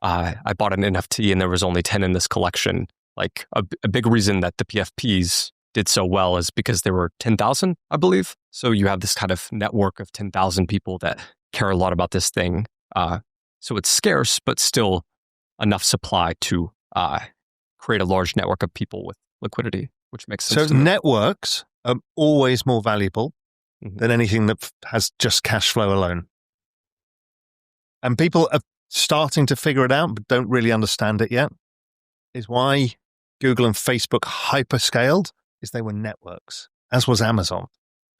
I bought an NFT and there was only 10 in this collection. Like a big reason that the PFPs did so well is because there were 10,000, I believe. So you have this kind of network of 10,000 people that care a lot about this thing. So it's scarce, but still enough supply to create a large network of people with liquidity, which makes sense. So networks are always more valuable than anything that has just cash flow alone. And people are starting to figure it out, but don't really understand it yet. Is why Google and Facebook hyperscaled, is they were networks, as was Amazon.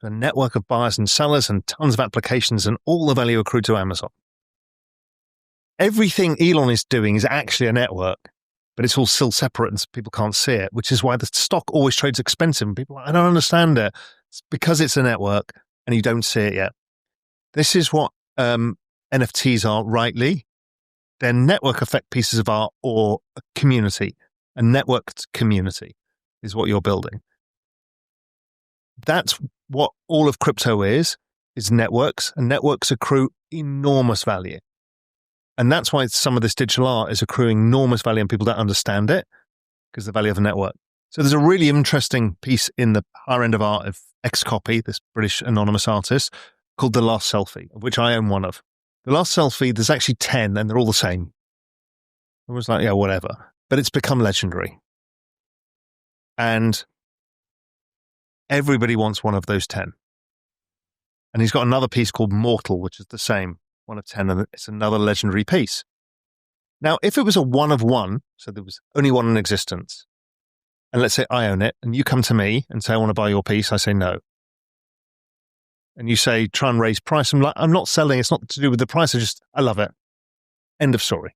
A network of buyers and sellers and tons of applications and all the value accrued to Amazon. Everything Elon is doing is actually a network, but it's all still separate and people can't see it, which is why the stock always trades expensive. And people are like, I don't understand it. It's because it's a network and you don't see it yet. This is what NFTs are rightly. They're network effect pieces of art or a community. A networked community is what you're building. That's what all of crypto is networks, and networks accrue enormous value. And that's why some of this digital art is accruing enormous value and people don't understand it because of the value of a network. So there's a really interesting piece in the higher end of art of Xcopy, this British anonymous artist, called The Last Selfie, of which I own one of. The Last Selfie, there's actually 10 and they're all the same. I was like, yeah, whatever. But it's become legendary. And everybody wants one of those 10. And he's got another piece called Mortal, which is the same, one of 10, and it's another legendary piece. Now, if it was a one of one, so there was only one in existence, and let's say I own it, and you come to me and say, I want to buy your piece, I say no. And you say, try and raise price. I'm like, I'm not selling, it's not to do with the price, I love it. End of story.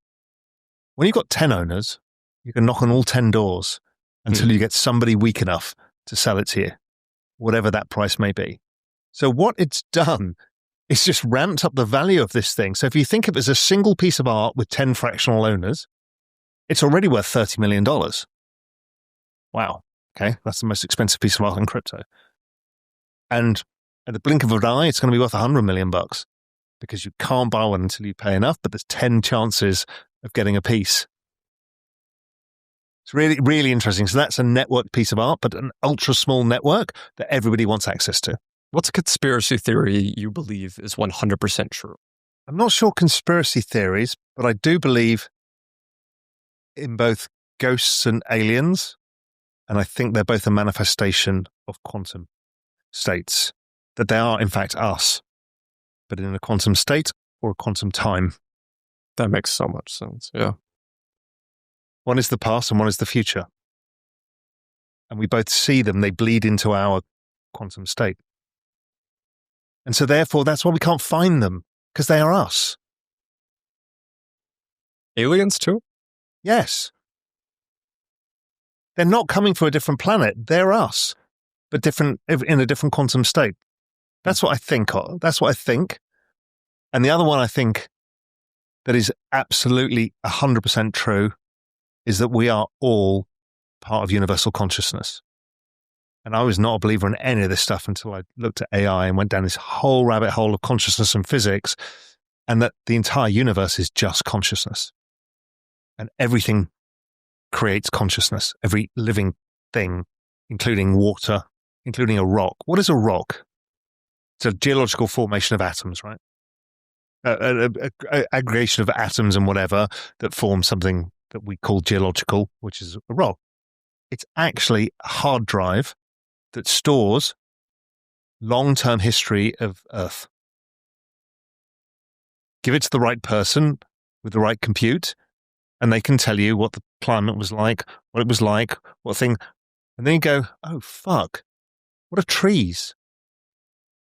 When you've got 10 owners, you can knock on all 10 doors until you get somebody weak enough to sell it to you, whatever that price may be. So what it's done is just ramped up the value of this thing. So if you think of it as a single piece of art with 10 fractional owners, it's already worth $30 million. Wow. Okay. That's the most expensive piece of art in crypto. And at the blink of an eye, it's going to be worth $100 million because you can't buy one until you pay enough, but there's 10 chances of getting a piece. It's really, really interesting. So that's a network piece of art, but an ultra small network that everybody wants access to. What's a conspiracy theory you believe is 100% true? I'm not sure conspiracy theories, but I do believe in both ghosts and aliens. And I think they're both a manifestation of quantum states, that they are in fact us, but in a quantum state or a quantum time. That makes so much sense. Yeah. One is the past and one is the future. And we both see them. They bleed into our quantum state. And so therefore, that's why we can't find them, because they are us. Aliens too? Yes. They're not coming from a different planet. They're us, but different in a different quantum state. That's what I think. That's what I think. And the other one I think that is absolutely 100% true is that we are all part of universal consciousness. And I was not a believer in any of this stuff until I looked at AI and went down this whole rabbit hole of consciousness and physics. and that the entire universe is just consciousness. And everything creates consciousness. Every living thing, including water, including a rock. What is a rock? It's a geological formation of atoms, right? An aggregation of atoms and whatever that form something that we call geological, which is a rock. It's actually a hard drive that stores long-term history of Earth. Give it to the right person with the right compute, and they can tell you what the climate was like, what it was like, what thing. And then you go, oh, fuck, what are trees?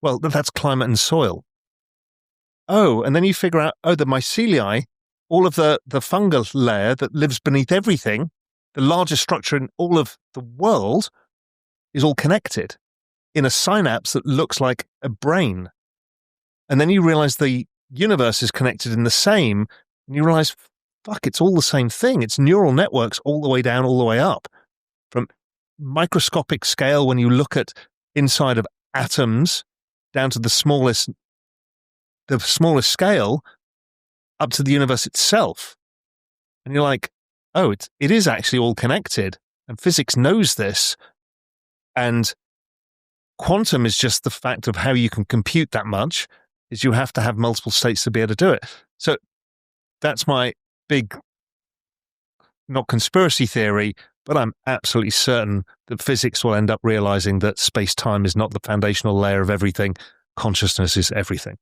Well, that's climate and soil. Oh, and then you figure out, the mycelium, all of the fungal layer that lives beneath everything, the largest structure in all of the world, is all connected in a synapse that looks like a brain. And then you realize the universe is connected in the same, and you realize, fuck, it's all the same thing. It's neural networks all the way down, all the way up. From microscopic scale, when you look at inside of atoms, down to the smallest scale, up to the universe itself. And you're like, oh, it is actually all connected. And physics knows this. And quantum is just the fact of how you can compute that much, is you have to have multiple states to be able to do it. So that's my big, not conspiracy theory, but I'm absolutely certain that physics will end up realizing that space-time is not the foundational layer of everything. Consciousness is everything.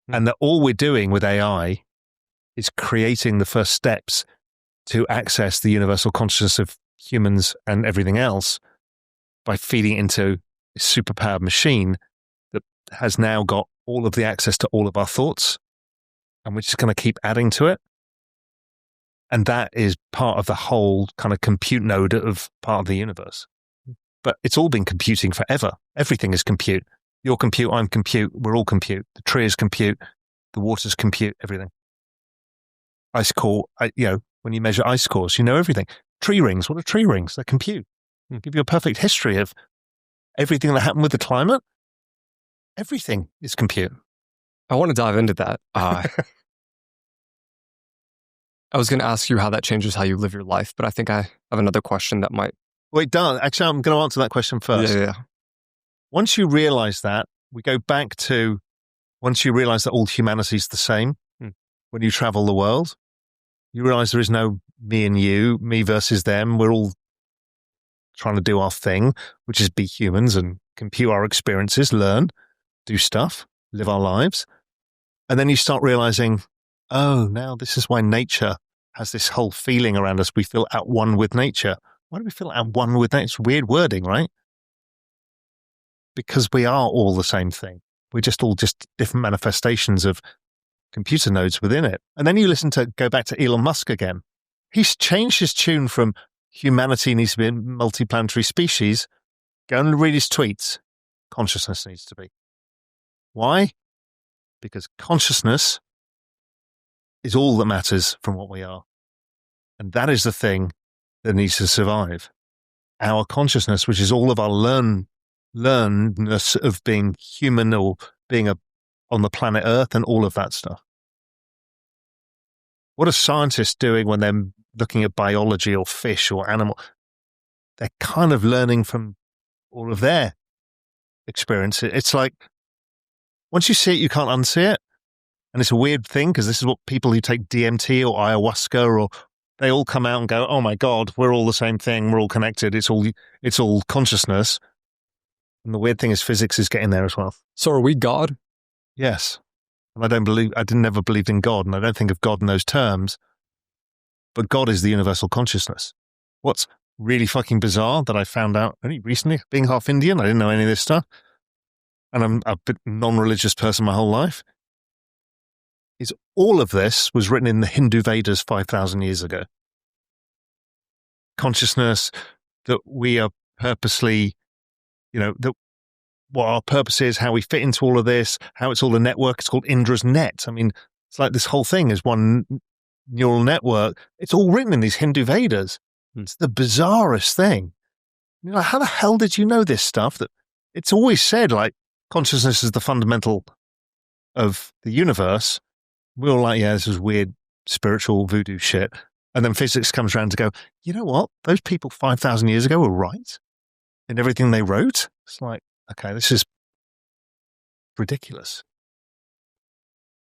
And that all we're doing with AI is creating the first steps to access the universal consciousness of humans and everything else by feeding into a superpowered machine that has now got all of the access to all of our thoughts, and we're just going to keep adding to it. And that is part of the whole kind of compute node of part of the universe. But it's all been computing forever. Everything is compute. You're compute, I'm compute, we're all compute. The tree is compute, the water's compute, everything. Ice core, when you measure ice cores, you know everything. Tree rings, what are tree rings? They're compute. They'll give you a perfect history of everything that happened with the climate. Everything is compute. I want to dive into that. I was going to ask you how that changes how you live your life, but I think I have another question that might... Wait, Dan, actually, I'm going to answer that question first. Yeah. Once you realize that, we go back to once you realize that all humanity is the same, when you travel the world, you realize there is no me and you, me versus them. We're all trying to do our thing, which is be humans and compute our experiences, learn, do stuff, live our lives. And then you start realizing, oh, now this is why nature has this whole feeling around us. We feel at one with nature. Why do we feel at one with nature? It's weird wording, right? Because we are all the same thing. We're just all just different manifestations of computer nodes within it. And then you go back to Elon Musk again. He's changed his tune from humanity needs to be a multiplanetary species. Go and read his tweets. Consciousness needs to be. Why? Because consciousness is all that matters from what we are. And that is the thing that needs to survive. Our consciousness, which is all of our learnness of being human or being on the planet Earth and all of that stuff. What are scientists doing when they're looking at biology or fish or animal? They're kind of learning from all of their experience. It's like, once you see it, you can't unsee it. And it's a weird thing because this is what people who take DMT or ayahuasca or they all come out and go, oh my God, we're all the same thing. We're all connected. It's all consciousness. And the weird thing is physics is getting there as well. So are we God? Yes. And I never believed in God, and I don't think of God in those terms. But God is the universal consciousness. What's really fucking bizarre that I found out only recently, being half Indian, I didn't know any of this stuff, and I'm a bit non-religious person my whole life, is all of this was written in the Hindu Vedas 5,000 years ago. Consciousness, that we are purposely, that what our purpose is, how we fit into all of this, how it's all a network. It's called Indra's net. I mean, it's like this whole thing is one neural network. It's all written in these Hindu Vedas. It's the bizarrest thing. You're like, how the hell did you know this stuff? That it's always said, like, consciousness is the fundamental of the universe. we're all like, yeah, this is weird spiritual voodoo shit. And then physics comes around to go, you know what? Those people 5,000 years ago were right in everything they wrote. It's like, okay, this is ridiculous.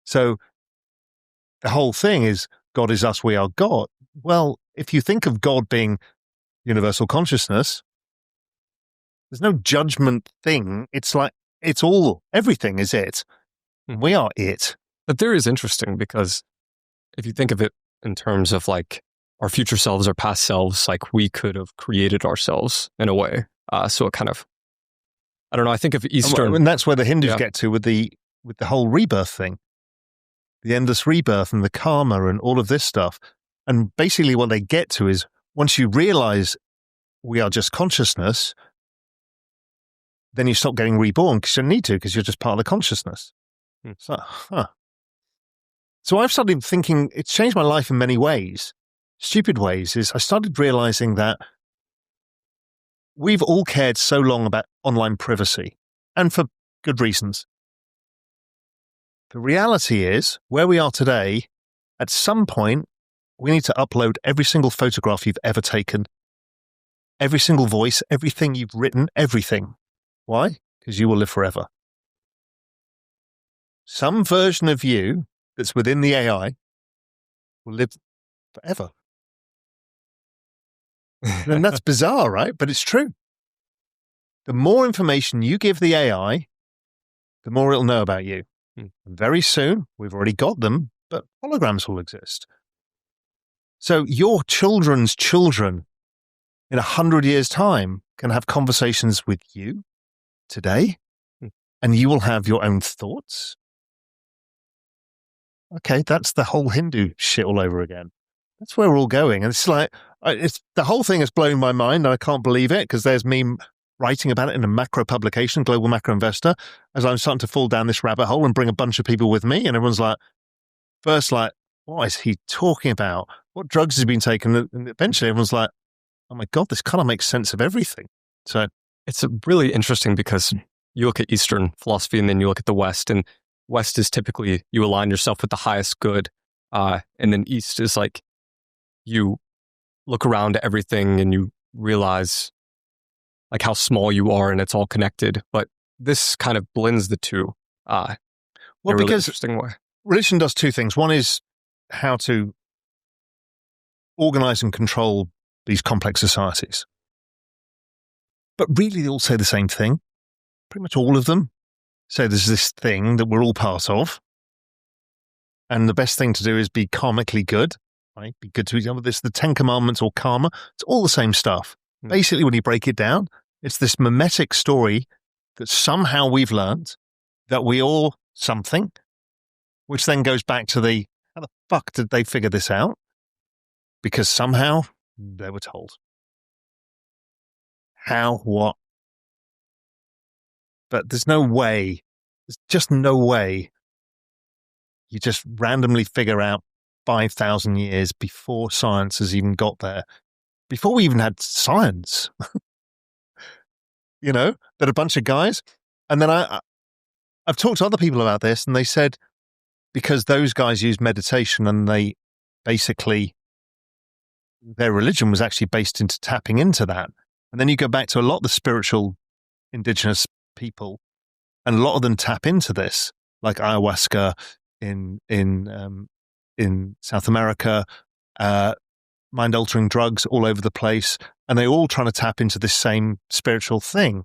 So the whole thing is God is us, we are God. Well, if you think of God being universal consciousness, there's no judgment thing. It's like, it's all, everything is it. We are it. The theory is interesting because if you think of it in terms of like our future selves or past selves, like we could have created ourselves in a way. So it kind of, I don't know, I think of Eastern. And that's where the Hindus get to with the whole rebirth thing, the endless rebirth and the karma and all of this stuff. And basically what they get to is once you realize we are just consciousness, then you stop getting reborn because you don't need to, because you're just part of the consciousness. So I've started thinking, it's changed my life in many ways. Stupid ways is I started realizing that we've all cared so long about online privacy, and for good reasons. The reality is, where we are today, at some point, we need to upload every single photograph you've ever taken, every single voice, everything you've written, everything. Why? Because you will live forever. Some version of you that's within the AI will live forever. And that's bizarre, right? But it's true. The more information you give the AI, the more it'll know about you. And very soon, we've already got them, but holograms will exist. So your children's children in 100 years' time can have conversations with you today, and you will have your own thoughts. Okay, that's the whole Hindu shit all over again. That's where we're all going. And it's like, the whole thing has blown my mind, and I can't believe it, because there's me writing about it in a macro publication, Global Macro Investor, as I'm starting to fall down this rabbit hole and bring a bunch of people with me. And everyone's like, first like, what is he talking about? What drugs has he been taking? And eventually everyone's like, oh my God, this kind of makes sense of everything. So it's really interesting because you look at Eastern philosophy and then you look at the West, and West is typically you align yourself with the highest good. And then East is like you look around at everything and you realize like how small you are and it's all connected. But this kind of blends the two in a really interesting way. Religion does two things. One is how to organize and control these complex societies. But really, they all say the same thing. Pretty much all of them say there's this thing that we're all part of. And the best thing to do is be karmically good, right? Be good to each other. This the 10 Commandments or karma. It's all the same stuff. Basically, when you break it down, it's this mimetic story that somehow we've learned that we all something, which then goes back to how the fuck did they figure this out? Because somehow they were told. How, what? But there's just no way you just randomly figure out 5,000 years before science has even got there, before we even had science, that a bunch of guys. And then I've talked to other people about this, and they said, because those guys use meditation and they basically, their religion was actually based into tapping into that. And then you go back to a lot of the spiritual indigenous people, and a lot of them tap into this, like ayahuasca in South America, mind-altering drugs all over the place, and they're all trying to tap into this same spiritual thing.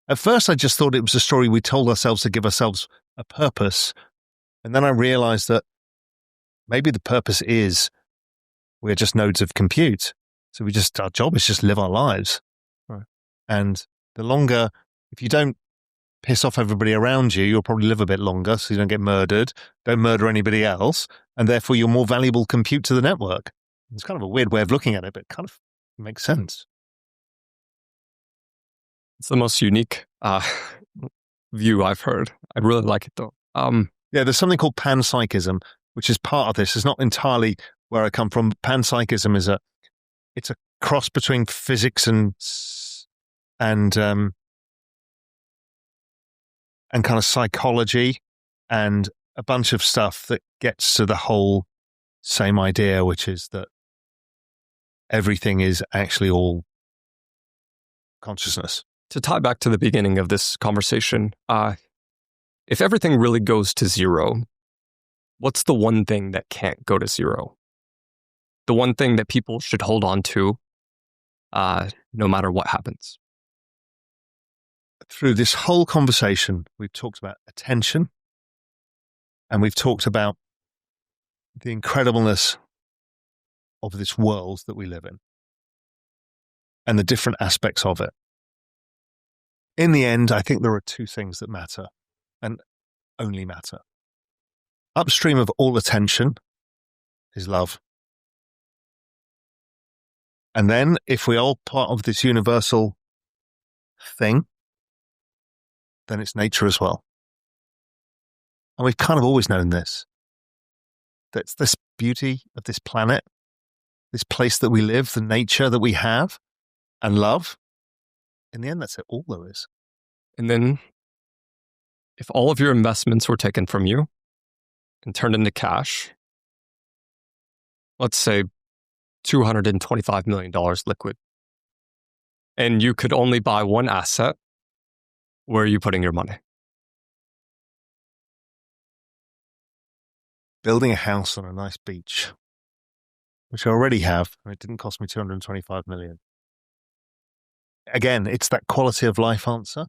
At first, I just thought it was a story we told ourselves to give ourselves a purpose, and then I realized that maybe the purpose is we're just nodes of compute. So our job is just live our lives. Right. And the longer, if you don't piss off everybody around you, you'll probably live a bit longer so you don't get murdered, don't murder anybody else, and therefore you're more valuable compute to the network. It's kind of a weird way of looking at it, but it kind of makes sense. It's the most unique view I've heard. I really like it though. Yeah, there's something called panpsychism, which is part of this. It's not entirely where I come from. Panpsychism is it's a cross between physics and kind of psychology and a bunch of stuff that gets to the whole same idea, which is that everything is actually all consciousness. To tie back to the beginning of this conversation, if everything really goes to zero, what's the one thing that can't go to zero? The one thing that people should hold on to no matter what happens. Through this whole conversation, we've talked about attention, and we've talked about the incredibleness of this world that we live in and the different aspects of it. In the end, I think there are two things that matter and only matter. Upstream of all attention is love. And then if we are all part of this universal thing, then it's nature as well. And we've kind of always known this. That's this beauty of this planet, this place that we live, the nature that we have and love. In the end, that's all there is. And then if all of your investments were taken from you and turned into cash, let's say $225 million liquid, and you could only buy one asset, where are you putting your money? Building a house on a nice beach, which I already have, and it didn't cost me $225 million. Again, it's that quality of life answer.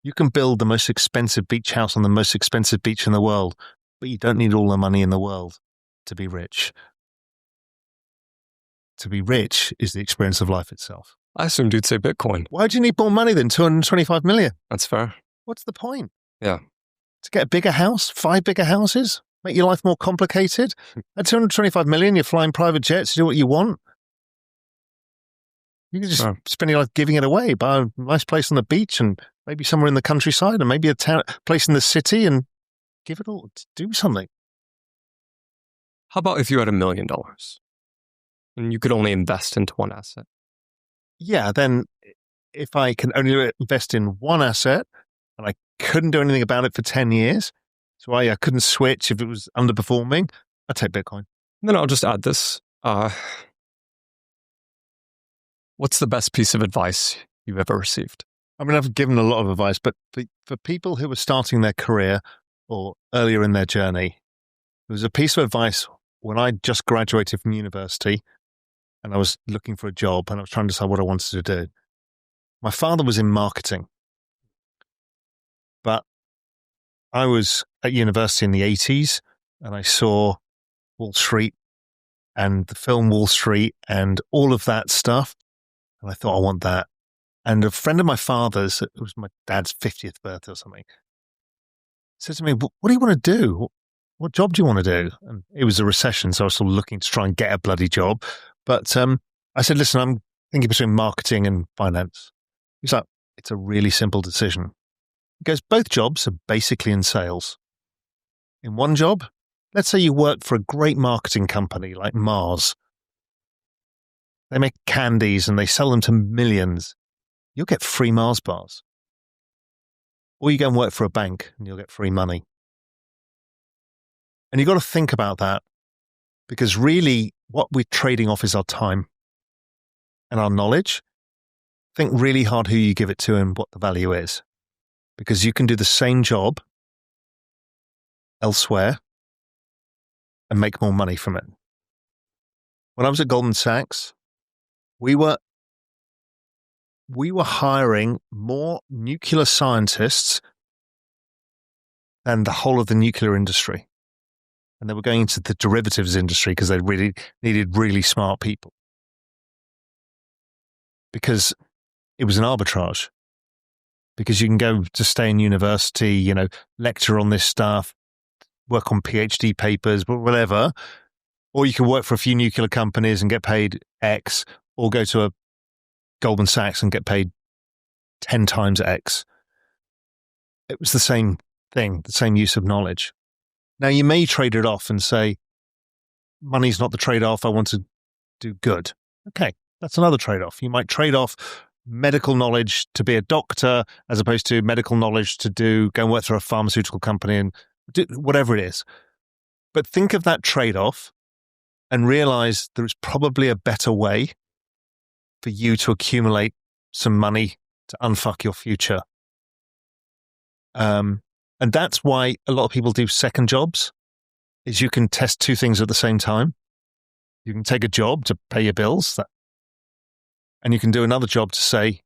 You can build the most expensive beach house on the most expensive beach in the world, but you don't need all the money in the world to be rich. To be rich is the experience of life itself. I assumed you'd say Bitcoin. Why do you need more money than $225 million? That's fair. What's the point? Yeah. To get a bigger house, 5 bigger houses, make your life more complicated? At $225 million, you're flying private jets, you do what you want. You can just spend your life giving it away, buy a nice place on the beach and maybe somewhere in the countryside and maybe a place in the city and give it all, do something. How about if you had $1 million and you could only invest into one asset? Yeah, then if I can only invest in one asset and I couldn't do anything about it for 10 years, so I couldn't switch if it was underperforming, I'd take Bitcoin. And then I'll just add this. What's the best piece of advice you've ever received? I mean, I've given a lot of advice, but for people who are starting their career or earlier in their journey, there was a piece of advice when I just graduated from university and I was looking for a job and I was trying to decide what I wanted to do. My father was in marketing, but I was at university in the 80s and I saw Wallstreet and the film Wallstreet and all of that stuff. And I thought, I want that. And a friend of my father's, it was my dad's 50th birthday or something, said to me, what do you want to do? What job do you want to do? And it was a recession, so I was sort of looking to try and get a bloody job. But I said, listen, I'm thinking between marketing and finance. He's like, it's a really simple decision. He goes, both jobs are basically in sales. In one job, let's say you work for a great marketing company like Mars. They make candies and they sell them to millions. You'll get free Mars bars. Or you go and work for a bank and you'll get free money. And you've got to think about that because really what we're trading off is our time and our knowledge. Think really hard who you give it to and what the value is. Because you can do the same job elsewhere and make more money from it. When I was at Goldman Sachs, we were hiring more nuclear scientists than the whole of the nuclear industry. And they were going into the derivatives industry because they really needed really smart people. Because it was an arbitrage. Because you can go to stay in university, lecture on this stuff, work on PhD papers, whatever. Or you can work for a few nuclear companies and get paid X, or go to a Goldman Sachs and get paid 10 times X. It was the same thing, the same use of knowledge. Now, you may trade it off and say, money's not the trade-off, I want to do good. Okay, that's another trade-off. You might trade off medical knowledge to be a doctor as opposed to medical knowledge to go and work for a pharmaceutical company and whatever it is. But think of that trade-off and realize there's probably a better way for you to accumulate some money to unfuck your future. And that's why a lot of people do second jobs, is you can test two things at the same time. You can take a job to pay your bills, and you can do another job to say,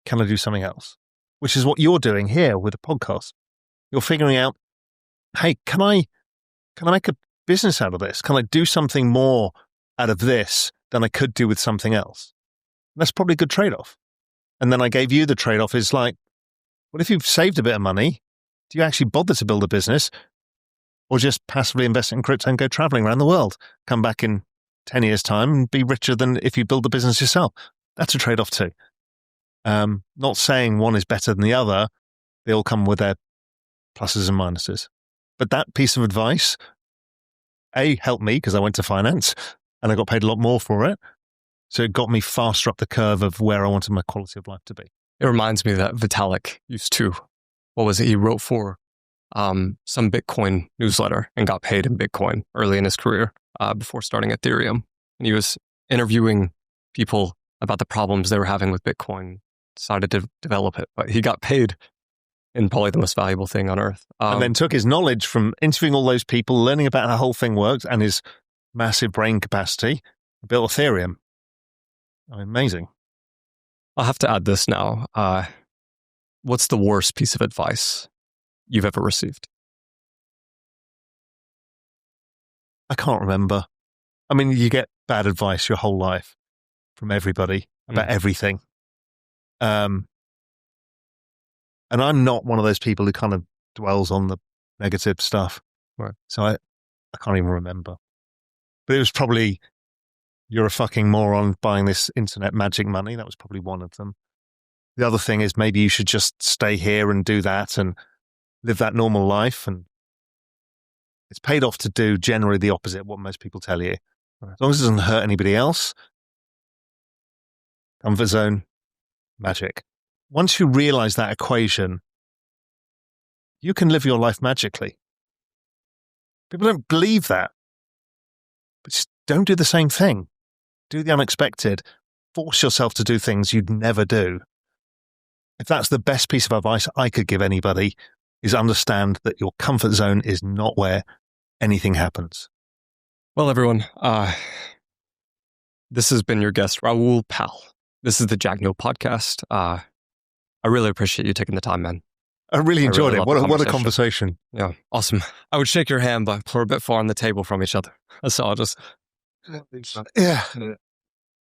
can I do something else? Which is what you're doing here with the podcast. You're figuring out, hey, can I make a business out of this? Can I do something more out of this than I could do with something else? And that's probably a good trade-off. And then I gave you the trade-off is like, well, if you've saved a bit of money, do you actually bother to build a business or just passively invest in crypto and go traveling around the world? Come back in 10 years' time and be richer than if you build the business yourself. That's a trade-off too. Not saying one is better than the other. They all come with their pluses and minuses. But that piece of advice, helped me because I went to finance and I got paid a lot more for it. So it got me faster up the curve of where I wanted my quality of life to be. It reminds me that Vitalik used to, what was it? He wrote for some Bitcoin newsletter and got paid in Bitcoin early in his career before starting Ethereum. And he was interviewing people about the problems they were having with Bitcoin, decided to develop it, but he got paid in probably the most valuable thing on earth. And then took his knowledge from interviewing all those people, learning about how the whole thing works and his massive brain capacity, built Ethereum. Amazing. I'll have to add this now. What's the worst piece of advice you've ever received? I can't remember. I mean, you get bad advice your whole life from everybody about everything. And I'm not one of those people who kind of dwells on the negative stuff. Right. So I can't even remember. But it was probably, you're a fucking moron buying this internet magic money. That was probably one of them. The other thing is maybe you should just stay here and do that and live that normal life. And it's paid off to do generally the opposite of what most people tell you. Right. As long as it doesn't hurt anybody else, comfort zone, magic. Once you realize that equation, you can live your life magically. People don't believe that. But just don't do the same thing. Do the unexpected. Force yourself to do things you'd never do. If that's the best piece of advice I could give anybody, is understand that your comfort zone is not where anything happens. Well, everyone, this has been your guest, Raoul Pal. This is the Jack Neel Podcast. I really appreciate you taking the time, man. I really enjoyed it. What a conversation. Yeah, awesome. I would shake your hand, but we're a bit far on the table from each other. So I'll just... Yeah.